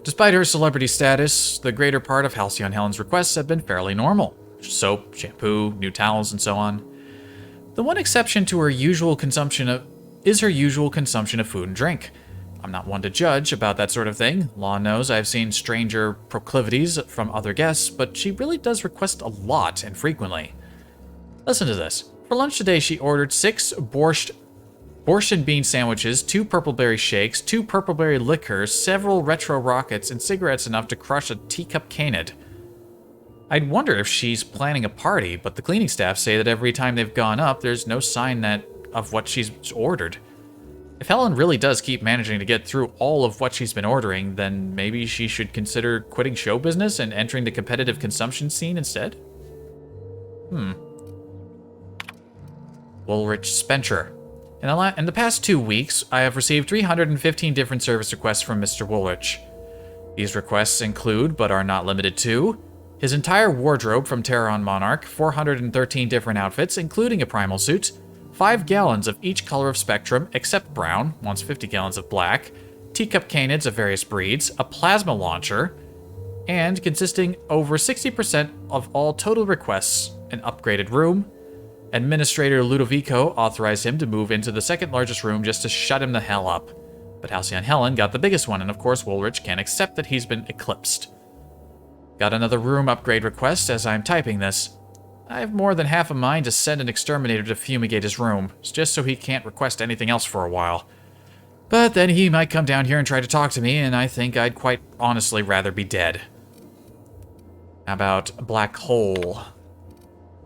Despite her celebrity status, the greater part of Halcyon Helen's requests have been fairly normal. Soap, shampoo, new towels, and so on. The one exception to her usual consumption is her usual consumption of food and drink. I'm not one to judge about that sort of thing. Law knows I've seen stranger proclivities from other guests, but she really does request a lot and frequently. Listen to this. For lunch today, she ordered 6 borscht and bean sandwiches, 2 purpleberry shakes, 2 purpleberry liquors, several retro rockets, and cigarettes enough to crush a teacup canid. I'd wonder if she's planning a party, but the cleaning staff say that every time they've gone up, there's no sign of what she's ordered. If Helen really does keep managing to get through all of what she's been ordering, then maybe she should consider quitting show business and entering the competitive consumption scene instead? Woolrich Spencer. In the past 2 weeks, I have received 315 different service requests from Mr. Woolrich. These requests include, but are not limited to, his entire wardrobe from Terran Monarch, 413 different outfits, including a primal suit, 5 gallons of each color of spectrum, except brown, wants 50 gallons of black, teacup canids of various breeds, a plasma launcher, and consisting over 60% of all total requests, an upgraded room. Administrator Ludovico authorized him to move into the second largest room just to shut him the hell up. But Halcyon Helen got the biggest one, and of course Woolrich can't accept that he's been eclipsed. Got another room upgrade request as I'm typing this. I have more than half a mind to send an exterminator to fumigate his room, just so he can't request anything else for a while. But then he might come down here and try to talk to me, and I think I'd quite honestly rather be dead. How about Black Hole?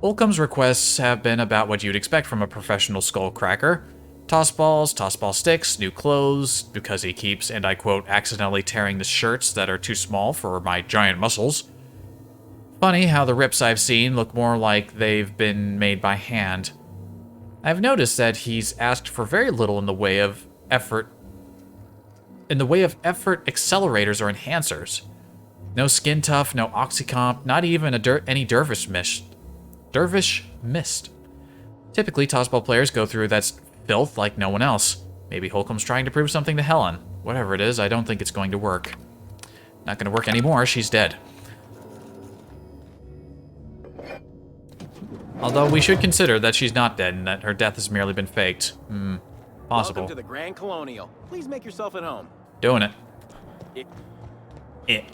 Holcomb's requests have been about what you'd expect from a professional skullcracker. Toss balls, toss ball sticks, new clothes, because he keeps, and I quote, accidentally tearing the shirts that are too small for my giant muscles. Funny how the rips I've seen look more like they've been made by hand. I've noticed that he's asked for very little in the way of effort accelerators or enhancers. No skin tough, no oxycomp, not even any dervish mist. Typically, tossball players go through that filth like no one else. Maybe Holcomb's trying to prove something to Helen. Whatever it is, I don't think it's going to work. Not going to work anymore, she's dead. Although we should consider that she's not dead and that her death has merely been faked. Possible. Welcome to the Grand Colonial. Please make yourself at home. Doing it.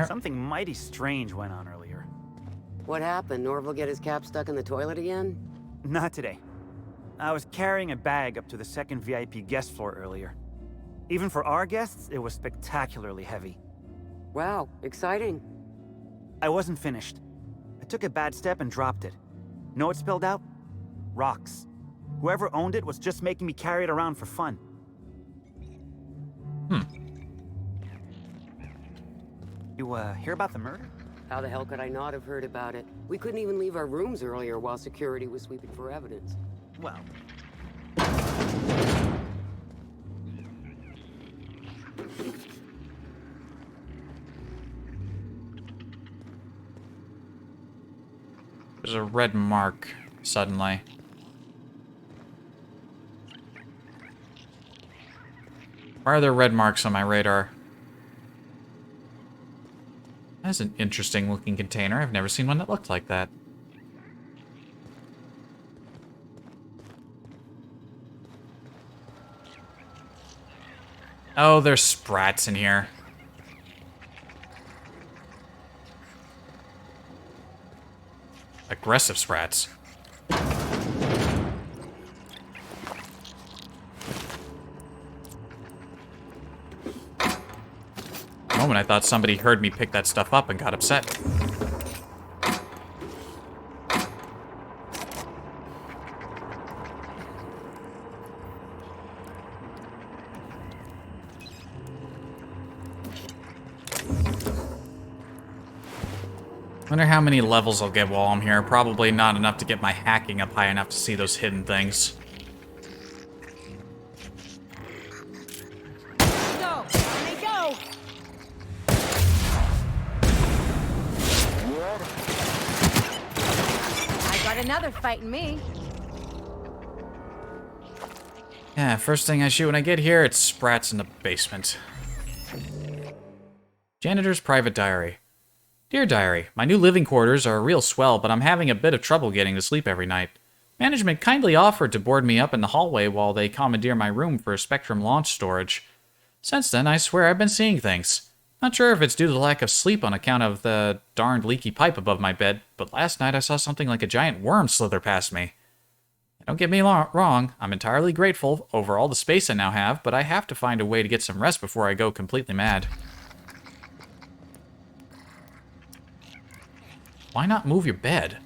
Something mighty strange went on earlier. What happened? Norval get his cap stuck in the toilet again? Not today. I was carrying a bag up to the second VIP guest floor earlier. Even for our guests, it was spectacularly heavy. Wow, exciting. I wasn't finished. I took a bad step and dropped it. Know what spilled out? Rocks. Whoever owned it was just making me carry it around for fun. You, hear about the murder? How the hell could I not have heard about it? We couldn't even leave our rooms earlier while security was sweeping for evidence. Well... There's a red mark, suddenly. Why are there red marks on my radar? That's an interesting looking container. I've never seen one that looked like that. Oh, there's sprats in here. Aggressive sprats. The moment I thought somebody heard me pick that stuff up and got upset. Wonder how many levels I'll get while I'm here. Probably not enough to get my hacking up high enough to see those hidden things. Go! Let me go! I got another fighting me. Yeah, first thing I shoot when I get here, it's sprats in the basement. Janitor's private diary. Dear Diary, my new living quarters are a real swell, but I'm having a bit of trouble getting to sleep every night. Management kindly offered to board me up in the hallway while they commandeer my room for Spectrum launch storage. Since then, I swear I've been seeing things. Not sure if it's due to the lack of sleep on account of the darned leaky pipe above my bed, but last night I saw something like a giant worm slither past me. Don't get me wrong, I'm entirely grateful over all the space I now have, but I have to find a way to get some rest before I go completely mad. Why not move your bed?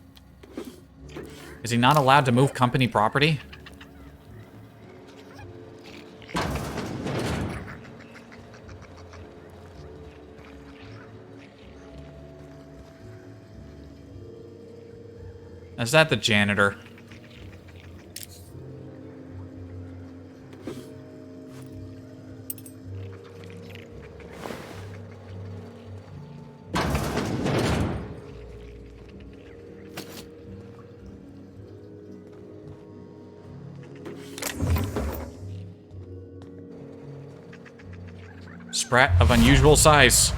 Is he not allowed to move company property? Is that the janitor? Sprat of unusual size.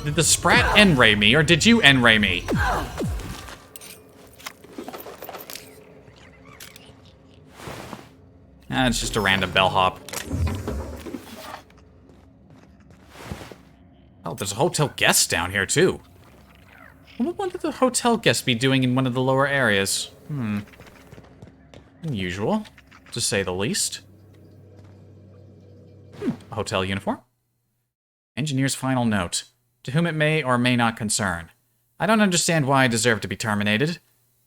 Did the sprat N-ray me, or did you N-ray me? Ah, it's just a random bellhop. Oh, there's a hotel guest down here, too. What would the hotel guest be doing in one of the lower areas? Unusual, to say the least. A hotel uniform. Engineer's final note. To whom it may or may not concern. I don't understand why I deserve to be terminated.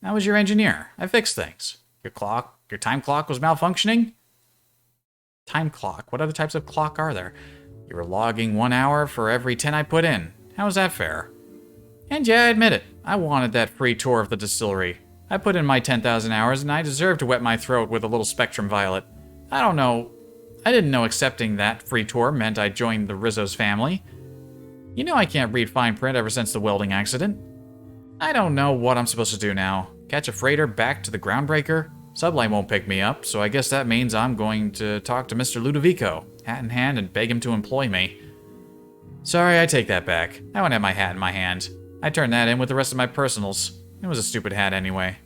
I was your engineer. I fixed things. Your time clock was malfunctioning? Time clock? What other types of clock are there? You were logging 1 hour for every 10 I put in. How is that fair? And yeah, I admit it. I wanted that free tour of the distillery. I put in my 10,000 hours and I deserve to wet my throat with a little Spectrum Violet. I don't know. I didn't know accepting that free tour meant I joined the Rizzo's family. You know I can't read fine print ever since the welding accident. I don't know what I'm supposed to do now. Catch a freighter back to the Groundbreaker? Sublight won't pick me up, so I guess that means I'm going to talk to Mr. Ludovico, hat in hand, and beg him to employ me. Sorry, I take that back. I won't have my hat in my hand. I turned that in with the rest of my personals. It was a stupid hat anyway.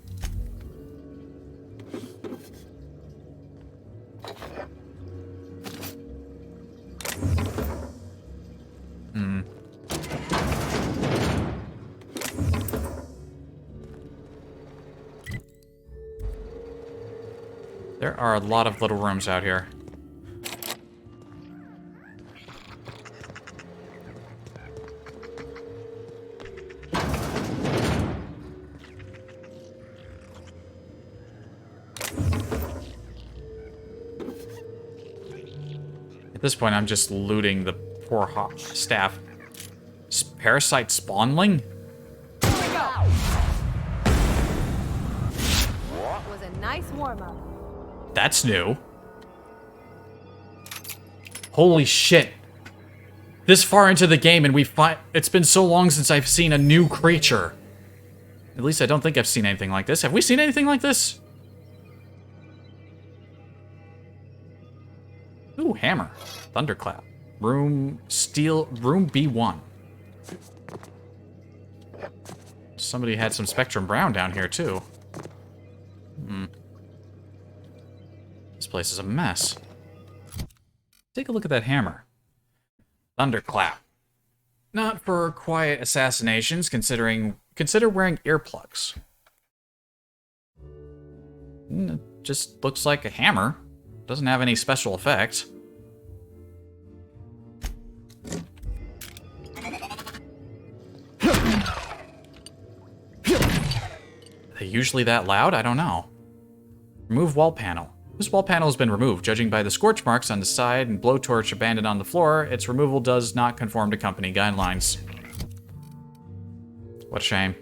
There are a lot of little rooms out here. At this point, I'm just looting the poor staff. Parasite spawnling? Was a nice warm-up. That's new. Holy shit. this far into the game and it's been so long since I've seen a new creature. At least I don't think I've seen anything like this. Have we seen anything like this? Ooh, hammer. Thunderclap. Room B1. Somebody had some Spectrum Brown down here, too. This place is a mess. Take a look at that hammer. Thunderclap. Not for quiet assassinations, consider wearing earplugs. It just looks like a hammer. Doesn't have any special effect. Are they usually that loud? I don't know. Remove wall panel. This wall panel has been removed. Judging by the scorch marks on the side and blowtorch abandoned on the floor, its removal does not conform to company guidelines. What a shame.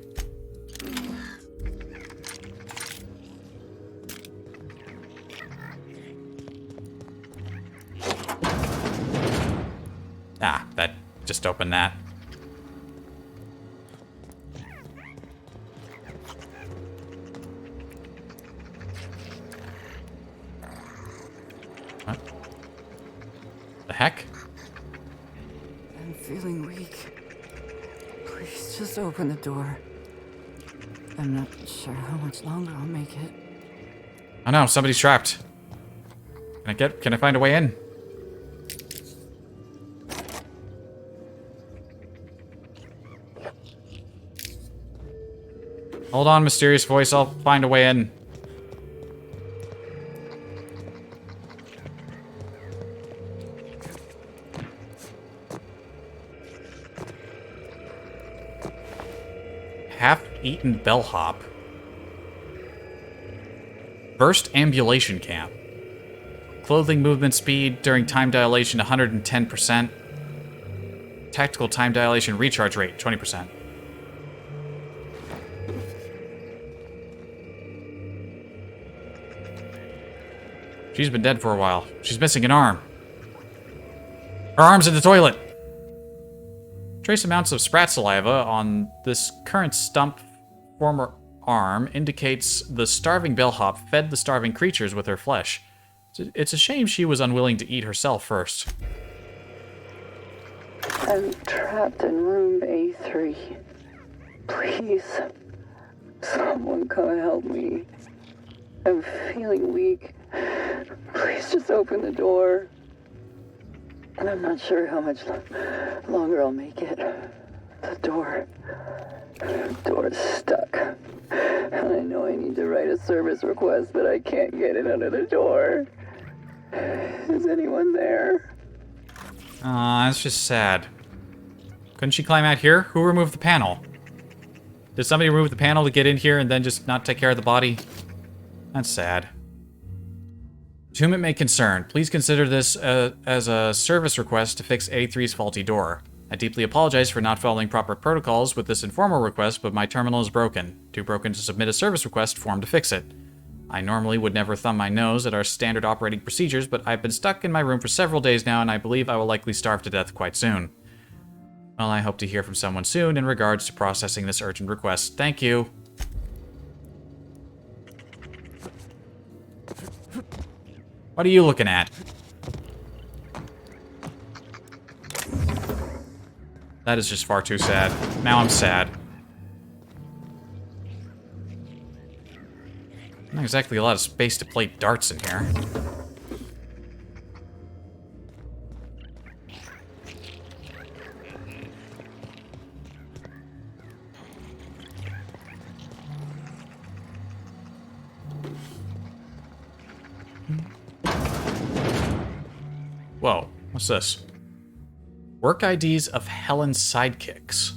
Ah, that just opened that. What the heck? I'm feeling weak. Please just open the door. I'm not sure how much longer I'll make it. Oh no, somebody's trapped. Can I find a way in? Hold on, mysterious voice, I'll find a way in. Half-eaten bellhop. Burst ambulation camp. Clothing movement speed during time dilation 110%. Tactical time dilation recharge rate 20%. She's been dead for a while. She's missing an arm. Her arm's in the toilet. Trace amounts of sprat saliva on this current stump former arm indicates the starving bellhop fed the starving creatures with her flesh. It's a shame she was unwilling to eat herself first. I'm trapped in room A3. Please, someone come help me. I'm feeling weak. Please just open the door. And I'm not sure how much longer I'll make it. The door's stuck. And I know I need to write a service request, but I can't get it under the door. Is anyone there? Aw, that's just sad. Couldn't she climb out here? Who removed the panel? Did somebody remove the panel to get in here and then just not take care of the body? That's sad. To whom it may concern, please consider this as a service request to fix A3's faulty door. I deeply apologize for not following proper protocols with this informal request, but my terminal is broken. Too broken to submit a service request form to fix it. I normally would never thumb my nose at our standard operating procedures, but I've been stuck in my room for several days now, and I believe I will likely starve to death quite soon. Well, I hope to hear from someone soon in regards to processing this urgent request. Thank you. What are you looking at? That is just far too sad. Now I'm sad. Not exactly a lot of space to play darts in here. Whoa, what's this? Work IDs of Helen's sidekicks.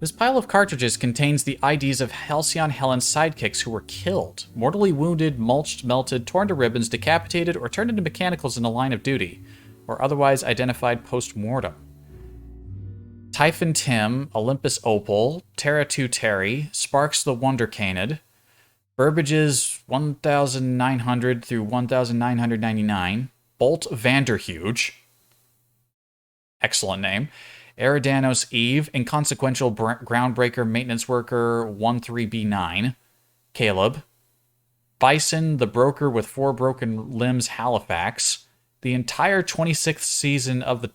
This pile of cartridges contains the IDs of Halcyon Helen's sidekicks who were killed, mortally wounded, mulched, melted, torn to ribbons, decapitated, or turned into mechanicals in the line of duty, or otherwise identified post-mortem. Typhon Tim, Olympus Opal, Terra 2 Terry, Sparks the Wonder Canid, Burbage's 1900 through 1999, Bolt Vanderhuge, excellent name. Eridanos Eve, inconsequential groundbreaker maintenance worker 13B9. Caleb. Bison, the broker with 4 broken limbs, Halifax. The entire 26th season of the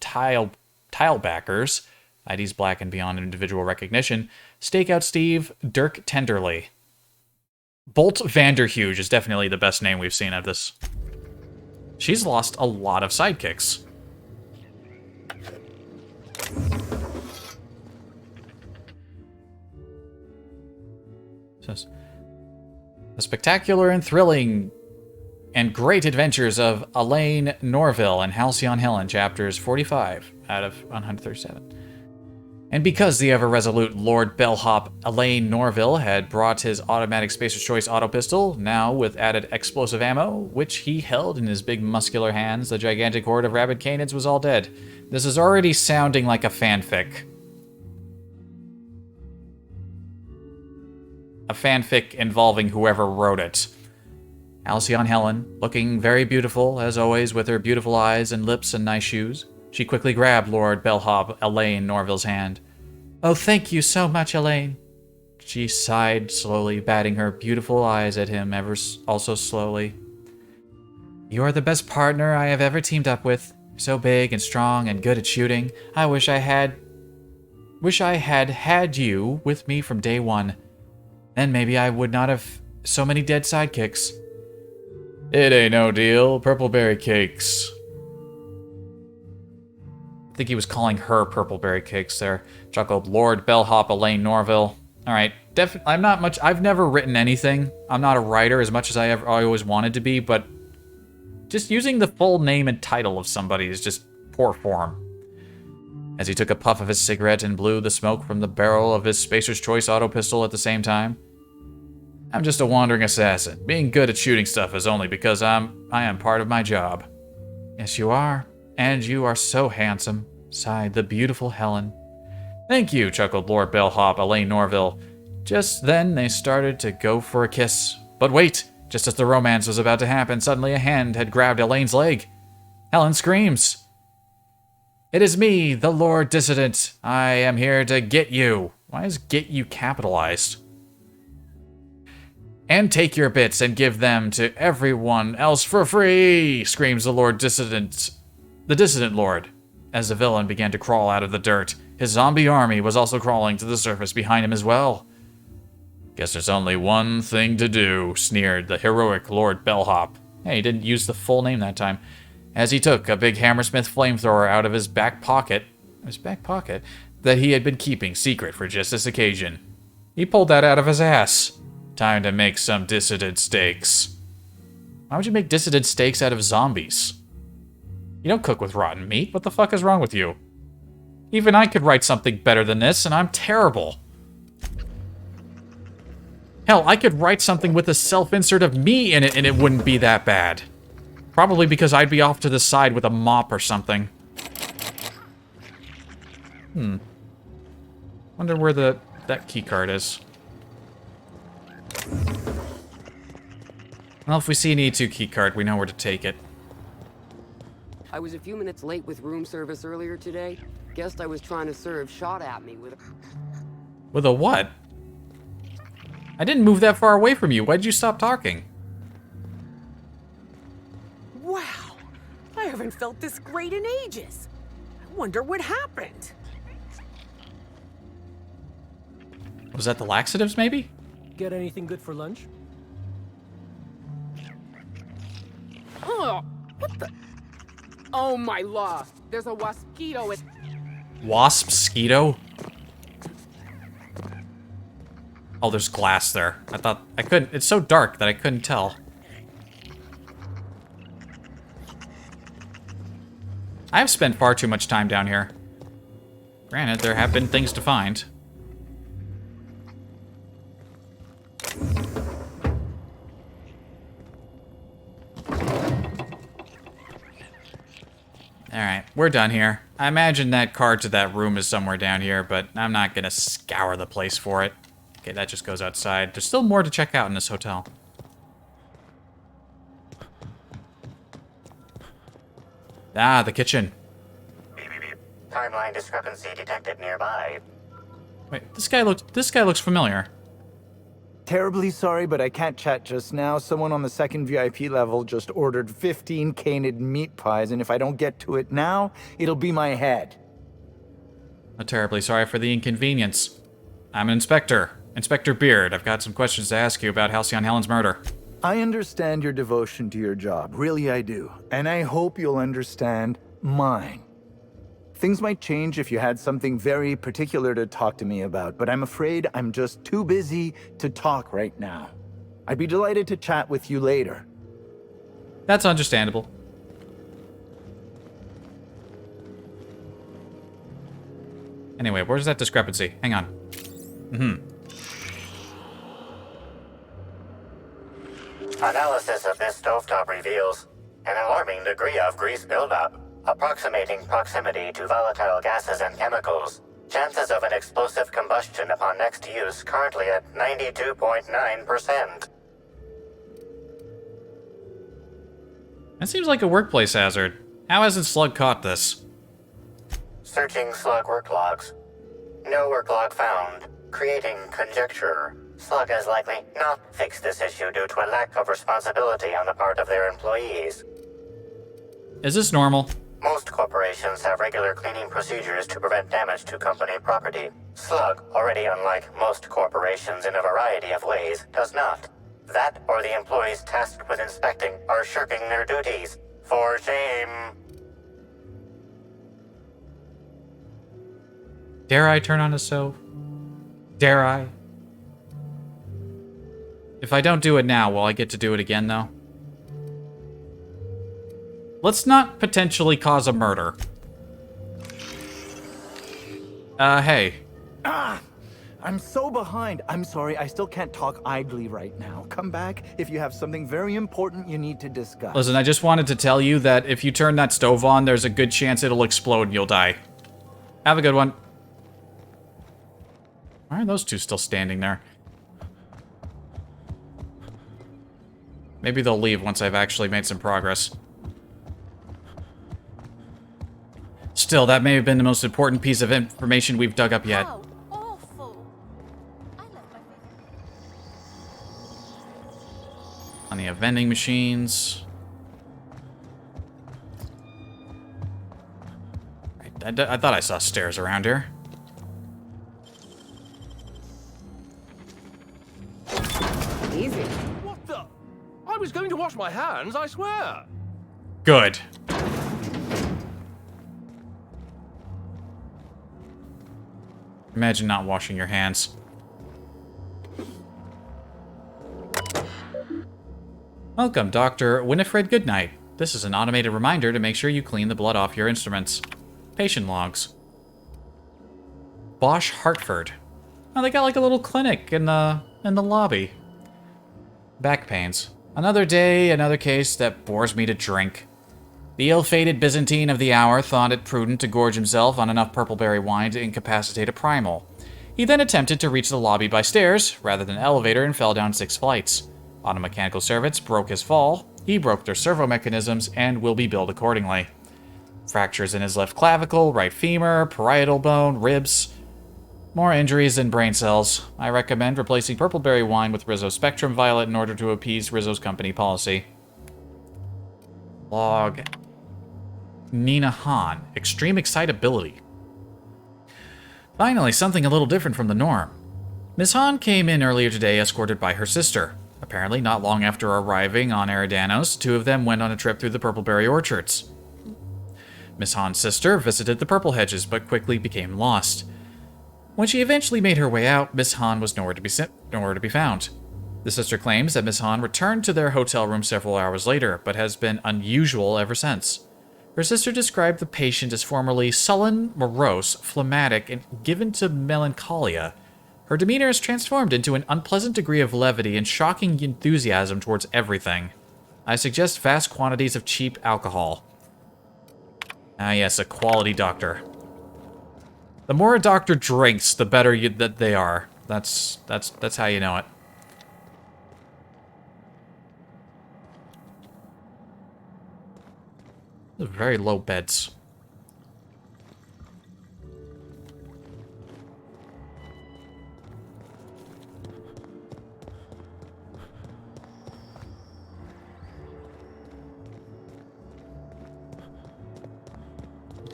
Tilebackers. IDs black and beyond individual recognition. Stakeout Steve, Dirk Tenderly. Bolt Vanderhuge is definitely the best name we've seen of this. She's lost a lot of sidekicks. The spectacular and thrilling and great adventures of Elaine Norville and Halcyon Helen, chapters 45 out of 137. And because the ever-resolute Lord Bellhop Elaine Norville had brought his automatic Spacer's Choice auto pistol, now with added explosive ammo, which he held in his big muscular hands, the gigantic horde of rabid canids was all dead. This is already sounding like a fanfic. A fanfic involving whoever wrote it. Halcyon Helen, looking very beautiful, as always, with her beautiful eyes and lips and nice shoes. She quickly grabbed Lord Bellhop Elaine Norville's hand. "Oh, thank you so much, Elaine." She sighed slowly, batting her beautiful eyes at him ever also slowly. "You are the best partner I have ever teamed up with. So big and strong and good at shooting. I wish I had had you with me from day one. Then maybe I would not have so many dead sidekicks." "It ain't no deal. Purpleberry cakes." I think he was calling her Purpleberry Cakes there. Chuckled Lord Bellhop Elaine Norville. Alright, I'm not much... I've never written anything. I'm not a writer as much as I always wanted to be, but just using the full name and title of somebody is just poor form. As he took a puff of his cigarette and blew the smoke from the barrel of his Spacer's Choice auto pistol at the same time. "I'm just a wandering assassin. Being good at shooting stuff is only because I am part of my job." "Yes, you are. And you are so handsome," sighed the beautiful Helen. "Thank you," chuckled Lord Bellhop Elaine Norville. Just then they started to go for a kiss. But wait! Just as the romance was about to happen, suddenly a hand had grabbed Elaine's leg. Helen screams. "It is me, the Lord Dissident. I am here to get you." Why is "get you" capitalized? "And take your bits and give them to everyone else for free," screams the Lord Dissident. The Dissident Lord, as the villain began to crawl out of the dirt. His zombie army was also crawling to the surface behind him as well. "Guess there's only one thing to do," sneered the heroic Lord Bellhop. Hey, he didn't use the full name that time. As he took a big Hammersmith flamethrower out of his back pocket, that he had been keeping secret for just this occasion. He pulled that out of his ass. "Time to make some dissident steaks." Why would you make dissident steaks out of zombies? You don't cook with rotten meat. What the fuck is wrong with you? Even I could write something better than this, and I'm terrible. Hell, I could write something with a self-insert of me in it, and it wouldn't be that bad. Probably because I'd be off to the side with a mop or something. Wonder where that keycard is. Well, if we see an E2 keycard, we know where to take it. I was a few minutes late with room service earlier today. Guest I was trying to serve shot at me with a... With a what? I didn't move that far away from you. Why'd you stop talking? Wow! I haven't felt this great in ages. I wonder what happened. Was that the laxatives, maybe? Get anything good for lunch? Oh, what the... Oh my law! There's a wasquito at... Wasp-skeeto? Oh, there's glass there. I thought I couldn't... It's so dark that I couldn't tell. I've spent far too much time down here. Granted, there have been things to find. Alright, we're done here. I imagine that card to that room is somewhere down here, but I'm not gonna scour the place for it. Okay, that just goes outside. There's still more to check out in this hotel. Ah, the kitchen. timeline discrepancy detected nearby. Wait, this guy looks familiar. Terribly sorry, but I can't chat just now. Someone on the second VIP level just ordered 15 canid meat pies, and if I don't get to it now, it'll be my head. I'm terribly sorry for the inconvenience. I'm an inspector. Inspector Beard. I've got some questions to ask you about Halcyon Helen's murder. I understand your devotion to your job. Really, I do. And I hope you'll understand mine. Things might change if you had something very particular to talk to me about, but I'm afraid I'm just too busy to talk right now. I'd be delighted to chat with you later. That's understandable. Anyway, where's that discrepancy? Hang on. Analysis of this stovetop reveals an alarming degree of grease buildup, approximating proximity to volatile gases and chemicals. Chances of an explosive combustion upon next use currently at 92.9%. That seems like a workplace hazard. How hasn't Slug caught this? Searching slug work logs. No work log found. Creating conjecture. Slug has likely not fixed this issue due to a lack of responsibility on the part of their employees. Is this normal? Most corporations have regular cleaning procedures to prevent damage to company property. Slug, already unlike most corporations in a variety of ways, does not. That or the employees tasked with inspecting are shirking their duties. For shame. Dare I turn on a stove? Dare I? If I don't do it now, will I get to do it again, though? Let's not potentially cause a murder. Hey. I'm so behind. I'm sorry, I still can't talk idly right now. Come back if you have something very important you need to discuss. Listen, I just wanted to tell you that if you turn that stove on, there's a good chance it'll explode and you'll die. Have a good one. Why are those two still standing there? Maybe they'll leave once I've actually made some progress. Still, that may have been the most important piece of information we've dug up yet. How awful. I left my On the vending machines. I thought I saw stairs around here. Easy. What the? I was going to wash my hands, I swear. Good. Imagine not washing your hands. Welcome, Dr. Winifred Goodnight. This is an automated reminder to make sure you clean the blood off your instruments. Patient logs. Bosch Hartford. Oh, they got like a little clinic in the lobby. Back pains. Another day, another case that bores me to drink. The ill-fated Byzantine of the hour thought it prudent to gorge himself on enough purpleberry wine to incapacitate a primal. He then attempted to reach the lobby by stairs, rather than elevator, and fell down 6 flights. Automechanical servants broke his fall, he broke their servo mechanisms, and will be billed accordingly. Fractures in his left clavicle, right femur, parietal bone, ribs. More injuries than brain cells. I recommend replacing purpleberry wine with Rizzo Spectrum Violet in order to appease Rizzo's company policy. Log. Nina Han. Extreme excitability. Finally, something a little different from the norm. Ms. Han came in earlier today escorted by her sister. Apparently, not long after arriving on Eridanos, the two of them went on a trip through the purpleberry orchards. Ms. Han's sister visited the purple hedges, but quickly became lost. When she eventually made her way out, Miss Han was nowhere to be found. The sister claims that Miss Han returned to their hotel room several hours later, but has been unusual ever since. Her sister described the patient as formerly sullen, morose, phlegmatic, and given to melancholia. Her demeanor is transformed into an unpleasant degree of levity and shocking enthusiasm towards everything. I suggest vast quantities of cheap alcohol. Ah yes, a quality doctor. The more a doctor drinks, the better that they are. That's how you know it. Those are very low beds.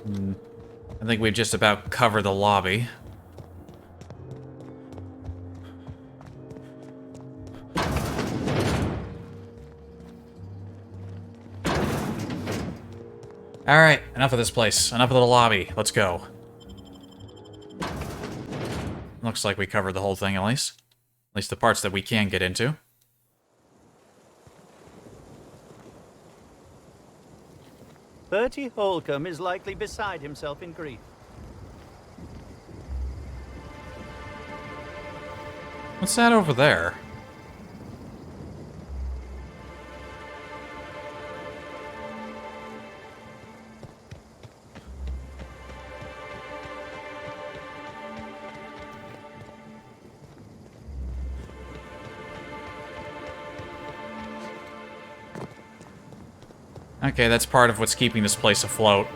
I think we've just about covered the lobby. Alright, enough of this place. Enough of the lobby. Let's go. Looks like we covered the whole thing, at least. At least the parts that we can get into. Bertie Holcomb is likely beside himself in grief. What's that over there? Okay, that's part of what's keeping this place afloat.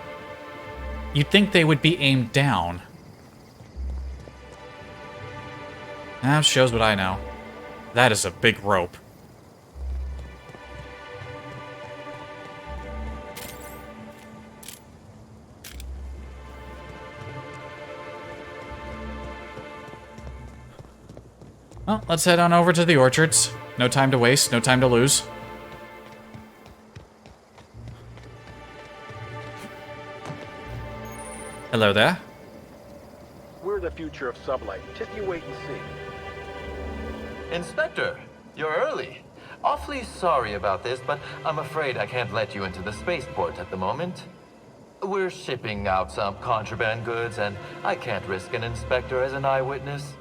You'd think they would be aimed down. That shows what I know. That is a big rope. Well, let's head on over to the orchards. No time to waste, no time to lose. Hello there. We're the future of Sublight. Just you wait and see. Inspector, you're early. Awfully sorry about this, but I'm afraid I can't let you into the spaceport at the moment. We're shipping out some contraband goods, and I can't risk an inspector as an eyewitness.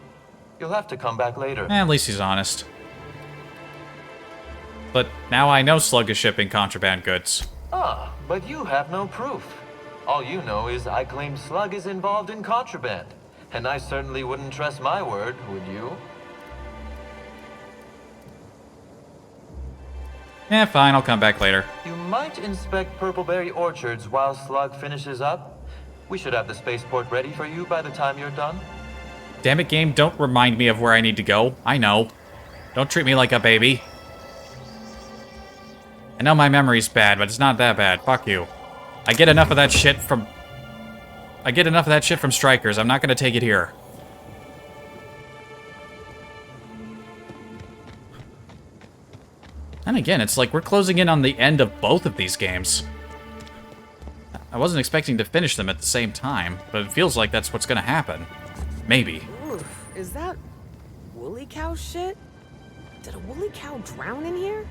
You'll have to come back later. At least he's honest. But now I know Slug is shipping contraband goods. Ah, but you have no proof. All you know is I claim Slug is involved in contraband. And I certainly wouldn't trust my word, would you? Yeah, fine, I'll come back later. You might inspect Purpleberry Orchards while Slug finishes up. We should have the spaceport ready for you by the time you're done. Damn it, game, don't remind me of where I need to go. I know. Don't treat me like a baby. I know my memory's bad, but it's not that bad. Fuck you. I get enough of that shit from Strikers. I'm not gonna take it here. And again, it's like we're closing in on the end of both of these games. I wasn't expecting to finish them at the same time, but it feels like that's what's gonna happen. Maybe. Oof, is that woolly cow shit? Did a woolly cow drown in here?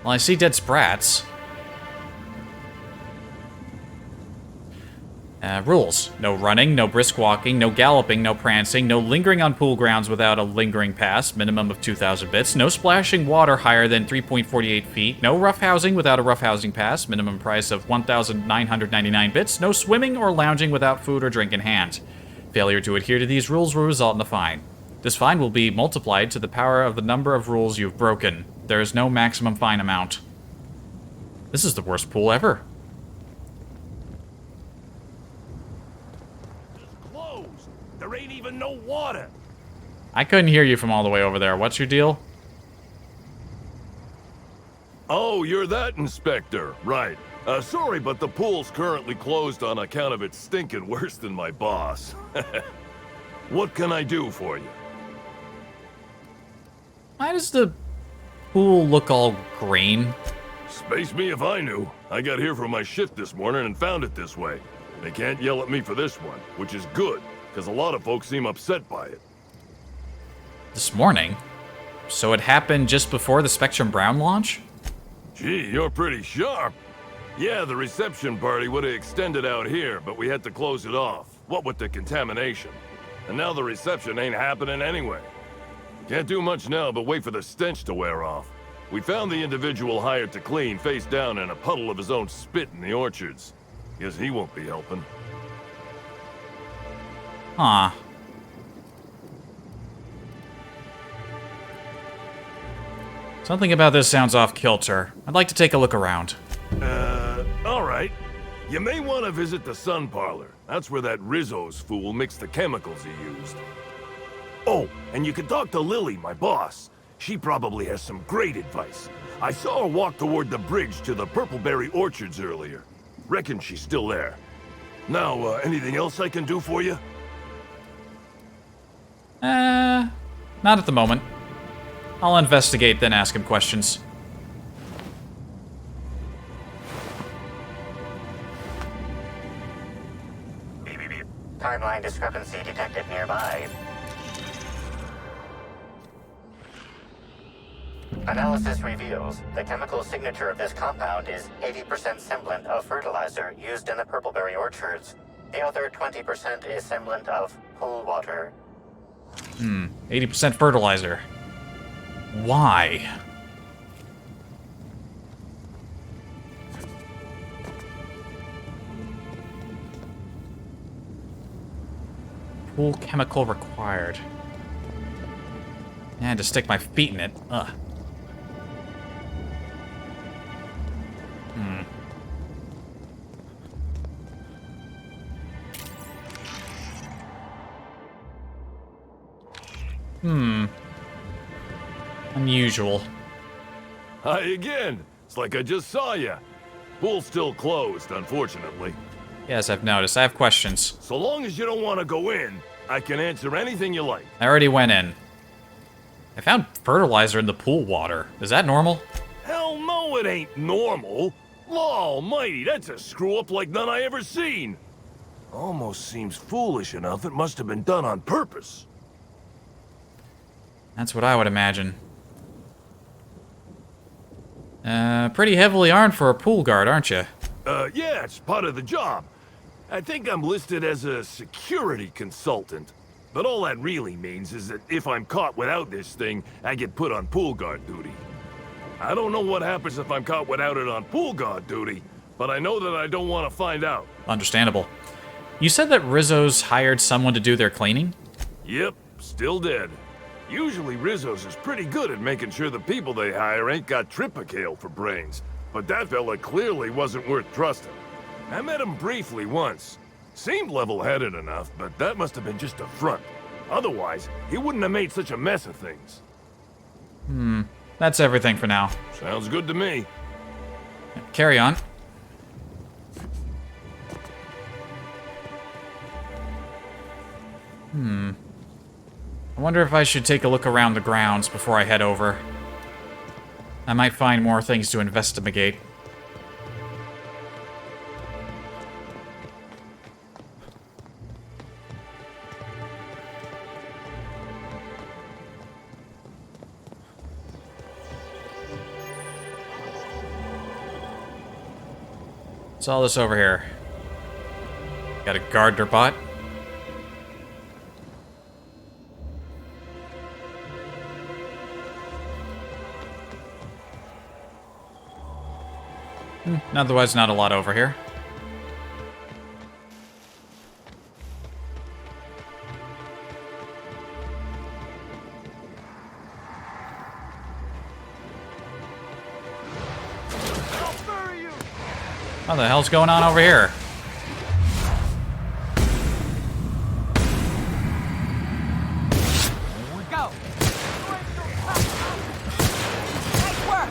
Well, I see dead sprats. Rules. No running, no brisk walking, no galloping, no prancing, no lingering on pool grounds without a lingering pass, minimum of 2,000 bits, no splashing water higher than 3.48 feet, no roughhousing without a roughhousing pass, minimum price of 1,999 bits, no swimming or lounging without food or drink in hand. Failure to adhere to these rules will result in a fine. This fine will be multiplied to the power of the number of rules you've broken. There is no maximum fine amount. This is the worst pool ever. There ain't even no water. I couldn't hear you from all the way over there. What's your deal? Oh, you're that inspector. Right. Sorry, but the pool's currently closed on account of it stinking worse than my boss. What can I do for you? Why does the pool look all green? Space me if I knew. I got here for my shift this morning and found it this way. They can't yell at me for this one, which is good, because a lot of folks seem upset by it. This morning? So it happened just before the Spectrum Brown launch? Gee, you're pretty sharp. Yeah, the reception party would have extended out here, but we had to close it off. What with the contamination. And now the reception ain't happening anyway. Can't do much now but wait for the stench to wear off. We found the individual hired to clean face down in a puddle of his own spit in the orchards. Guess he won't be helping. Huh. Something about this sounds off kilter. I'd like to take a look around. Alright. You may want to visit the sun parlor. That's where that Rizzo's fool mixed the chemicals he used. Oh, and you can talk to Lily, my boss. She probably has some great advice. I saw her walk toward the bridge to the Purpleberry Orchards earlier. Reckon she's still there. Now, anything else I can do for you? Not at the moment. I'll investigate, then ask him questions. Timeline discrepancy detected nearby. Analysis reveals the chemical signature of this compound is 80% semblant of fertilizer used in the Purpleberry Orchards. The other 20% is semblant of pool water. 80% fertilizer. Why? Pool chemical required. And to stick my feet in it. Ugh. Unusual. Hi again. It's like I just saw you. Pool's still closed, unfortunately. Yes, I've noticed. I have questions. So long as you don't want to go in, I can answer anything you like. I already went in. I found fertilizer in the pool water. Is that normal? Hell no, it ain't normal. Law almighty, that's a screw-up like none I ever seen. Almost seems foolish enough it must have been done on purpose. That's what I would imagine. Pretty heavily armed for a pool guard, aren't you? Yeah, it's part of the job. I think I'm listed as a security consultant. But all that really means is that if I'm caught without this thing, I get put on pool guard duty. I don't know what happens if I'm caught without it on pool guard duty, but I know that I don't want to find out. Understandable. You said that Rizzo's hired someone to do their cleaning? Yep, still dead. Usually Rizzo's is pretty good at making sure the people they hire ain't got triplicale for brains, but that fella clearly wasn't worth trusting. I met him briefly once. Seemed level-headed enough, but that must have been just a front. Otherwise, he wouldn't have made such a mess of things. That's everything for now. Sounds good to me. Carry on. I wonder if I should take a look around the grounds before I head over. I might find more things to investigate. What's all this over here? Got a gardener bot? Otherwise, not a lot over here. What the hell's going on over here? Here we go. Nice work.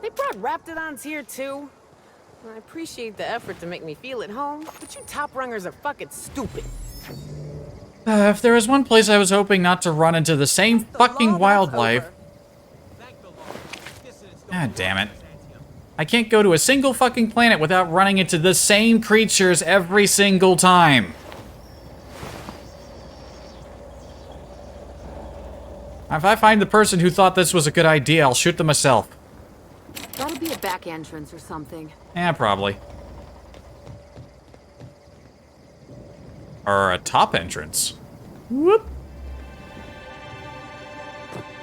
They brought Raptidons here too. I appreciate the effort to make me feel at home, but you top rungers are fucking stupid. If there was one place I was hoping not to run into the same fucking wildlife. God damn it. I can't go to a single fucking planet without running into the same creatures every single time. If I find the person who thought this was a good idea, I'll shoot them myself. Gotta be a back entrance or something. Yeah, probably. Or a top entrance. Whoop.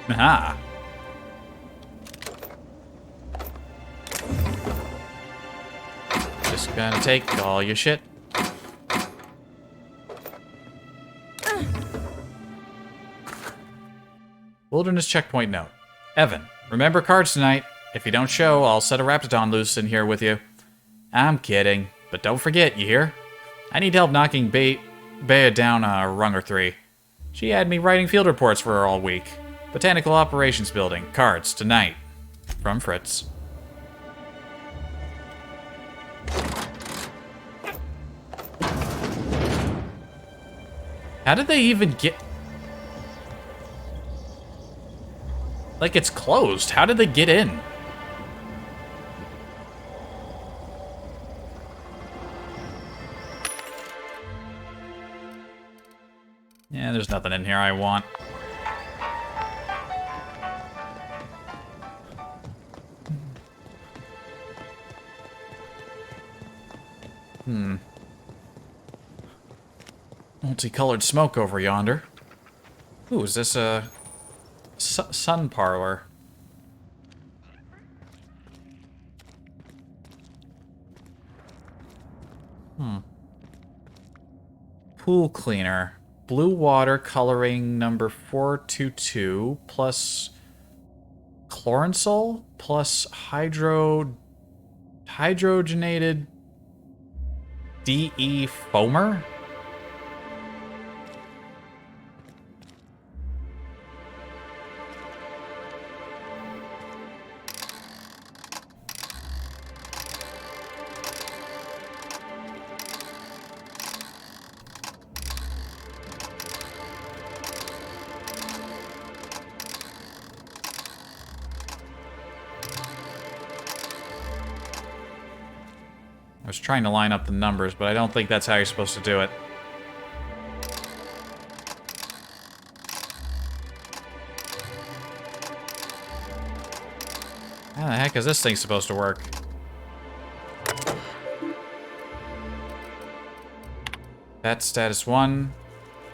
Aha. Just gonna take all your shit. Wilderness checkpoint note. Evan, remember cards tonight. If you don't show, I'll set a Raptidon loose in here with you. I'm kidding, but don't forget, you hear? I need help knocking Bea down a rung or 3. She had me writing field reports for her all week. Botanical Operations Building. Cards. Tonight. From Fritz. How did they even get... Like, it's closed. How did they get in? Yeah, there's nothing in here I want. Multicolored smoke over yonder. Ooh, is this a sun parlor? Pool cleaner. Blue water coloring number 422 plus chloransol plus hydrogenated DE foamer? I was trying to line up the numbers, but I don't think that's how you're supposed to do it. How the heck is this thing supposed to work? That's status 1.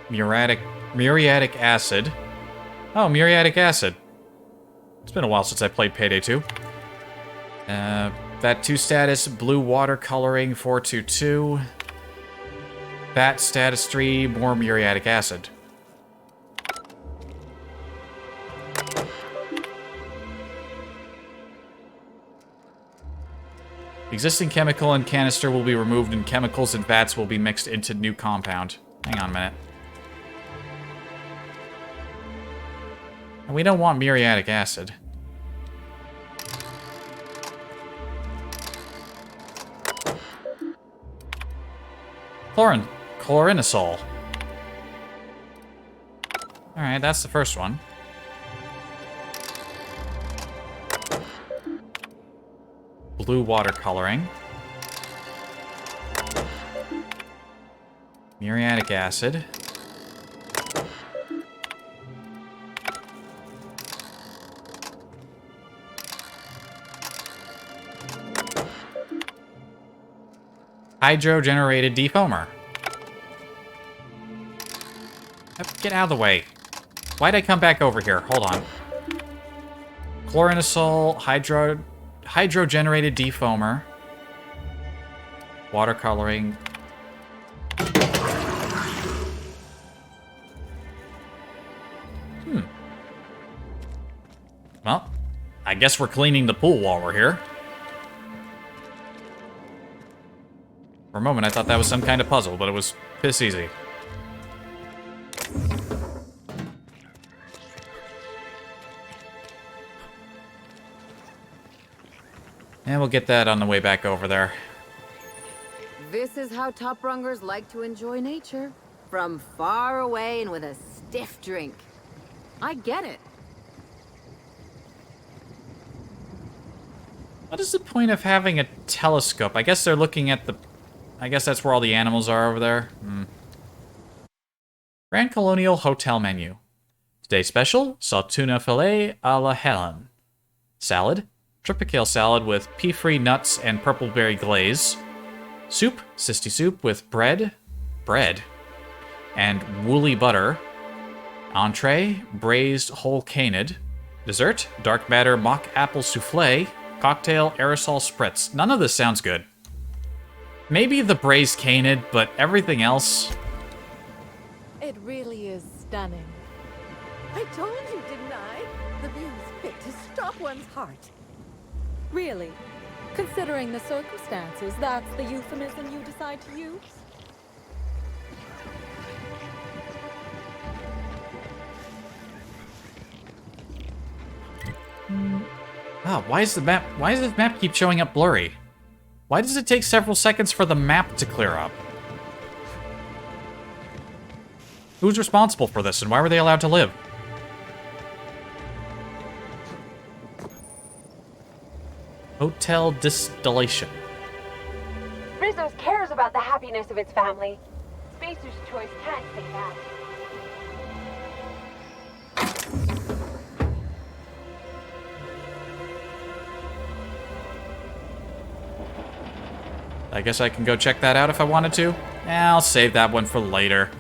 Muriatic acid. Oh, muriatic acid. It's been a while since I played Payday 2. Bat 2 status, blue water coloring 422. Bat status 3, more muriatic acid. Existing chemical and canister will be removed and chemicals and vats will be mixed into new compound. Hang on a minute. And we don't want muriatic acid. Chlorinosol. Alright, that's the first one. Blue water coloring. Muriatic acid. Hydro-generated defoamer. Get out of the way. Why'd I come back over here? Hold on. Chlorinosol, hydro-generated defoamer. Water coloring. Well, I guess we're cleaning the pool while we're here. For a moment, I thought that was some kind of puzzle, but it was piss easy. And we'll get that on the way back over there. This is how top rungers like to enjoy nature. From far away and with a stiff drink. I get it. What is the point of having a telescope? I guess they're looking at the... I guess that's where all the animals are over there. Grand Colonial Hotel menu. Today's special, salt tuna fillet a la Helen. Salad, Tropicale salad with pea-free nuts and purple berry glaze. Soup, Sisty soup with bread, and woolly butter. Entree, braised whole canid. Dessert, dark matter mock apple souffle. Cocktail, aerosol spritz. None of this sounds good. Maybe the braised canid, but everything else... It really is stunning. I told you, didn't I? The view's fit to stop one's heart. Really? Considering the circumstances, that's the euphemism you decide to use? Oh, why does this map keep showing up blurry? Why does it take several seconds for the map to clear up? Who's responsible for this, and why were they allowed to live? Hotel distillation. Rizzo's cares about the happiness of its family. Spacer's Choice can't say that. I guess I can go check that out if I wanted to. I'll save that one for later.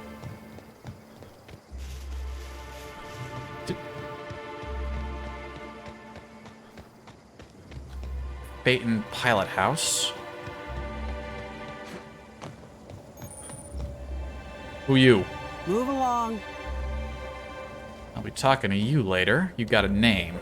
Peyton Pilot House. Who you? Move along. I'll be talking to you later. You got a name.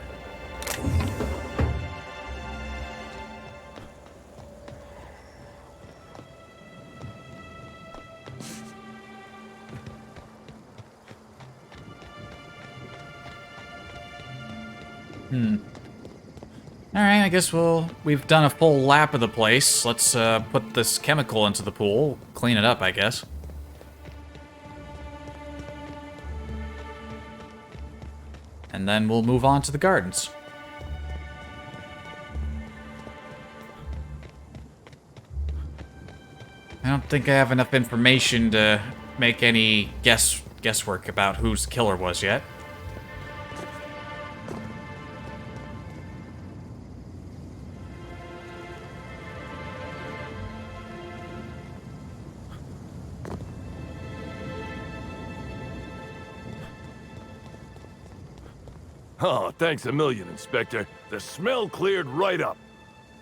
Alright, I guess we've done a full lap of the place. Let's put this chemical into the pool, clean it up, I guess. And then we'll move on to the gardens. I don't think I have enough information to make any guesswork about whose killer was yet. Oh, thanks a million, Inspector. The smell cleared right up.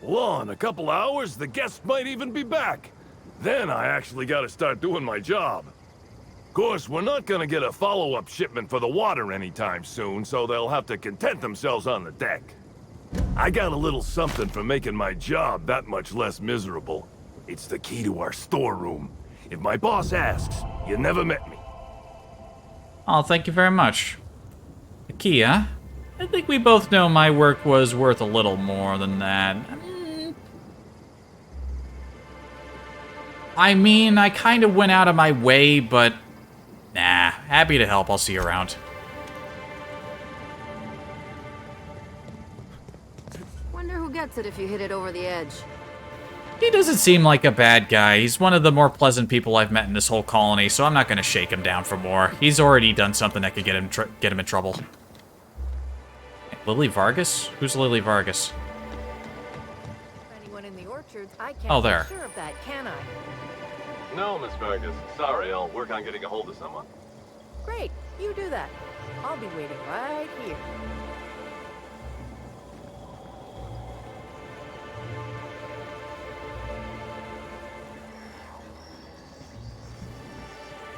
Well, in a couple hours, the guest might even be back. Then I actually gotta start doing my job. Of course, we're not gonna get a follow-up shipment for the water anytime soon, so they'll have to content themselves on the deck. I got a little something for making my job that much less miserable. It's the key to our storeroom. If my boss asks, you never met me. Oh, thank you very much. The key, huh? I think we both know my work was worth a little more than that. I mean, I kind of went out of my way, but... Nah, happy to help. I'll see you around. Wonder who gets it if you hit it over the edge. He doesn't seem like a bad guy. He's one of the more pleasant people I've met in this whole colony, so I'm not going to shake him down for more. He's already done something that could get him in trouble. Lily Vargas? Who's Lily Vargas? Anyone in the orchards, I can't Oh, there. be sure of that, can I? No, Miss Vargas. Sorry, I'll work on getting a hold of someone. Great, you do that. I'll be waiting right here.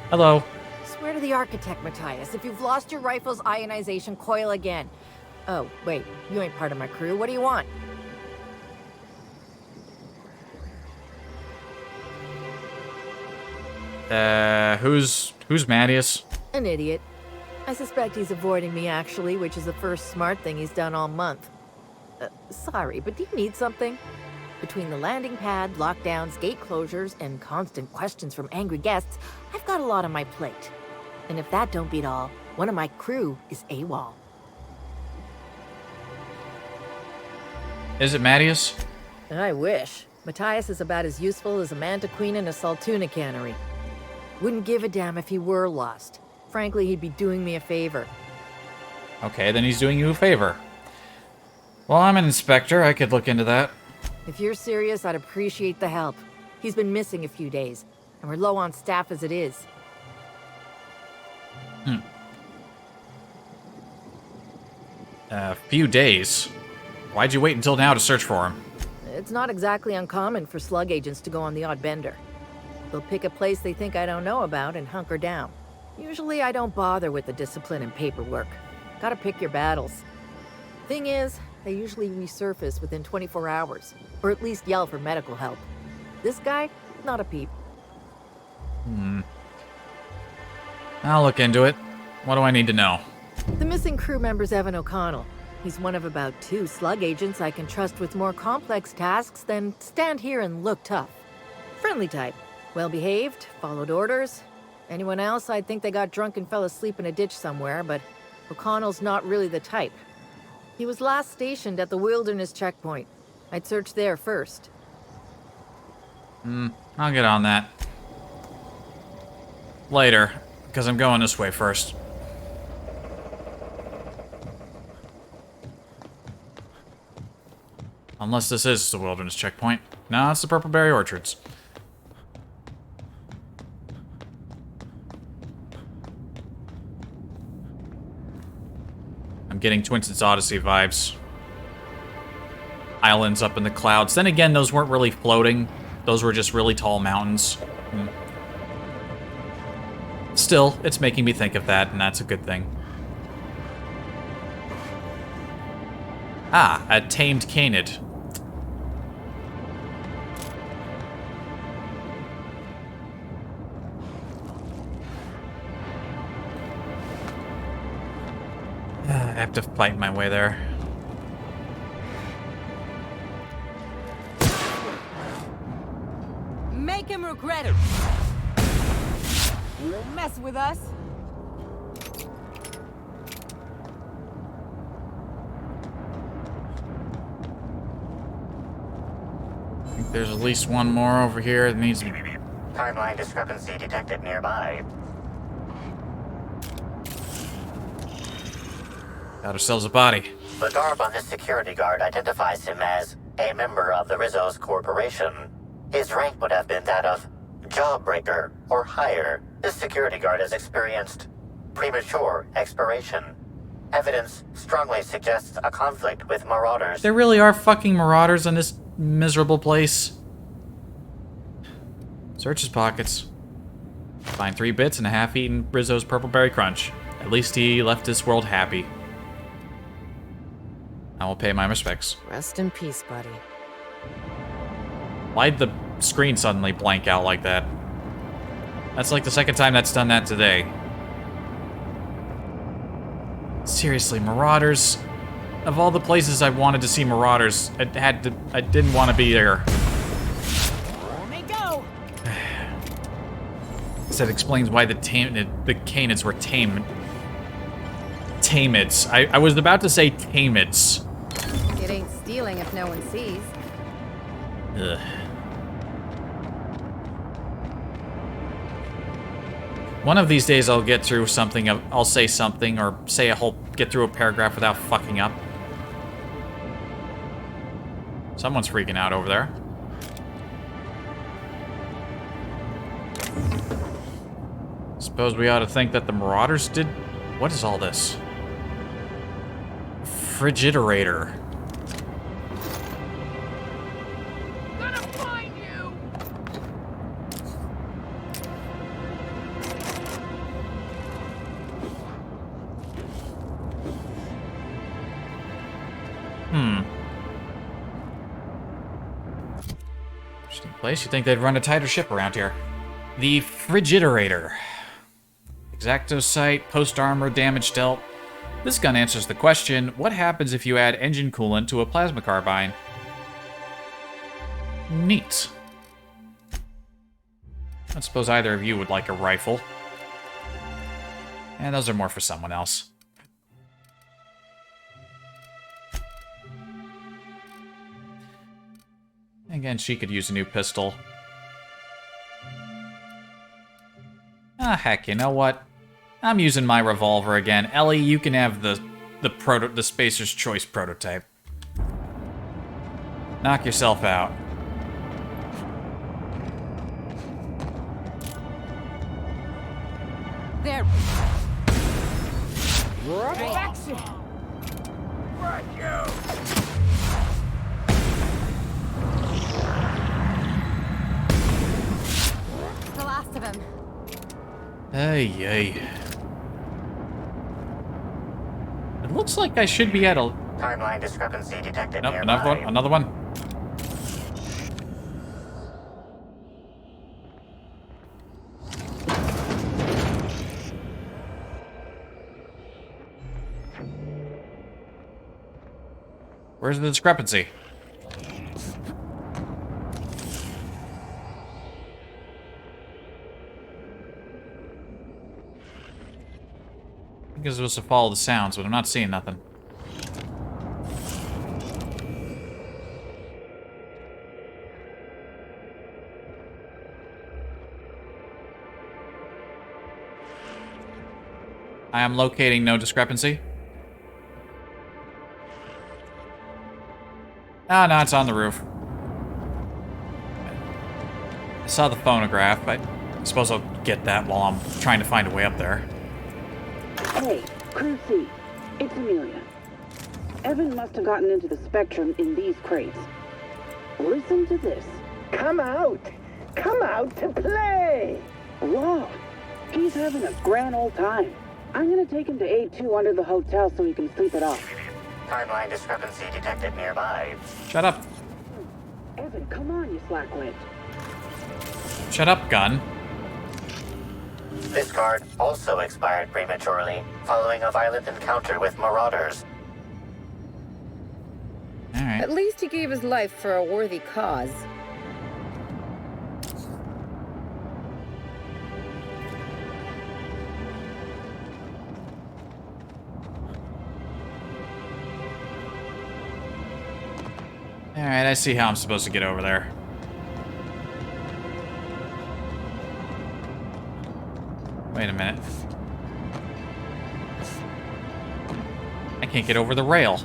Hello. Swear to the architect, Matthias, if you've lost your rifle's ionization coil again. Oh, wait, you ain't part of my crew. What do you want? Who's Mattias? An idiot. I suspect he's avoiding me, actually, which is the first smart thing he's done all month. Sorry, but do you need something? Between the landing pad, lockdowns, gate closures, and constant questions from angry guests, I've got a lot on my plate. And if that don't beat all, one of my crew is AWOL. Is it Mattias? I wish. Matthias is about as useful as a manta queen in a Saltuna cannery. Wouldn't give a damn if he were lost. Frankly, he'd be doing me a favor. Okay, then he's doing you a favor. Well, I'm an inspector. I could look into that. If you're serious, I'd appreciate the help. He's been missing a few days, and we're low on staff as it is. A few days? Why'd you wait until now to search for him? It's not exactly uncommon for slug agents to go on the odd bender. They'll pick a place they think I don't know about and hunker down. Usually I don't bother with the discipline and paperwork. Gotta pick your battles. Thing is, they usually resurface within 24 hours, or at least yell for medical help. This guy, not a peep. I'll look into it. What do I need to know? The missing crew member's Evan O'Connell. He's one of about 2 slug agents I can trust with more complex tasks than stand here and look tough. Friendly type. Well-behaved, followed orders. Anyone else, I'd think they got drunk and fell asleep in a ditch somewhere, but O'Connell's not really the type. He was last stationed at the Wilderness checkpoint. I'd search there first. I'll get on that. Later, because I'm going this way first. Unless this is the Wilderness checkpoint. No, it's the Purpleberry Orchards. I'm getting Twin Cities Odyssey vibes. Islands up in the clouds. Then again, those weren't really floating. Those were just really tall mountains. Still, it's making me think of that, and that's a good thing. Ah, a tamed canid. I have to fight my way there. Make him regret it. You won't mess with us. I think there's at least one more over here that needs to be... Timeline discrepancy detected nearby. Got ourselves a body. The garb on this security guard identifies him as a member of the Rizzo's corporation. His rank would have been that of Jawbreaker or higher. This security guard has experienced premature expiration. Evidence strongly suggests a conflict with marauders. There really are fucking marauders in this miserable place. Search his pockets. Find 3 bits and a half-eaten Rizzo's Purpleberry Crunch. At least he left this world happy. I will pay my respects. Rest in peace, buddy. Why'd the screen suddenly blank out like that? That's like the second time that's done that today. Seriously, marauders. Of all the places I wanted to see marauders, I didn't want to be there. They go. That explains why the canids were tame. Tamids. I was about to say tamids. It ain't stealing if no one sees. Ugh. One of these days I'll get through something, I'll say something, or say get through a paragraph without fucking up. Someone's freaking out over there. Suppose we ought to think that the marauders did... What is all this? Frigiderator. Interesting place. You'd think they'd run a tighter ship around here. The Frigiderator. Exacto sight, post-armor, damage dealt. This gun answers the question, what happens if you add engine coolant to a plasma carbine? Neat. I suppose either of you would like a rifle. And those are more for someone else. Again, she could use a new pistol. Ah, heck, you know what? I'm using my revolver again. Ellie, you can have the Spacer's Choice prototype. Knock yourself out. There. Action. Right, you. The last of him. Hey, yay. It looks like I should be at a... Timeline discrepancy detected Nope, nearby. another one. Where's the discrepancy? I think I'm supposed to follow the sounds, but I'm not seeing nothing. I am locating no discrepancy. Ah, no, it's on the roof. I saw the phonograph. I suppose I'll get that while I'm trying to find a way up there. Hey, Crew C. It's Amelia. Evan must have gotten into the Spectrum in these crates. Listen to this. Come out! Come out to play! Wow, he's having a grand old time. I'm gonna take him to A2 under the hotel so he can sleep it off. Timeline discrepancy detected nearby. Shut up. Evan, come on, you slackwit. Shut up, gun. This card also expired prematurely, following a violent encounter with marauders. Alright. At least he gave his life for a worthy cause. Alright, I see how I'm supposed to get over there. Wait a minute. I can't get over the rail.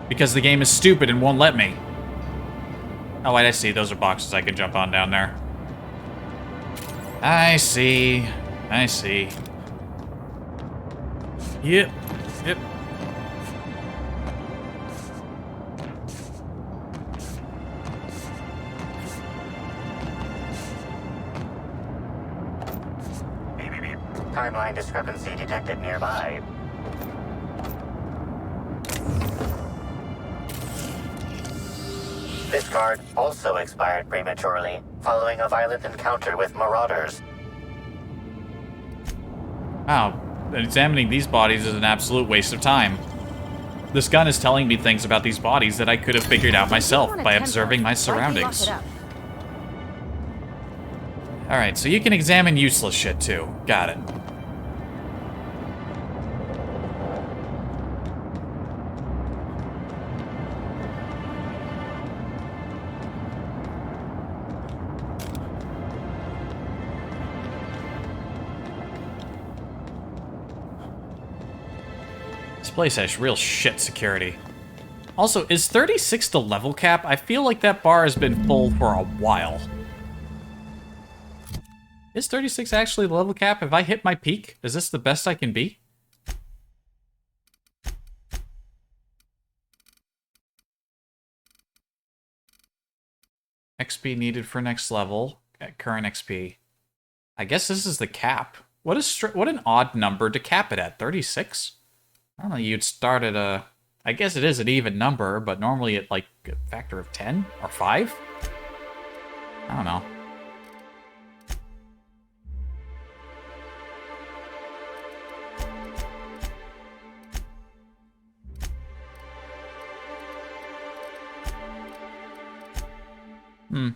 Because the game is stupid and won't let me. Oh, wait, I see. Those are boxes I can jump on down there. I see. I see. Yep. Yep. Timeline discrepancy detected nearby. This card also expired prematurely, following a violent encounter with marauders. Wow, examining these bodies is an absolute waste of time. This gun is telling me things about these bodies that I could have figured out myself by observing my surroundings. Alright, so you can examine useless shit too. Got it. This place has real shit security. Also, is 36 the level cap? I feel like that bar has been full for a while. Is 36 actually the level cap? Have I hit my peak? Is this the best I can be? XP needed for next level. At current XP. I guess this is the cap. What an odd number to cap it at. 36? I don't know, you'd start at a... I guess it is an even number, but normally at like a factor of 10 or 5? I don't know. Hmm.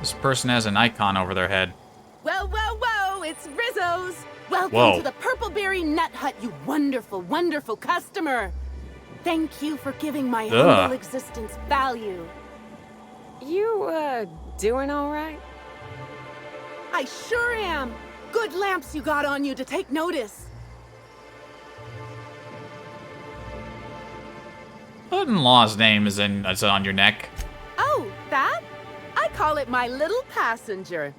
This person has an icon over their head. Whoa, whoa, whoa! It's Rizzo's! Welcome Whoa. to the Purple Berry Nut Hut, you wonderful, wonderful customer! Thank you for giving my humble existence value. You, doing all right? I sure am! Good lamps you got on you to take notice. What in-law's name is on your neck? Oh, that? I call it my little passenger.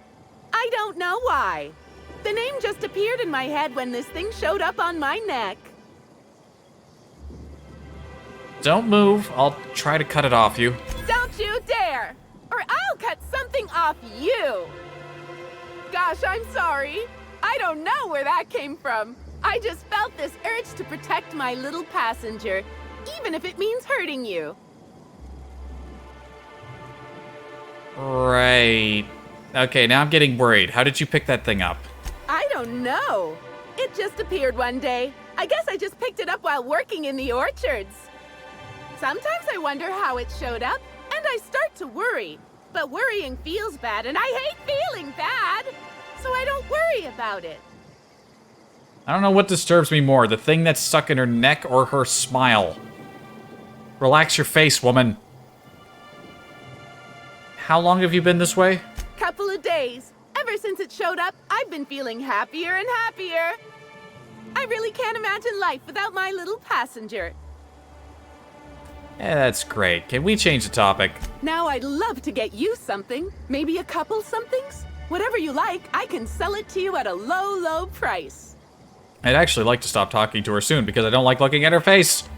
I don't know why. The name just appeared in my head when this thing showed up on my neck. Don't move. I'll try to cut it off you. Don't you dare! Or I'll cut something off you! Gosh, I'm sorry. I don't know where that came from. I just felt this urge to protect my little passenger, even if it means hurting you. Right. Okay, now I'm getting worried. How did you pick that thing up? I don't know. It just appeared one day. I guess I just picked it up while working in the orchards. Sometimes I wonder how it showed up, and I start to worry. But worrying feels bad, and I hate feeling bad. So I don't worry about it. I don't know what disturbs me more, the thing that's stuck in her neck or her smile. Relax your face, woman. How long have you been this way? Couple of days. Ever since it showed up, I've been feeling happier and happier. I really can't imagine life without my little passenger. Yeah, that's great. Can we change the topic? Now I'd love to get you something. Maybe a couple somethings? Whatever you like, I can sell it to you at a low, low price. I'd actually like to stop talking to her soon because I don't like looking at her face.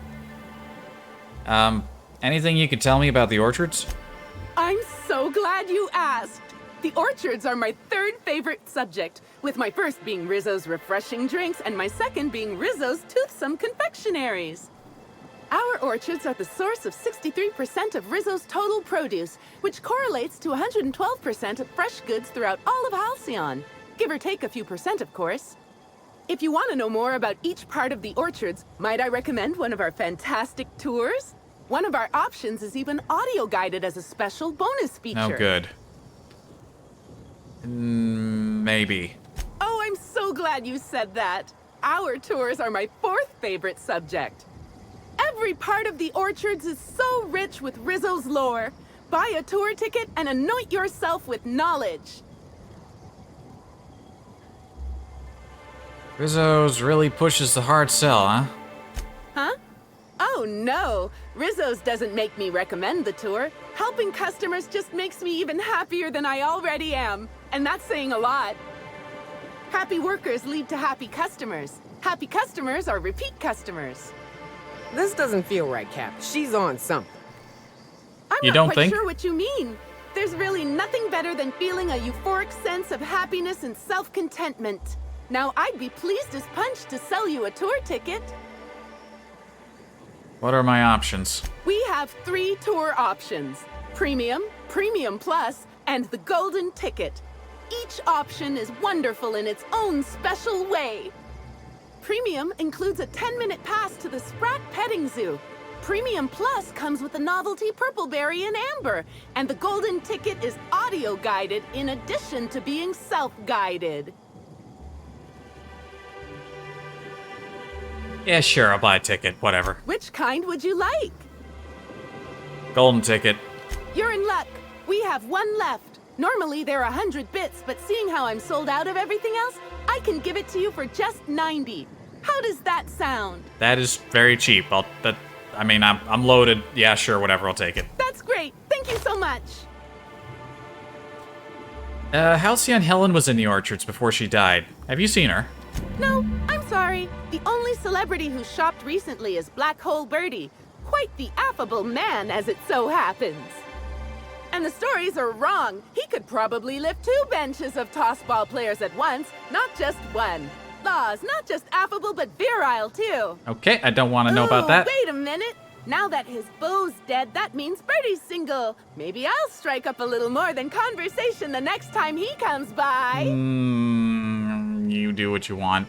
Anything you could tell me about the orchards? I'm so glad you asked. The orchards are my third favorite subject, with my first being Rizzo's refreshing drinks and my second being Rizzo's toothsome confectionaries. Our orchards are the source of 63% of Rizzo's total produce, which correlates to 112% of fresh goods throughout all of Halcyon. Give or take a few percent, of course. If you want to know more about each part of the orchards, might I recommend one of our fantastic tours? One of our options is even audio-guided as a special bonus feature. Oh, good. Maybe. Oh, I'm so glad you said that. Our tours are my fourth favorite subject. Every part of the orchards is so rich with Rizzo's lore. Buy a tour ticket and anoint yourself with knowledge. Rizzo's really pushes the hard sell, huh? Huh? Oh no, Rizzo's doesn't make me recommend the tour. Helping customers just makes me even happier than I already am. And that's saying a lot. Happy workers lead to happy customers. Happy customers are repeat customers. This doesn't feel right, Cap. She's on something. I'm You not don't quite think? sure what you mean. There's really nothing better than feeling a euphoric sense of happiness and self-contentment. Now, I'd be pleased as punch to sell you a tour ticket. What are my options? We have 3 tour options: Premium, Premium Plus, and the Golden Ticket. Each option is wonderful in its own special way. Premium includes a 10-minute pass to the Sprat Petting Zoo. Premium Plus comes with the novelty Purpleberry and Amber, and the Golden Ticket is audio-guided in addition to being self-guided. Yeah, sure, I'll buy a ticket, whatever. Which kind would you like? Golden ticket. You're in luck. We have 1 left. Normally they're 100 bits, but seeing how I'm sold out of everything else, I can give it to you for just 90. How does that sound? That is very cheap. I'm loaded. Yeah, sure, whatever, I'll take it. That's great. Thank you so much. Halcyon Helen was in the orchards before she died. Have you seen her? No, I'm sorry. The only celebrity who shopped recently is Black Hole Birdie. Quite the affable man, as it so happens. And the stories are wrong. He could probably lift 2 benches of tossball players at once, not just 1. Laws, not just affable, but virile, too. Okay, I don't want to know about that. Wait a minute. Now that his beau's dead, that means Birdie's single. Maybe I'll strike up a little more than conversation the next time he comes by. You do what you want.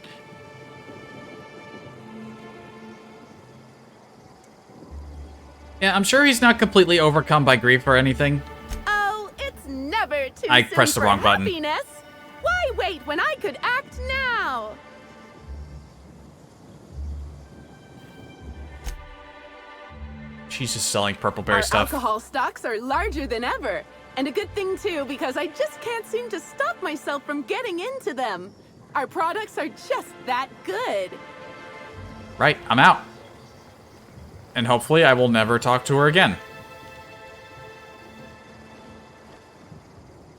Yeah, I'm sure he's not completely overcome by grief or anything. Oh, it's never too I soon pressed the for wrong button. happiness. Why wait when I could act now? She's just selling Purpleberry Our stuff. alcohol stocks are larger than ever. And a good thing, too, because I just can't seem to stop myself from getting into them. Our products are just that good. Right, I'm out. And hopefully I will never talk to her again.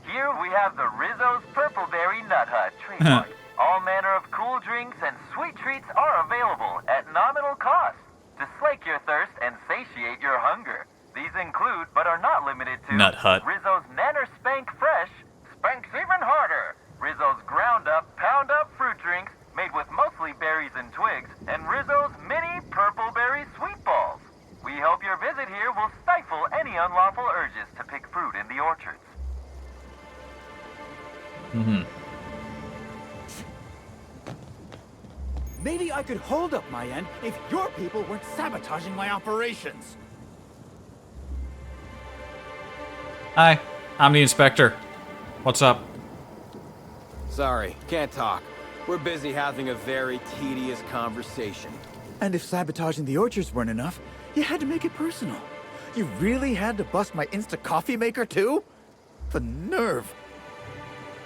Here we have the Rizzo's Purpleberry Nut Hut trademark. All manner of cool drinks and sweet treats are available at nominal cost to slake your thirst and satiate your hunger. These include, but are not limited to, Nut Hut. Rizzo's Nanner Spank Fresh, Spanks Even Harder, Rizzo's Ground Up, Pound Up fruit drinks made with mostly berries and twigs, and Rizzo's Mini Purpleberry Sweet Balls. We hope your visit here will stifle any unlawful urges to pick fruit in the orchards. Mm-hmm. Maybe I could hold up my end if your people weren't sabotaging my operations. Hi, I'm the inspector. What's up? Sorry, can't talk. We're busy having a very tedious conversation. And if sabotaging the orchards weren't enough, you had to make it personal. You really had to bust my Insta coffee maker too? The nerve.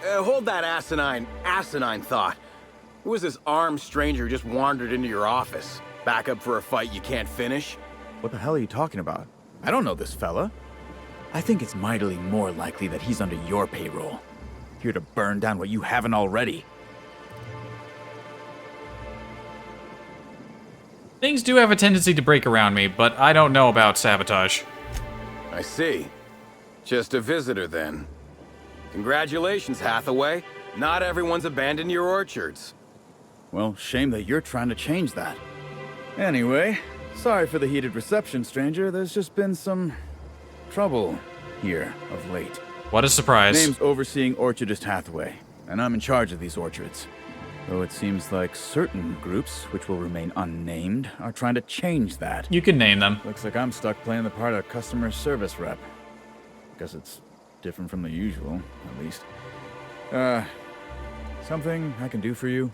Hold that asinine thought. Who was this armed stranger who just wandered into your office? Back up for a fight you can't finish? What the hell are you talking about? I don't know this fella. I think it's mightily more likely that he's under your payroll. Here to burn down what you haven't already. Things do have a tendency to break around me, but I don't know about sabotage. I see. Just a visitor then. Congratulations, Hathaway. Not everyone's abandoned your orchards. Well, shame that you're trying to change that. Anyway, sorry for the heated reception, stranger. There's just been some trouble here of late. What a surprise. Name's Overseeing Orchardist Hathaway, and I'm in charge of these orchards. Though it seems like certain groups, which will remain unnamed, are trying to change that. You can name them. Looks like I'm stuck playing the part of customer service rep. Guess it's different from the usual, at least. Something I can do for you?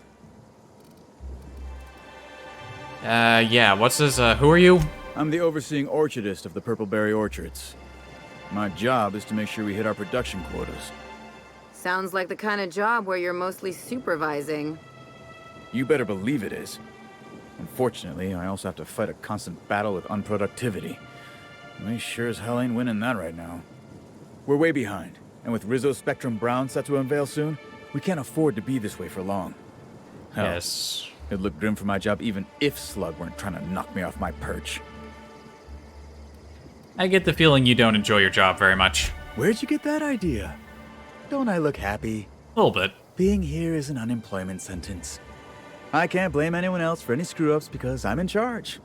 Yeah, what's this, who are you? I'm the Overseeing Orchardist of the Purpleberry Orchards. My job is to make sure we hit our production quotas. Sounds like the kind of job where you're mostly supervising. You better believe it is. Unfortunately, I also have to fight a constant battle with unproductivity. We sure as hell ain't winning that right now. We're way behind, and with Rizzo's Spectrum Brown set to unveil soon, we can't afford to be this way for long. Hell, Yes. it'd look grim for my job even if Slug weren't trying to knock me off my perch. I get the feeling you don't enjoy your job very much. Where'd you get that idea? Don't I look happy? A little bit. Being here is an unemployment sentence. I can't blame anyone else for any screw-ups because I'm in charge.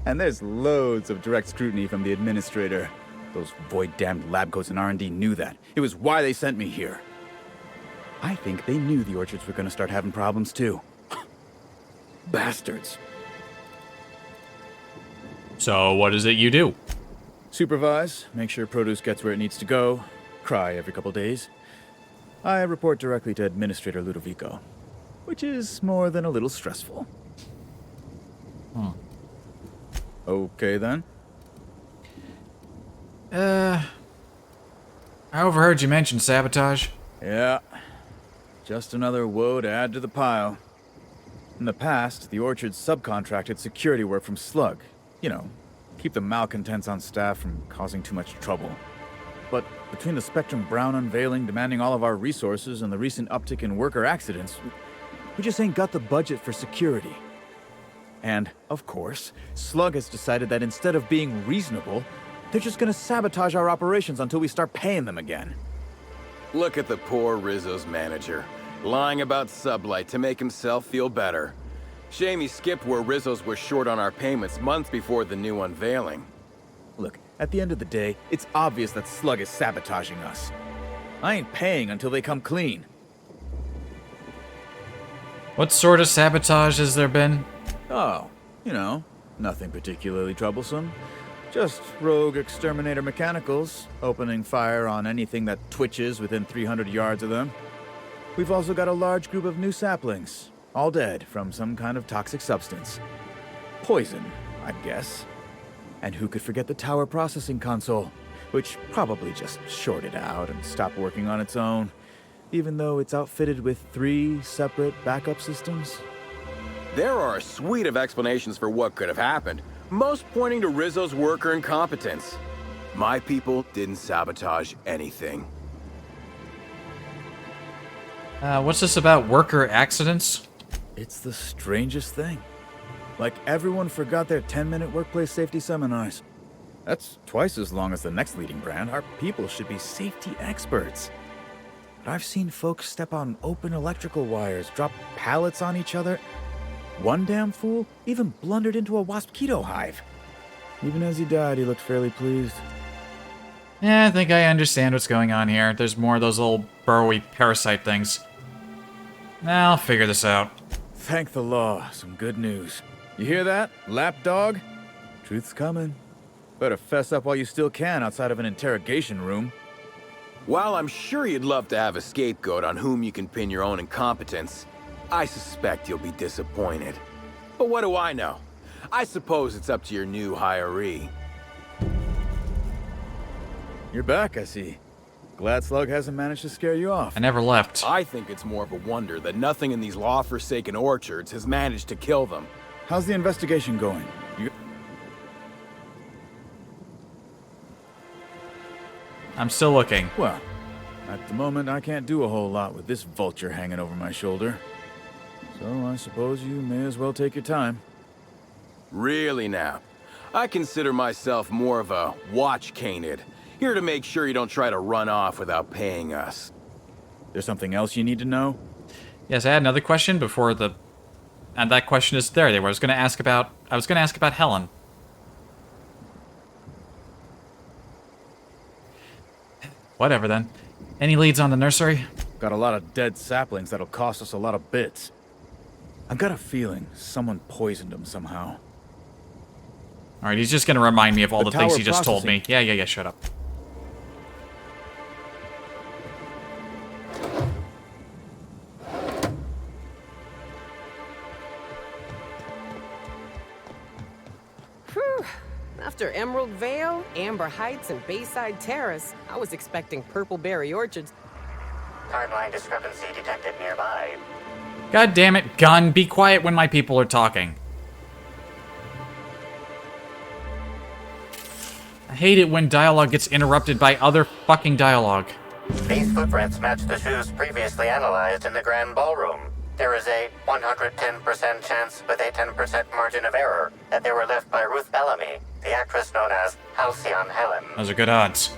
And there's loads of direct scrutiny from the administrator. Those void-damned lab coats in R&D knew that. It was why they sent me here. I think they knew the orchards were going to start having problems too. Bastards. So what is it you do? Supervise, make sure produce gets where it needs to go, cry every couple days. I report directly to Administrator Ludovico, which is more than a little stressful. Okay then. I overheard you mention sabotage. Yeah. Just another woe to add to the pile. In the past, the orchard subcontracted security work from Slug. You know, keep the malcontents on staff from causing too much trouble. But between the Spectrum Brown unveiling demanding all of our resources and the recent uptick in worker accidents, we just ain't got the budget for security. And, of course, Slug has decided that instead of being reasonable, they're just gonna sabotage our operations until we start paying them again. Look at the poor Rizzo's manager, lying about Sublight to make himself feel better. Shame he skipped where Rizzo's was short on our payments months before the new unveiling. Look, at the end of the day, it's obvious that Slug is sabotaging us. I ain't paying until they come clean. What sort of sabotage has there been? Oh, you know, nothing particularly troublesome. Just rogue exterminator mechanicals, opening fire on anything that twitches within 300 yards of them. We've also got a large group of new saplings, all dead from some kind of toxic substance. Poison, I'd guess. And who could forget the tower processing console, which probably just shorted out and stopped working on its own, even though it's outfitted with 3 separate backup systems? There are a suite of explanations for what could have happened, most pointing to Rizzo's worker incompetence. My people didn't sabotage anything. What's this about worker accidents? It's the strangest thing. Like everyone forgot their 10-minute workplace safety seminars. That's twice as long as the next leading brand. Our people should be safety experts. But I've seen folks step on open electrical wires, drop pallets on each other. One damn fool even blundered into a wasp keto hive. Even as he died, he looked fairly pleased. Yeah, I think I understand what's going on here. There's more of those little burrowy parasite things. Now I'll figure this out. Thank the law. Some good news. You hear that, lapdog? Truth's coming. Better fess up while you still can outside of an interrogation room. While I'm sure you'd love to have a scapegoat on whom you can pin your own incompetence, I suspect you'll be disappointed. But what do I know? I suppose it's up to your new hiree. You're back, I see. Glad Slug hasn't managed to scare you off. I never left. I think it's more of a wonder that nothing in these law-forsaken orchards has managed to kill them. How's the investigation going? I'm still looking. Well, at the moment, I can't do a whole lot with this vulture hanging over my shoulder. So I suppose you may as well take your time. Really now? I consider myself more of a watch canid, here to make sure you don't try to run off without paying us. There's something else you need to know? Yes, I had another question before the... And that question is there. I was going to ask about Helen. Whatever then. Any leads on the nursery? Got a lot of dead saplings that'll cost us a lot of bits. I've got a feeling someone poisoned them somehow. Alright, he's just going to remind me of all the things he just told processing. me. Yeah, shut up. Whew. After Emerald Vale, Amber Heights, and Bayside Terrace, I was expecting Purpleberry Orchards. Timeline discrepancy detected nearby. God damn it, gun. Be quiet when my people are talking. I hate it when dialogue gets interrupted by other fucking dialogue. These footprints match the shoes previously analyzed in the Grand Ballroom. There is a 110% chance with a 10% margin of error that they were left by Ruth Bellamy, the actress known as Halcyon Helen. Those are good odds.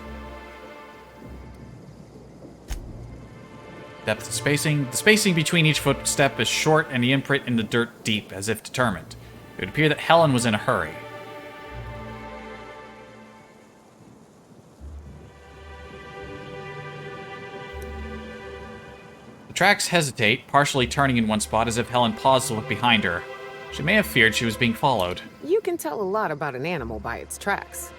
Depth of spacing. The spacing between each footstep is short and the imprint in the dirt deep, as if determined. It would appear that Helen was in a hurry. The tracks hesitate, partially turning in one spot as if Helen paused to look behind her. She may have feared she was being followed. You can tell a lot about an animal by its tracks.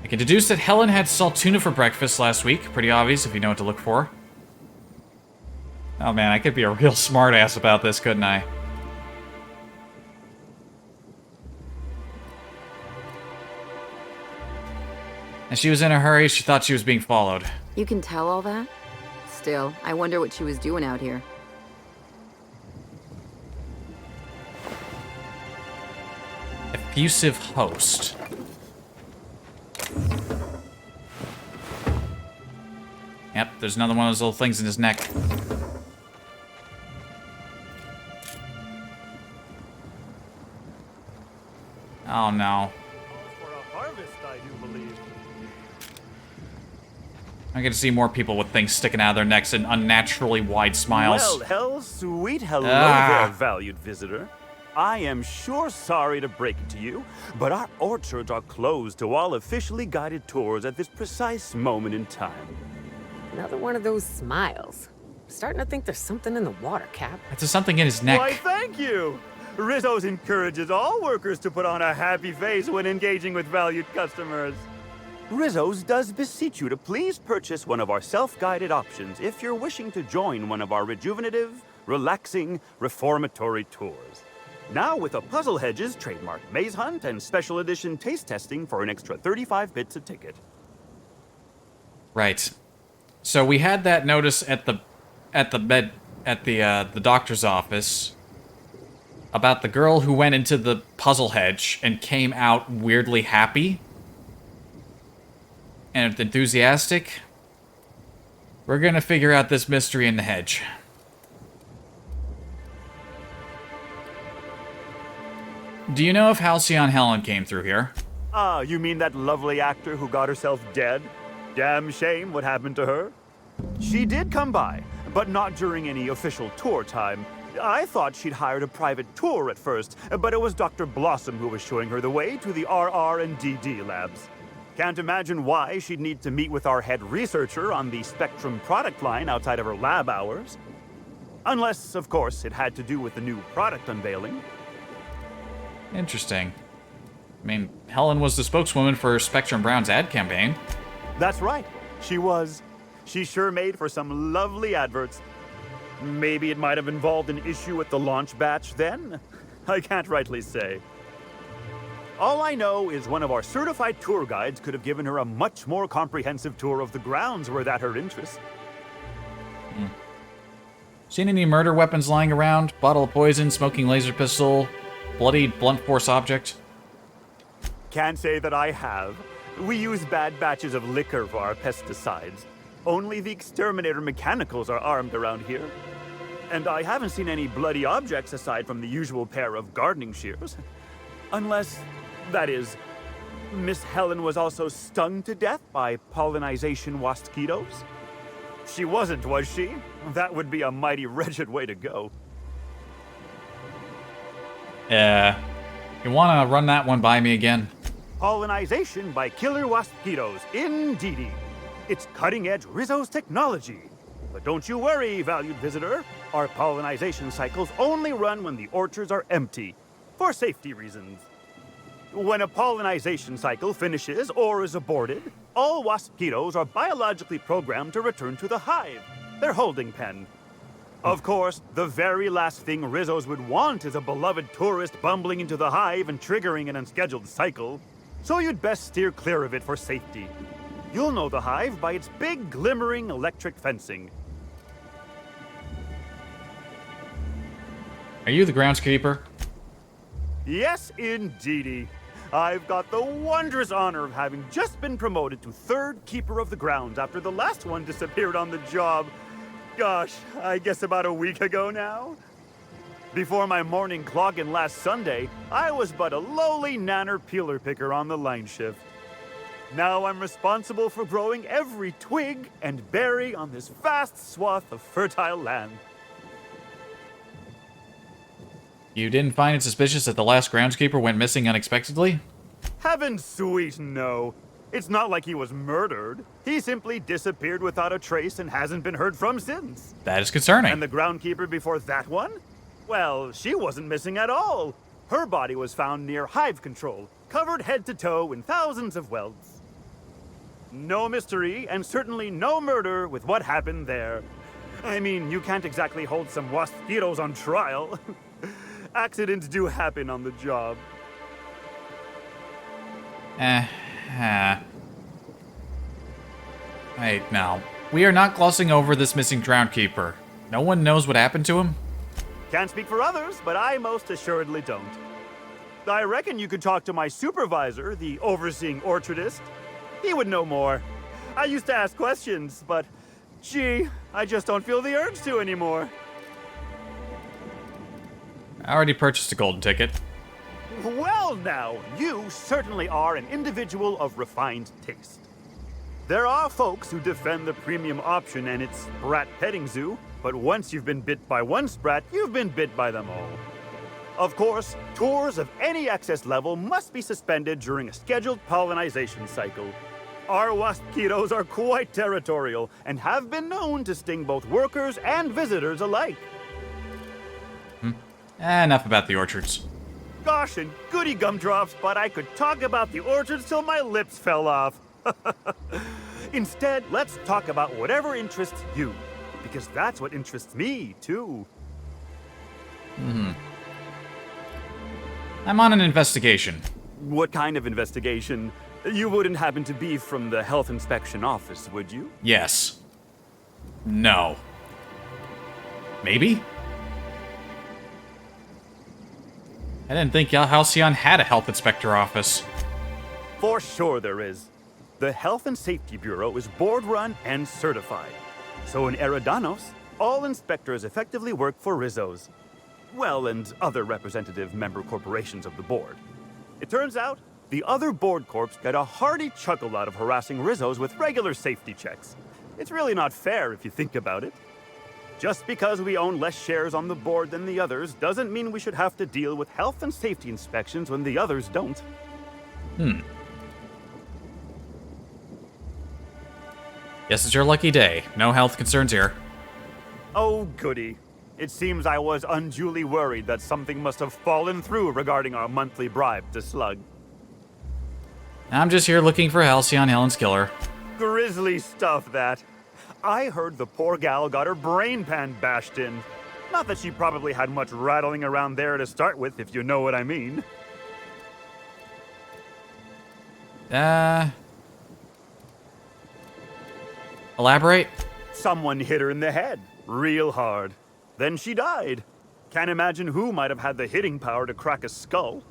I can deduce that Helen had salt tuna for breakfast last week. Pretty obvious if you know what to look for. Oh man, I could be a real smartass about this, couldn't I? And she was in a hurry. She thought she was being followed. You can tell all that? Still, I wonder what she was doing out here. Effusive host. Yep, there's another one of those little things in his neck. Oh no. I get to see more people with things sticking out of their necks and unnaturally wide smiles. Well, sweet hello Ah. there, valued visitor. I am sure sorry to break it to you, but our orchards are closed to all officially guided tours at this precise moment in time. Another one of those smiles. Starting to think there's something in the water, Cap. There's something in his neck. Why, thank you! Rizzo's encourages all workers to put on a happy face when engaging with valued customers. Rizzo's does beseech you to please purchase one of our self-guided options if you're wishing to join one of our rejuvenative, relaxing, reformatory tours. Now with a Puzzle Hedges trademark maze hunt and special edition taste testing for an extra 35 bits a ticket. Right. So we had that notice at the doctor's office about the girl who went into the puzzle hedge and came out weirdly happy and enthusiastic. We're gonna figure out this mystery in the hedge. Do you know if Halcyon Helen came through here? Ah, you mean that lovely actor who got herself dead? Damn shame what happened to her. She did come by, but not during any official tour time. I thought she'd hired a private tour at first, but it was Dr. Blossom who was showing her the way to the RR and DD labs. Can't imagine why she'd need to meet with our head researcher on the Spectrum product line outside of her lab hours. Unless, of course, it had to do with the new product unveiling. Interesting. I mean, Helen was the spokeswoman for Spectrum Brown's ad campaign. That's right. She was. She sure made for some lovely adverts. Maybe it might have involved an issue with the launch batch then? I can't rightly say. All I know is one of our certified tour guides could have given her a much more comprehensive tour of the grounds were that her interest. Seen any murder weapons lying around? Bottle of poison, smoking laser pistol, bloodied blunt force object? Can't say that I have. We use bad batches of liquor for our pesticides. Only the exterminator mechanicals are armed around here. And I haven't seen any bloody objects aside from the usual pair of gardening shears. Unless, that is, Miss Helen was also stung to death by pollinization mosquitoes. She wasn't, was she? That would be a mighty wretched way to go. You wanna run that one by me again? Pollinization by killer mosquitoes, indeedy. It's cutting-edge Rizzo's technology. But don't you worry, valued visitor. Our pollinization cycles only run when the orchards are empty, for safety reasons. When a pollinization cycle finishes or is aborted, all mosquitoes are biologically programmed to return to the hive, their holding pen. Of course, the very last thing Rizzos would want is a beloved tourist bumbling into the hive and triggering an unscheduled cycle. So you'd best steer clear of it for safety. You'll know the hive by its big, glimmering electric fencing. Are you the groundskeeper? Yes, indeedy. I've got the wondrous honor of having just been promoted to third keeper of the grounds after the last one disappeared on the job. Gosh, I guess about a week ago now. Before my morning clogging last Sunday, I was but a lowly nanner peeler picker on the line shift. Now I'm responsible for growing every twig and berry on this vast swath of fertile land. You didn't find it suspicious that the last groundskeeper went missing unexpectedly? Heaven sweet, no. It's not like he was murdered. He simply disappeared without a trace and hasn't been heard from since. That is concerning. And the groundkeeper before that one? Well, she wasn't missing at all. Her body was found near hive control, covered head to toe in thousands of welts. No mystery, and certainly no murder with what happened there. I mean, you can't exactly hold some mosquitoes on trial. Accidents do happen on the job. Wait, now. We are not glossing over this missing groundkeeper. No one knows what happened to him? Can't speak for others, but I most assuredly don't. I reckon you could talk to my supervisor, the overseeing orchardist. He would know more. I used to ask questions, but gee, I just don't feel the urge to anymore. I already purchased a golden ticket. Well now, you certainly are an individual of refined taste. There are folks who defend the premium option and its sprat petting zoo, but once you've been bit by one sprat, you've been bit by them all. Of course, tours of any excess level must be suspended during a scheduled pollinization cycle. Our mosquitoes are quite territorial and have been known to sting both workers and visitors alike. Enough about the orchards. Gosh and goody gumdrops, but I could talk about the orchards till my lips fell off. Instead, let's talk about whatever interests you, because that's what interests me, too. I'm on an investigation. What kind of investigation? You wouldn't happen to be from the health inspection office, would you? Yes. No. Maybe? I didn't think Halcyon had a health inspector office. For sure there is. The Health and Safety Bureau is board-run and certified. So in Eridanos, all inspectors effectively work for Rizzos. Well, and other representative member corporations of the board. It turns out, the other board corps get a hearty chuckle out of harassing Rizzos with regular safety checks. It's really not fair if you think about it. Just because we own less shares on the board than the others doesn't mean we should have to deal with health and safety inspections when the others don't. Guess it's your lucky day. No health concerns here. Oh, goody. It seems I was unduly worried that something must have fallen through regarding our monthly bribe to Slug. I'm just here looking for Halcyon Helen's killer. Grisly stuff, that. I heard the poor gal got her brain pan bashed in. Not that she probably had much rattling around there to start with, if you know what I mean. Elaborate? Someone hit her in the head, real hard. Then she died. Can't imagine who might have had the hitting power to crack a skull.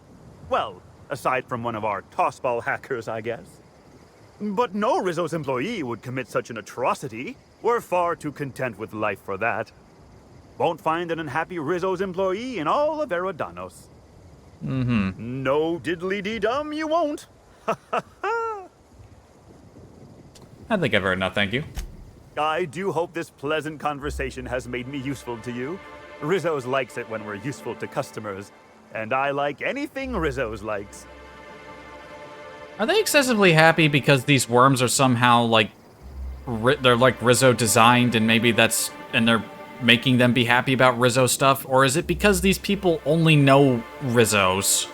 Well, aside from one of our tossball hackers, I guess. But no Rizzo's employee would commit such an atrocity. We're far too content with life for that. Won't find an unhappy Rizzo's employee in all of Eridanos. No diddly-dee-dum, you won't. I think I've heard enough, thank you. I do hope this pleasant conversation has made me useful to you. Rizzo's likes it when we're useful to customers. And I like anything Rizzo's likes. Are they excessively happy because these worms are somehow, like, they're, like, Rizzo designed, and maybe that's, and they're making them be happy about Rizzo stuff? Or is it because these people only know Rizzos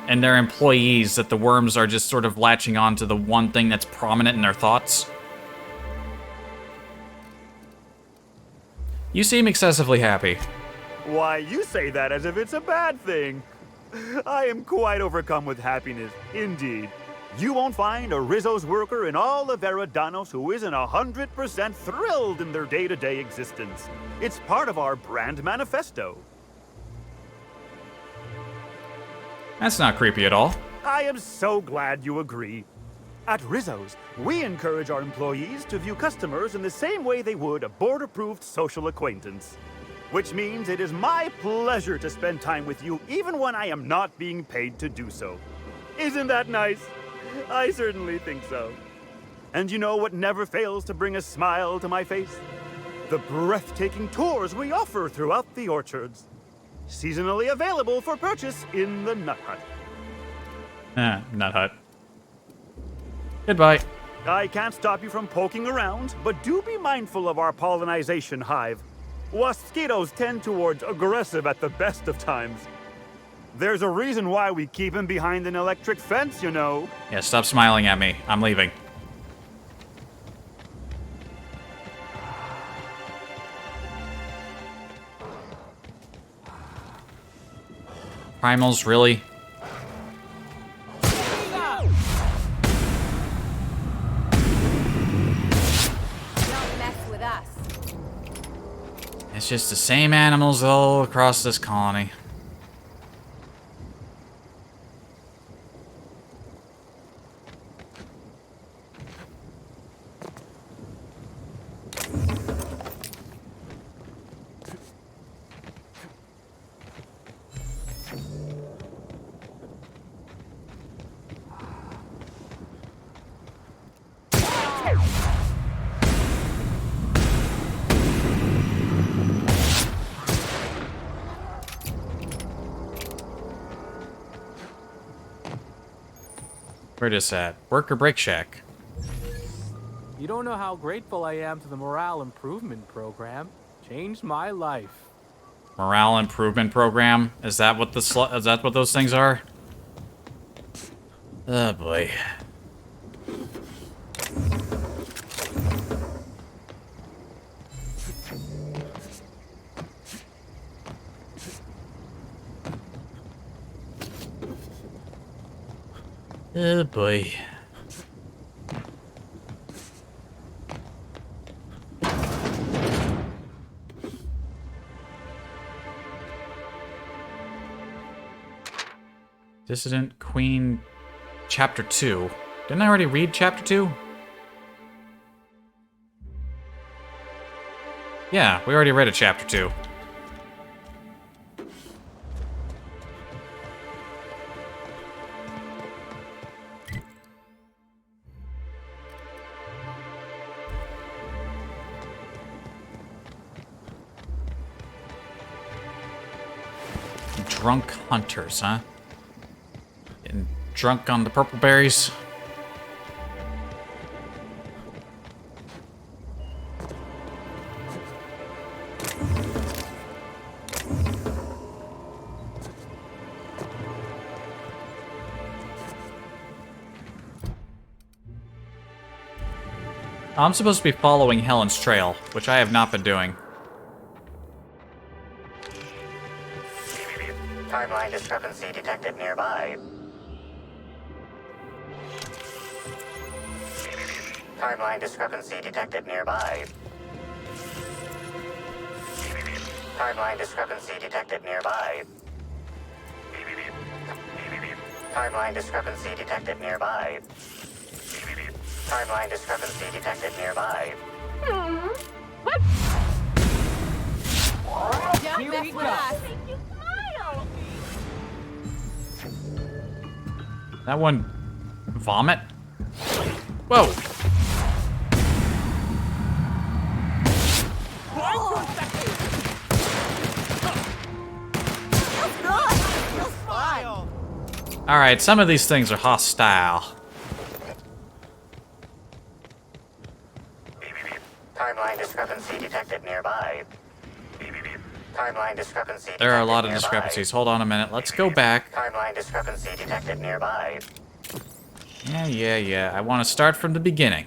and their employees that the worms are just sort of latching on to the one thing that's prominent in their thoughts? You seem excessively happy. Why, you say that as if it's a bad thing. I am quite overcome with happiness, indeed. You won't find a Rizzo's worker in all of Eridanos who isn't 100% thrilled in their day-to-day existence. It's part of our brand manifesto. That's not creepy at all. I am so glad you agree. At Rizzo's, we encourage our employees to view customers in the same way they would a board-approved social acquaintance. Which means it is my pleasure to spend time with you even when I am not being paid to do so. Isn't that nice? I certainly think so. And you know what never fails to bring a smile to my face? The breathtaking tours we offer throughout the orchards. Seasonally available for purchase in the Nut Hut. Nut Hut. Goodbye. I can't stop you from poking around, but do be mindful of our pollinization hive. Mosquitoes tend towards aggressive at the best of times. There's a reason why we keep him behind an electric fence, you know. Yeah, stop smiling at me. I'm leaving. Primals, really? It's just the same animals all across this colony. Where this at? Work or break shack? You don't know how grateful I am to the morale improvement program. Changed my life. Morale improvement program? Is that what is that what those things are? Oh boy. Oh boy. Dissident Queen Chapter 2. Didn't I already read Chapter 2? Yeah, we already read a Chapter 2. drunk hunters, huh? Getting drunk on the purple berries. I'm supposed to be following Helen's trail, which I have not been doing. Timeline discrepancy detected nearby. Timeline discrepancy detected nearby. Timeline discrepancy detected nearby. Timeline discrepancy detected nearby. Timeline discrepancy detected nearby. What? Don't mess with us. That one... vomit? Whoa! Alright, some of these things are hostile. Timeline discrepancy detected nearby. Timeline discrepancy. There are a lot of discrepancies. Hold on a minute. Let's go back. Timeline discrepancy detected nearby. Yeah. I want to start from the beginning.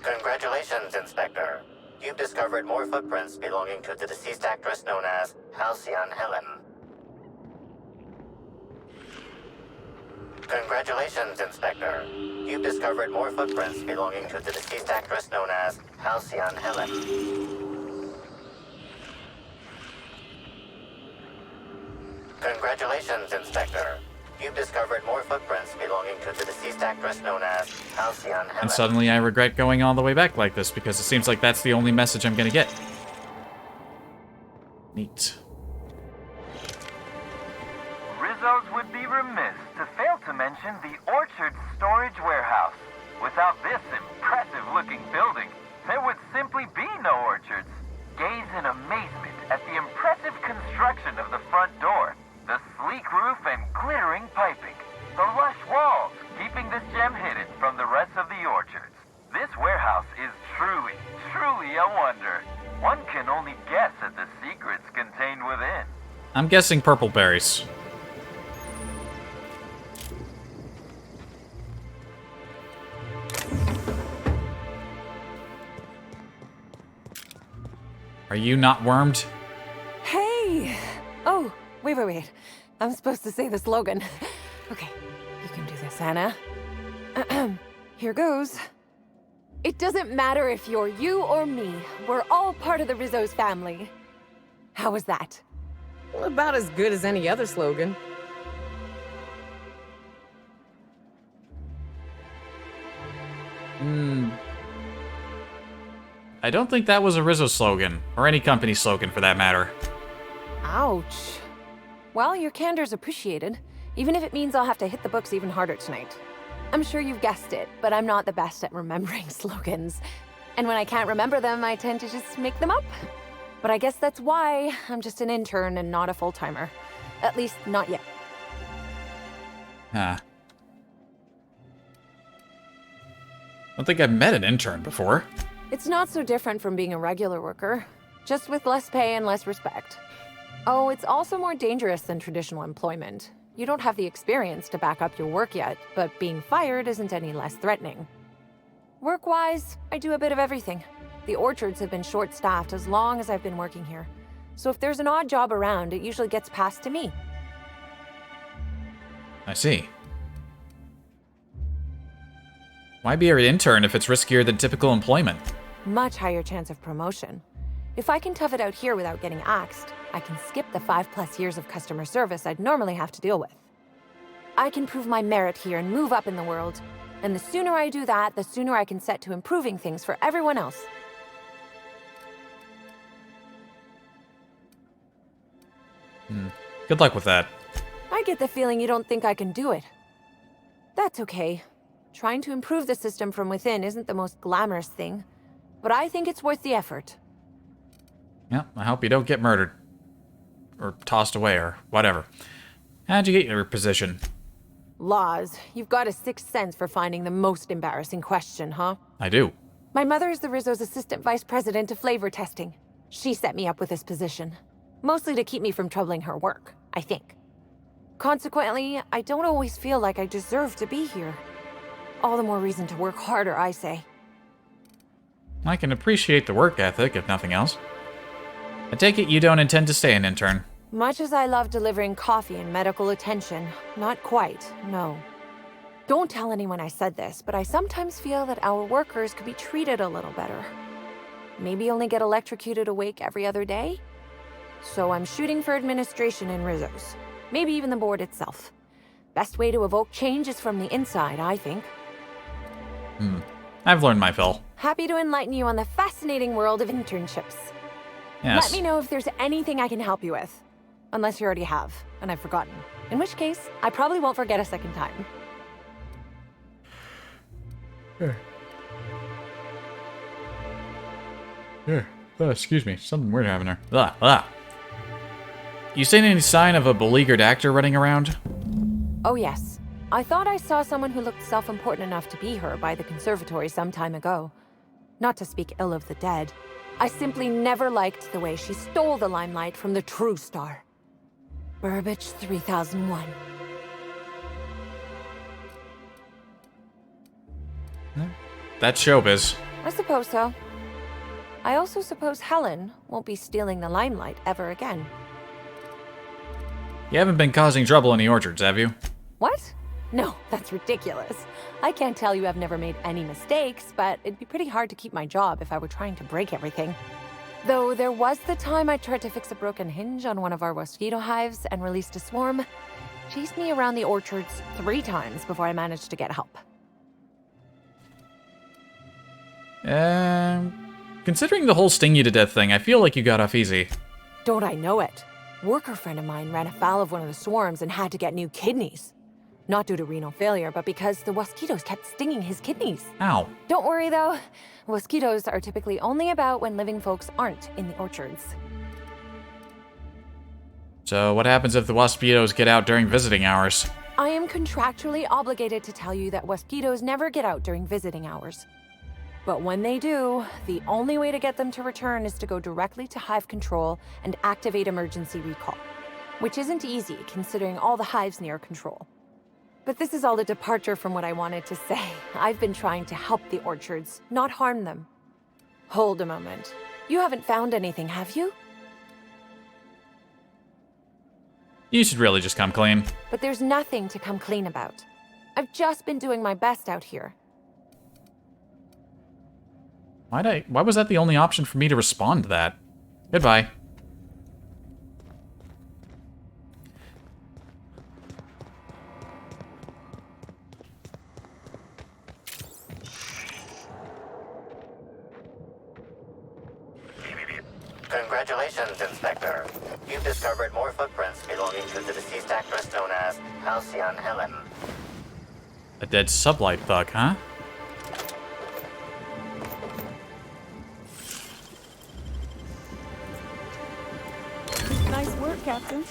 Congratulations, Inspector. You've discovered more footprints belonging to the deceased actress known as Halcyon Helen. Congratulations, Inspector. You've discovered more footprints belonging to the deceased actress known as Halcyon Helen. Congratulations, Inspector. You've discovered more footprints belonging to the deceased actress known as Halcyon Helen. And suddenly I regret going all the way back like this, because it seems like that's the only message I'm gonna get. Neat. Rizzo's would be remiss to fail to mention the Orchard Storage Warehouse. Without this impressive-looking building, there would simply be no orchards. Gaze in amazement at the impressive construction of the front door, the sleek roof and glittering piping, the lush walls keeping this gem hidden from the rest of the orchards. This warehouse is truly a wonder. One can only guess at the secrets contained within. I'm guessing purple berries. Are you not wormed? Hey! Oh, wait. I'm supposed to say the slogan. Okay, you can do this, Anna. Here goes. It doesn't matter if you're you or me. We're all part of the Rizzo's family. How was that? Well, about as good as any other slogan. I don't think that was a Rizzo slogan, or any company slogan for that matter. Ouch. Well, your candor's appreciated, even if it means I'll have to hit the books even harder tonight. I'm sure you've guessed it, but I'm not the best at remembering slogans. And when I can't remember them, I tend to just make them up. But I guess that's why I'm just an intern and not a full-timer. At least, not yet. Huh. I don't think I've met an intern before. It's not so different from being a regular worker, just with less pay and less respect. Oh, it's also more dangerous than traditional employment. You don't have the experience to back up your work yet, but being fired isn't any less threatening. Work-wise, I do a bit of everything. The orchards have been short-staffed as long as I've been working here. So if there's an odd job around, it usually gets passed to me. I see. Why be an intern if it's riskier than typical employment? Much higher chance of promotion. If I can tough it out here without getting axed, I can skip the 5+ years of customer service I'd normally have to deal with. I can prove my merit here and move up in the world. And the sooner I do that, the sooner I can set to improving things for everyone else. Good luck with that. I get the feeling you don't think I can do it. That's okay. Trying to improve the system from within isn't the most glamorous thing, but I think it's worth the effort. Yeah, I hope you don't get murdered. Or tossed away, or whatever. How'd you get your position? Laws, you've got a sixth sense for finding the most embarrassing question, huh? I do. My mother is the Rizzo's assistant vice president of flavor testing. She set me up with this position. Mostly to keep me from troubling her work, I think. Consequently, I don't always feel like I deserve to be here. All the more reason to work harder, I say. I can appreciate the work ethic, if nothing else. I take it you don't intend to stay an intern. Much as I love delivering coffee and medical attention, not quite, no. Don't tell anyone I said this, but I sometimes feel that our workers could be treated a little better. Maybe only get electrocuted awake every other day? So I'm shooting for administration in Rizzo's. Maybe even the board itself. Best way to evoke change is from the inside, I think. I've learned my fill. Happy to enlighten you on the fascinating world of internships. Yes. Let me know if there's anything I can help you with. Unless you already have, and I've forgotten. In which case, I probably won't forget a second time. Here. Excuse me. Something weird happened there. You seen any sign of a beleaguered actor running around? Oh yes. I thought I saw someone who looked self-important enough to be her by the conservatory some time ago. Not to speak ill of the dead. I simply never liked the way she stole the limelight from the true star. Burbage 3001. That's showbiz. I suppose so. I also suppose Helen won't be stealing the limelight ever again. You haven't been causing trouble in the orchards, have you? What? No, that's ridiculous. I can't tell you I've never made any mistakes, but it'd be pretty hard to keep my job if I were trying to break everything. Though there was the time I tried to fix a broken hinge on one of our mosquito hives and released a swarm. Chased me around the orchards 3 times before I managed to get help. Considering the whole sting you to death thing, I feel like you got off easy. Don't I know it? Worker friend of mine ran afoul of one of the swarms and had to get new kidneys. Not due to renal failure, but because the mosquitoes kept stinging his kidneys. Ow. Don't worry though. Mosquitoes are typically only about when living folks aren't in the orchards. So what happens if the waspitos get out during visiting hours? I am contractually obligated to tell you that mosquitoes never get out during visiting hours. But when they do, the only way to get them to return is to go directly to hive control and activate emergency recall. Which isn't easy, considering all the hives near control. But this is all a departure from what I wanted to say. I've been trying to help the orchards, not harm them. Hold a moment. You haven't found anything, have you? You should really just come clean. But there's nothing to come clean about. I've just been doing my best out here. Why was that the only option for me to respond to that? Goodbye. Congratulations, Inspector. You've discovered more footprints belonging to the deceased actress known as Halcyon Helen. A dead sublight thug, huh? Nice work, Captain.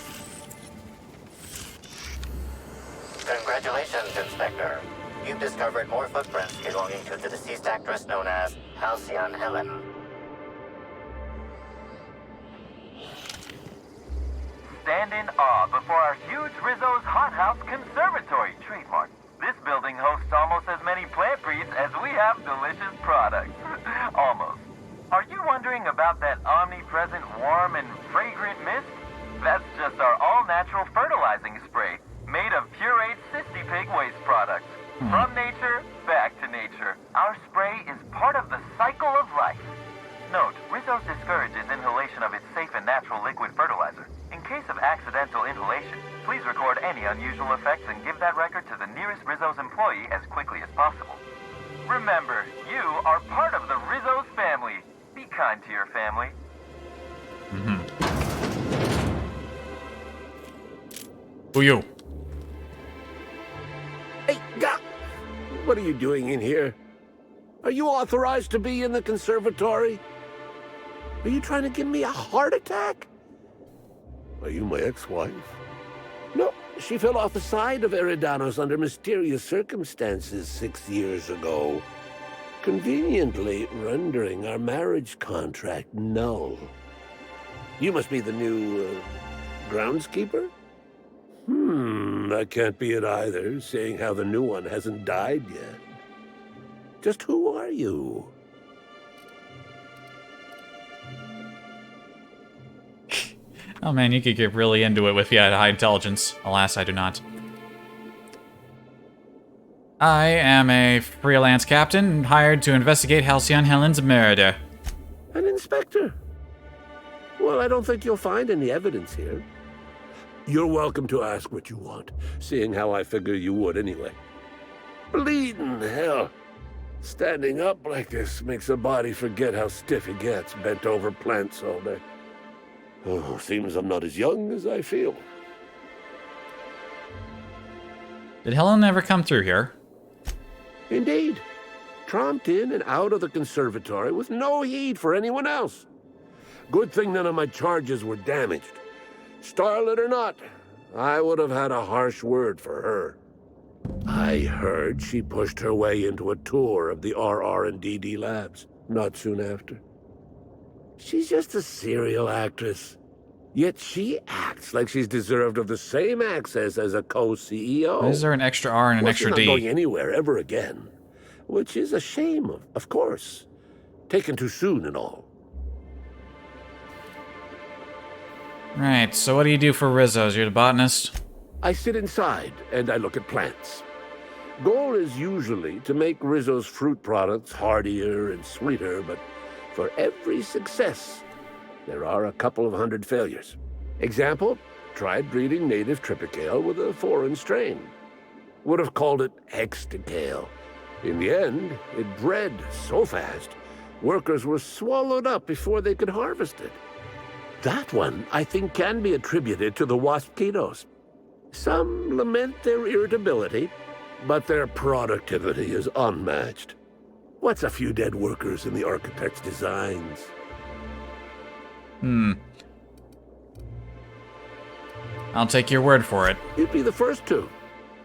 Congratulations, Inspector. You've discovered more footprints belonging to the deceased actress known as Halcyon Helen. Stand in awe before our huge Rizzo's Hothouse Conservatory trademark. This building hosts almost as many plant breeds as we have delicious products. Almost. Are you wondering about that omnipresent warm and fragrant mist? That's just our all-natural fertilizing spray, made of pureed Sissy Pig waste products. From nature, back to nature. Our spray is part of the cycle of life. Note, Rizzo's discourages inhalation of its safe and natural liquid fertilizer. In case of accidental inhalation, please record any unusual effects and give that record to the nearest Rizzo's employee as quickly as possible. Remember, you are part of the Rizzo's family. Be kind to your family. Who you? Hey, what are you doing in here? Are you authorized to be in the conservatory? Are you trying to give me a heart attack? Are you my ex-wife? No, she fell off the side of Eridanos under mysterious circumstances 6 years ago, conveniently rendering our marriage contract null. You must be the new, groundskeeper? That can't be it either, seeing how the new one hasn't died yet. Just who are you? Oh man, you could get really into it if you had high intelligence. Alas, I do not. I am a freelance captain hired to investigate Halcyon Helen's murder. An inspector? Well, I don't think you'll find any evidence here. You're welcome to ask what you want, seeing how I figure you would anyway. Bleeding hell. Standing up like this makes a body forget how stiff it gets, bent over plants all day. Oh, seems I'm not as young as I feel. Did Helen ever come through here? Indeed. Tromped in and out of the conservatory with no heed for anyone else. Good thing none of my charges were damaged. Starlet or not, I would have had a harsh word for her. I heard she pushed her way into a tour of the RR&DD labs not soon after. She's just a serial actress. Yet she acts like she's deserved of the same access as a co-CEO. Why is there an extra R and an extra She's D? not going anywhere ever again. Which is a shame, of course. Taken too soon and all. Right, so what do you do for Rizzo's? You're the botanist? I sit inside and I look at plants. Goal is usually to make Rizzo's fruit products hardier and sweeter, but for every success, there are a couple of hundred failures. Example, tried breeding native Tripicale with a foreign strain. Would have called it Hexticale. In the end, it bred so fast, workers were swallowed up before they could harvest it. That one, I think, can be attributed to the waspitos. Some lament their irritability, but their productivity is unmatched. What's a few dead workers in the architect's designs? I'll take your word for it. You'd be the first to.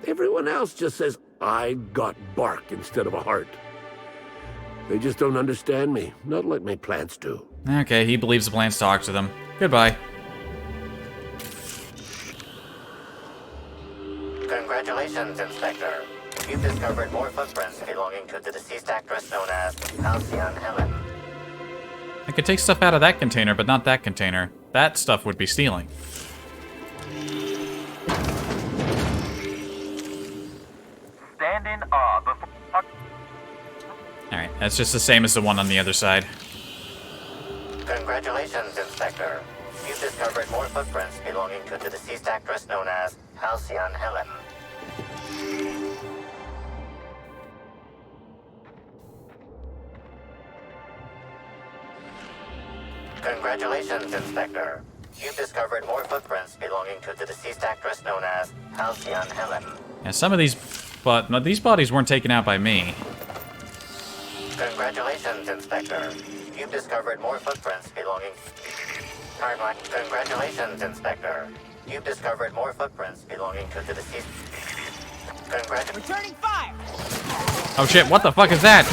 Everyone else just says, I got bark instead of a heart. They just don't understand me, not like my plants do. Okay, he believes the plants talk to them. Goodbye. Congratulations, Inspector. You've discovered more footprints belonging to the deceased actress known as Halcyon Helen. I could take stuff out of that container, but not that container. That stuff would be stealing. Stand in awe before... Alright, that's just the same as the one on the other side. Congratulations, Inspector. You've discovered more footprints belonging to the deceased actress known as Halcyon Helen. Congratulations, Inspector. You've discovered more footprints belonging to the deceased actress known as Halcyon Helen. Yeah, some of these, but these bodies weren't taken out by me. Congratulations, Inspector. You've discovered more footprints belonging... Congratulations, Inspector. You've discovered more footprints belonging to the deceased... Returning fire! Oh shit, what the fuck is that?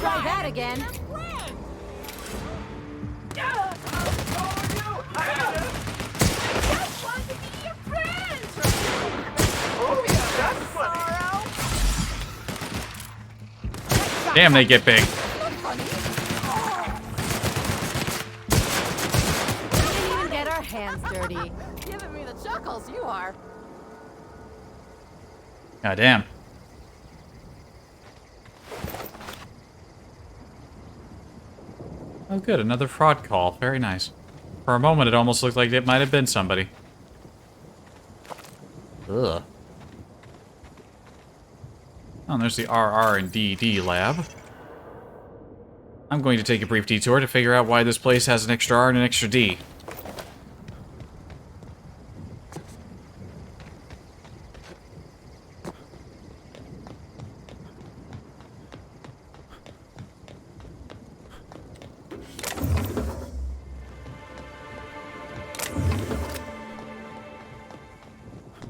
Try that again. Damn, they get big. Didn't even get our hands dirty. Giving me the chuckles, you are. God damn. Oh good, another fraud call. Very nice. For a moment it almost looked like it might have been somebody. Ugh. Oh, there's the RR and DD lab. I'm going to take a brief detour to figure out why this place has an extra R and an extra D.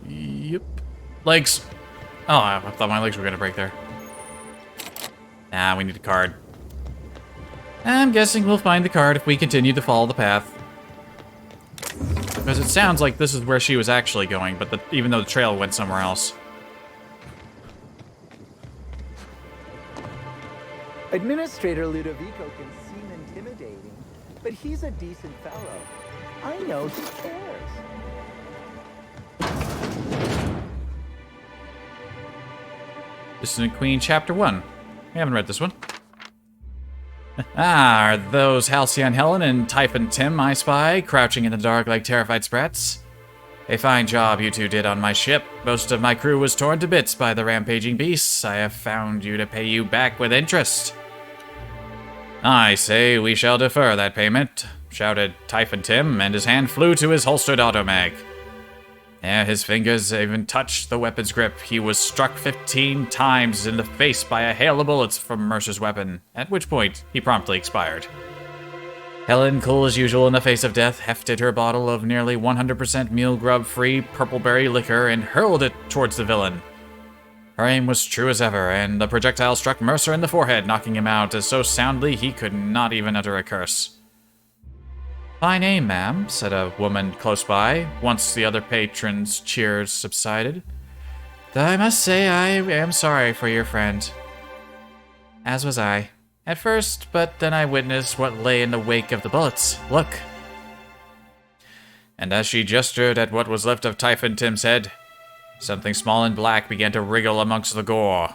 Yep. Legs. Oh, I thought my legs were gonna break there. Nah, we need a card. I'm guessing we'll find the card if we continue to follow the path. Because it sounds like this is where she was actually going, but even though the trail went somewhere else. Administrator Ludovico can seem intimidating, but he's a decent fellow. I know he cares. Dissident Queen, Chapter 1. We haven't read this one. Are those Halcyon Helen and Typhon Tim I spy, crouching in the dark like terrified sprats? A fine job you two did on my ship. Most of my crew was torn to bits by the rampaging beasts. I have found you to pay you back with interest. I say we shall defer that payment, shouted Typhon Tim, and his hand flew to his holstered automag. Ere his fingers even touched the weapon's grip, he was struck 15 times in the face by a hail of bullets from Mercer's weapon, at which point he promptly expired. Helen, cool as usual in the face of death, hefted her bottle of nearly 100% meal grub-free purpleberry liquor and hurled it towards the villain. Her aim was true as ever, and the projectile struck Mercer in the forehead, knocking him out as so soundly he could not even utter a curse. Fine aim, ma'am, said a woman close by, once the other patrons' cheers subsided. Though I must say I am sorry for your friend. As was I. At first, but then I witnessed what lay in the wake of the bullets. Look. And as she gestured at what was left of Typhon Tim's head, something small and black began to wriggle amongst the gore.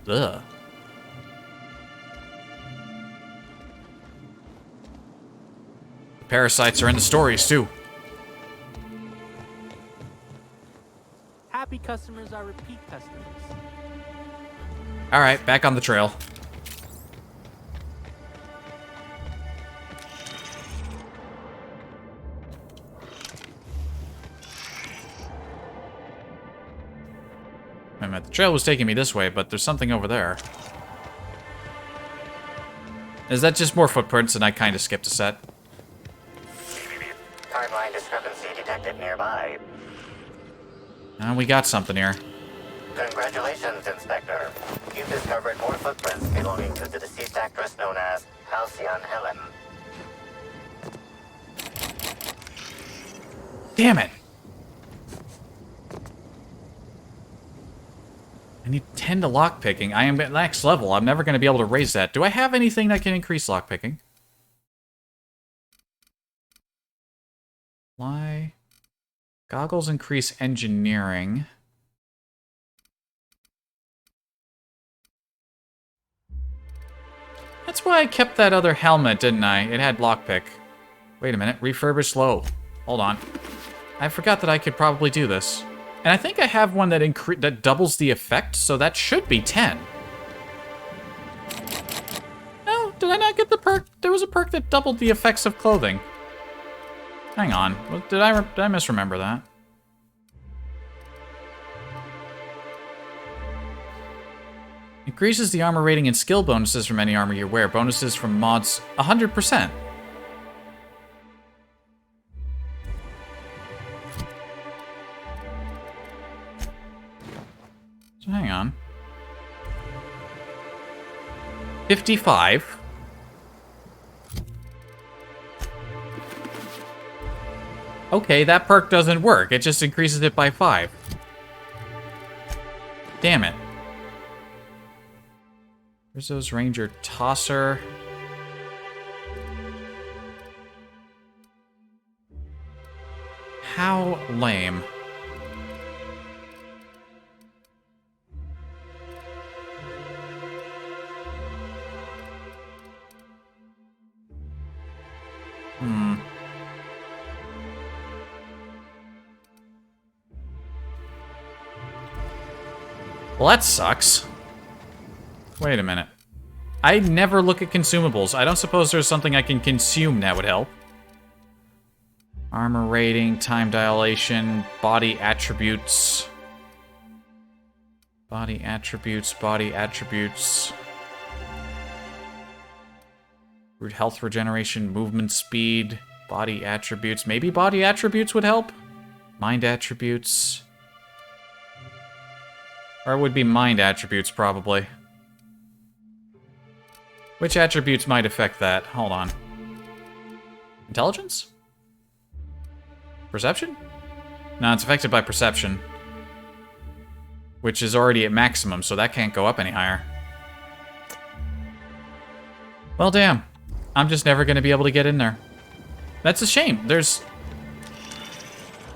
Ugh. Parasites are in the stories, too. Happy customers are repeat customers. Alright, back on the trail. Wait a minute, the trail was taking me this way, but there's something over there. Is that just more footprints and I kind of skipped a set? Timeline discrepancy detected nearby. We got something here. Congratulations, Inspector. You've discovered more footprints belonging to the deceased actress known as Halcyon Helen. Damn it! I need 10 to lockpicking. I am at max level. I'm never going to be able to raise that. Do I have anything that can increase lockpicking? Why? Goggles increase engineering. That's why I kept that other helmet, didn't I? It had lockpick. Wait a minute. Refurbish low. Hold on. I forgot that I could probably do this. And I think I have one that doubles the effect, so that should be 10. No, did I not get the perk? There was a perk that doubled the effects of clothing. Hang on. Did I misremember that? Increases the armor rating and skill bonuses from any armor you wear. Bonuses from mods 100%. So hang on. 55. Okay, that perk doesn't work. It just increases it by 5. Damn it. Rizzo's Ranger Tosser. How lame. Well, that sucks. Wait a minute. I never look at consumables. I don't suppose there's something I can consume that would help. Armor rating, time dilation, body attributes. Body attributes, body attributes. Health regeneration, movement speed, body attributes. Maybe body attributes would help? Mind attributes. Or it would be mind attributes, probably. Which attributes might affect that? Hold on. Intelligence? Perception? No, it's affected by perception. Which is already at maximum, so that can't go up any higher. Well, damn. I'm just never going to be able to get in there. That's a shame. There's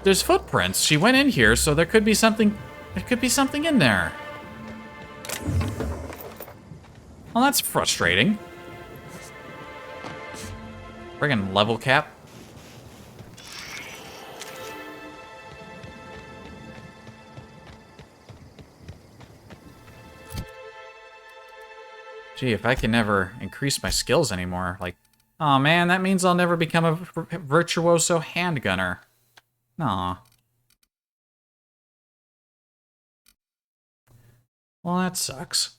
footprints. She went in here, so there could be something... There could be something in there. Well, that's frustrating. Friggin' level cap. Gee, if I can never increase my skills anymore, like... Aw, man, that means I'll never become a virtuoso handgunner. Aw. Well, that sucks.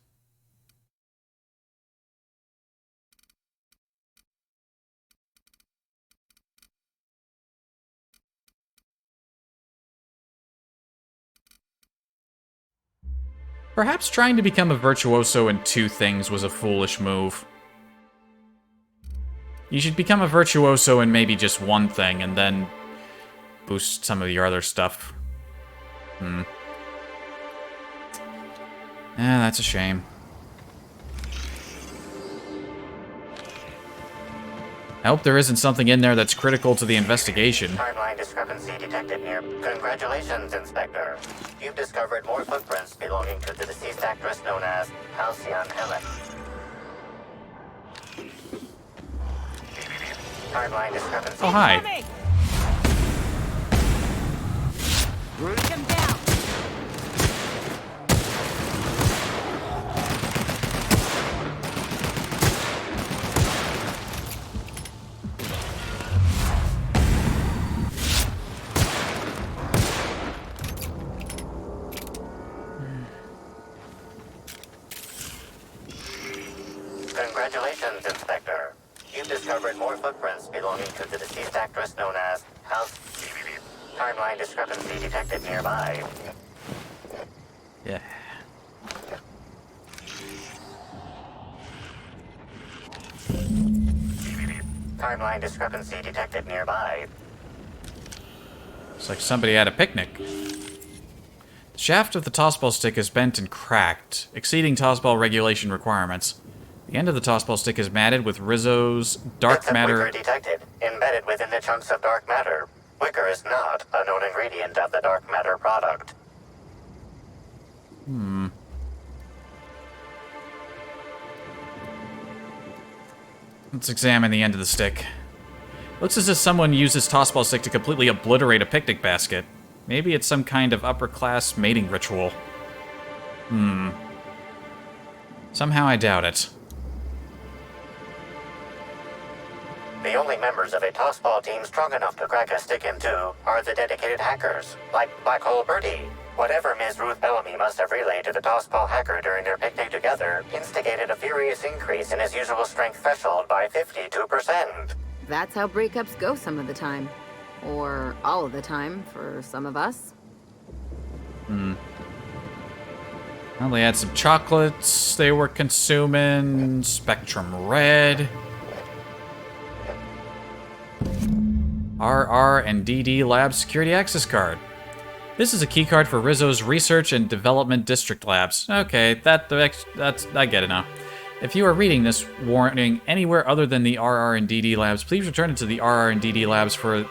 Perhaps trying to become a virtuoso in 2 things was a foolish move. You should become a virtuoso in maybe just 1 thing, and then boost some of your other stuff. That's a shame. I hope there isn't something in there that's critical to the investigation. Timeline discrepancy detected near. Congratulations, Inspector. You've discovered more footprints belonging to the deceased actress known as Halcyon Helen. Timeline discrepancy. Oh, hi. Bring him down. Congratulations, Inspector. You've discovered more footprints belonging to the deceased actress known as Timeline discrepancy detected nearby. Yeah. Timeline discrepancy detected nearby. It's like somebody had a picnic. The shaft of the tossball stick is bent and cracked, exceeding tossball regulation requirements. The end of the tossball stick is matted with Rizzo's dark matter. Wicker detected, embedded within the chunks of dark matter. Wicker is not a known ingredient of the dark matter product. Let's examine the end of the stick. Looks as if someone used this tossball stick to completely obliterate a picnic basket. Maybe it's some kind of upper-class mating ritual. Somehow I doubt it. The only members of a tossball team strong enough to crack a stick in 2 are the dedicated hackers, like Black Hole Birdie. Whatever Ms. Ruth Bellamy must have relayed to the tossball hacker during their picnic together instigated a furious increase in his usual strength threshold by 52%. That's how breakups go some of the time. Or all of the time, for some of us. Well, they had some chocolates they were consuming. Spectrum Red. RR and DD Lab Security Access Card. This is a key card for Rizzo's Research and Development District Labs. Okay, that's I get it now. If you are reading this warning anywhere other than the RR and DD Labs, please return it to the RR and DD Labs for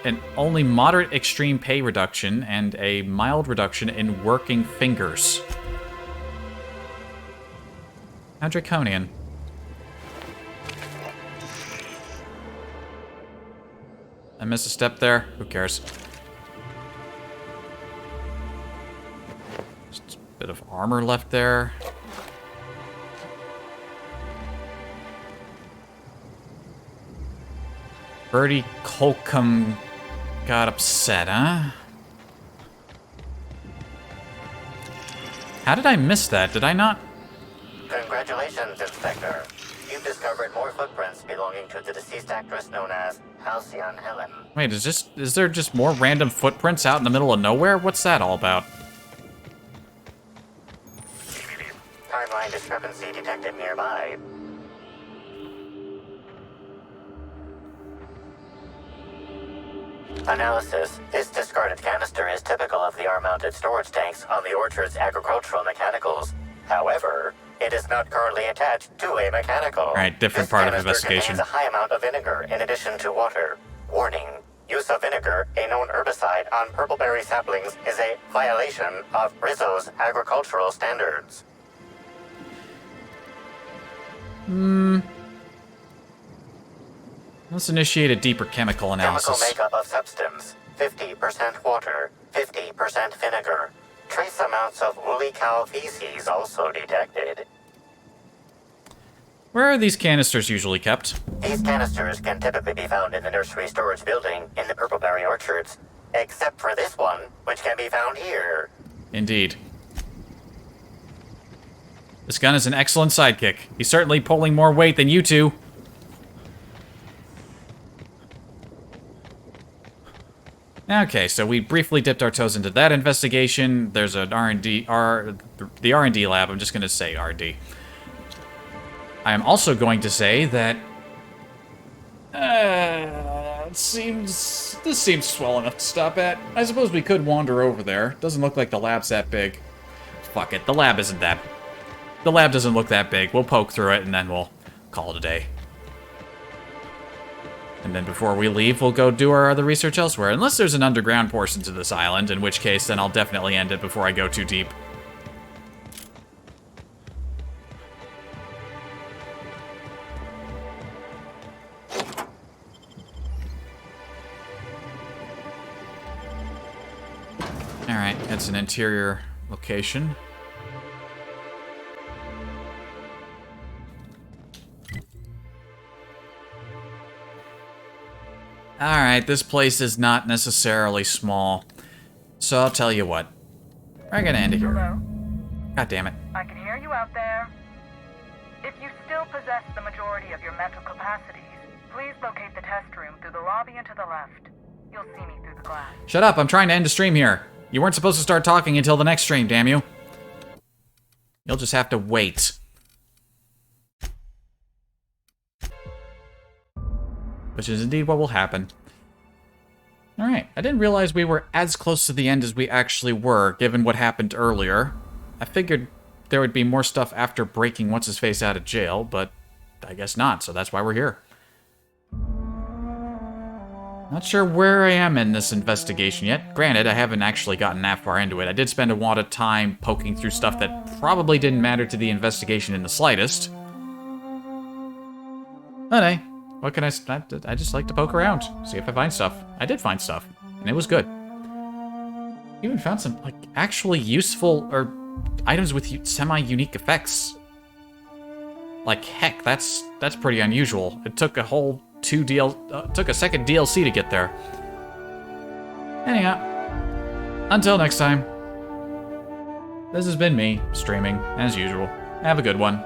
an only moderate extreme pay reduction and a mild reduction in working fingers. How draconian. I missed a step there. Who cares? Just a bit of armor left there. Bertie Colcom got upset, huh? How did I miss that? Did I not? Congratulations, Inspector. You've discovered more footprints belonging to the deceased actress known as Halcyon Helen. Wait, is there just more random footprints out in the middle of nowhere? What's that all about? Timeline discrepancy detected nearby. Analysis. This discarded canister is typical of the R-mounted storage tanks on the orchard's agricultural mechanicals. However, it is not currently attached to a mechanical. Alright, different part of investigation. Contains a high amount of vinegar in addition to water. Warning. Use of vinegar, a known herbicide, on purpleberry saplings is a violation of Rizzo's agricultural standards. Let's initiate a deeper chemical analysis. Chemical makeup of substance. 50% water, 50% vinegar. Trace amounts of woolly cow feces also detected. Where are these canisters usually kept? These canisters can typically be found in the nursery storage building in the purpleberry orchards, except for this one, which can be found here. Indeed. This gun is an excellent sidekick. He's certainly pulling more weight than you two. Okay, so we briefly dipped our toes into that investigation. There's an the R&D lab. I'm just going to say R&D. I am also going to say that this seems swell enough to stop at. I suppose we could wander over there. Doesn't look like the lab's that big. Fuck it, the lab doesn't look that big. We'll poke through it and then we'll call it a day. And then before we leave, we'll go do our other research elsewhere. Unless there's an underground portion to this island, in which case then I'll definitely end it before I go too deep. Alright, that's an interior location. Alright, this place is not necessarily small. So I'll tell you what. We're gonna end it here. Hello? God damn it. I can hear you out there. If you still possess the majority of your mental capacities, please locate the test room through the lobby and to the left. You'll see me through the glass. Shut up, I'm trying to end the stream here. You weren't supposed to start talking until the next stream, damn you. You'll just have to wait. Which is indeed what will happen. Alright, I didn't realize we were as close to the end as we actually were, given what happened earlier. I figured there would be more stuff after breaking What's-His-Face out of jail, but I guess not, so that's why we're here. Not sure where I am in this investigation yet. Granted, I haven't actually gotten that far into it. I did spend a lot of time poking through stuff that probably didn't matter to the investigation in the slightst. But hey, what can I just like to poke around, see if I find stuff. I did find stuff, and it was good. Even found some, like, actually useful, or items with semi-unique effects. Like, heck, that's pretty unusual. It took a whole took a second DLC to get there. Anyhow, until next time, this has been me, streaming, as usual. Have a good one.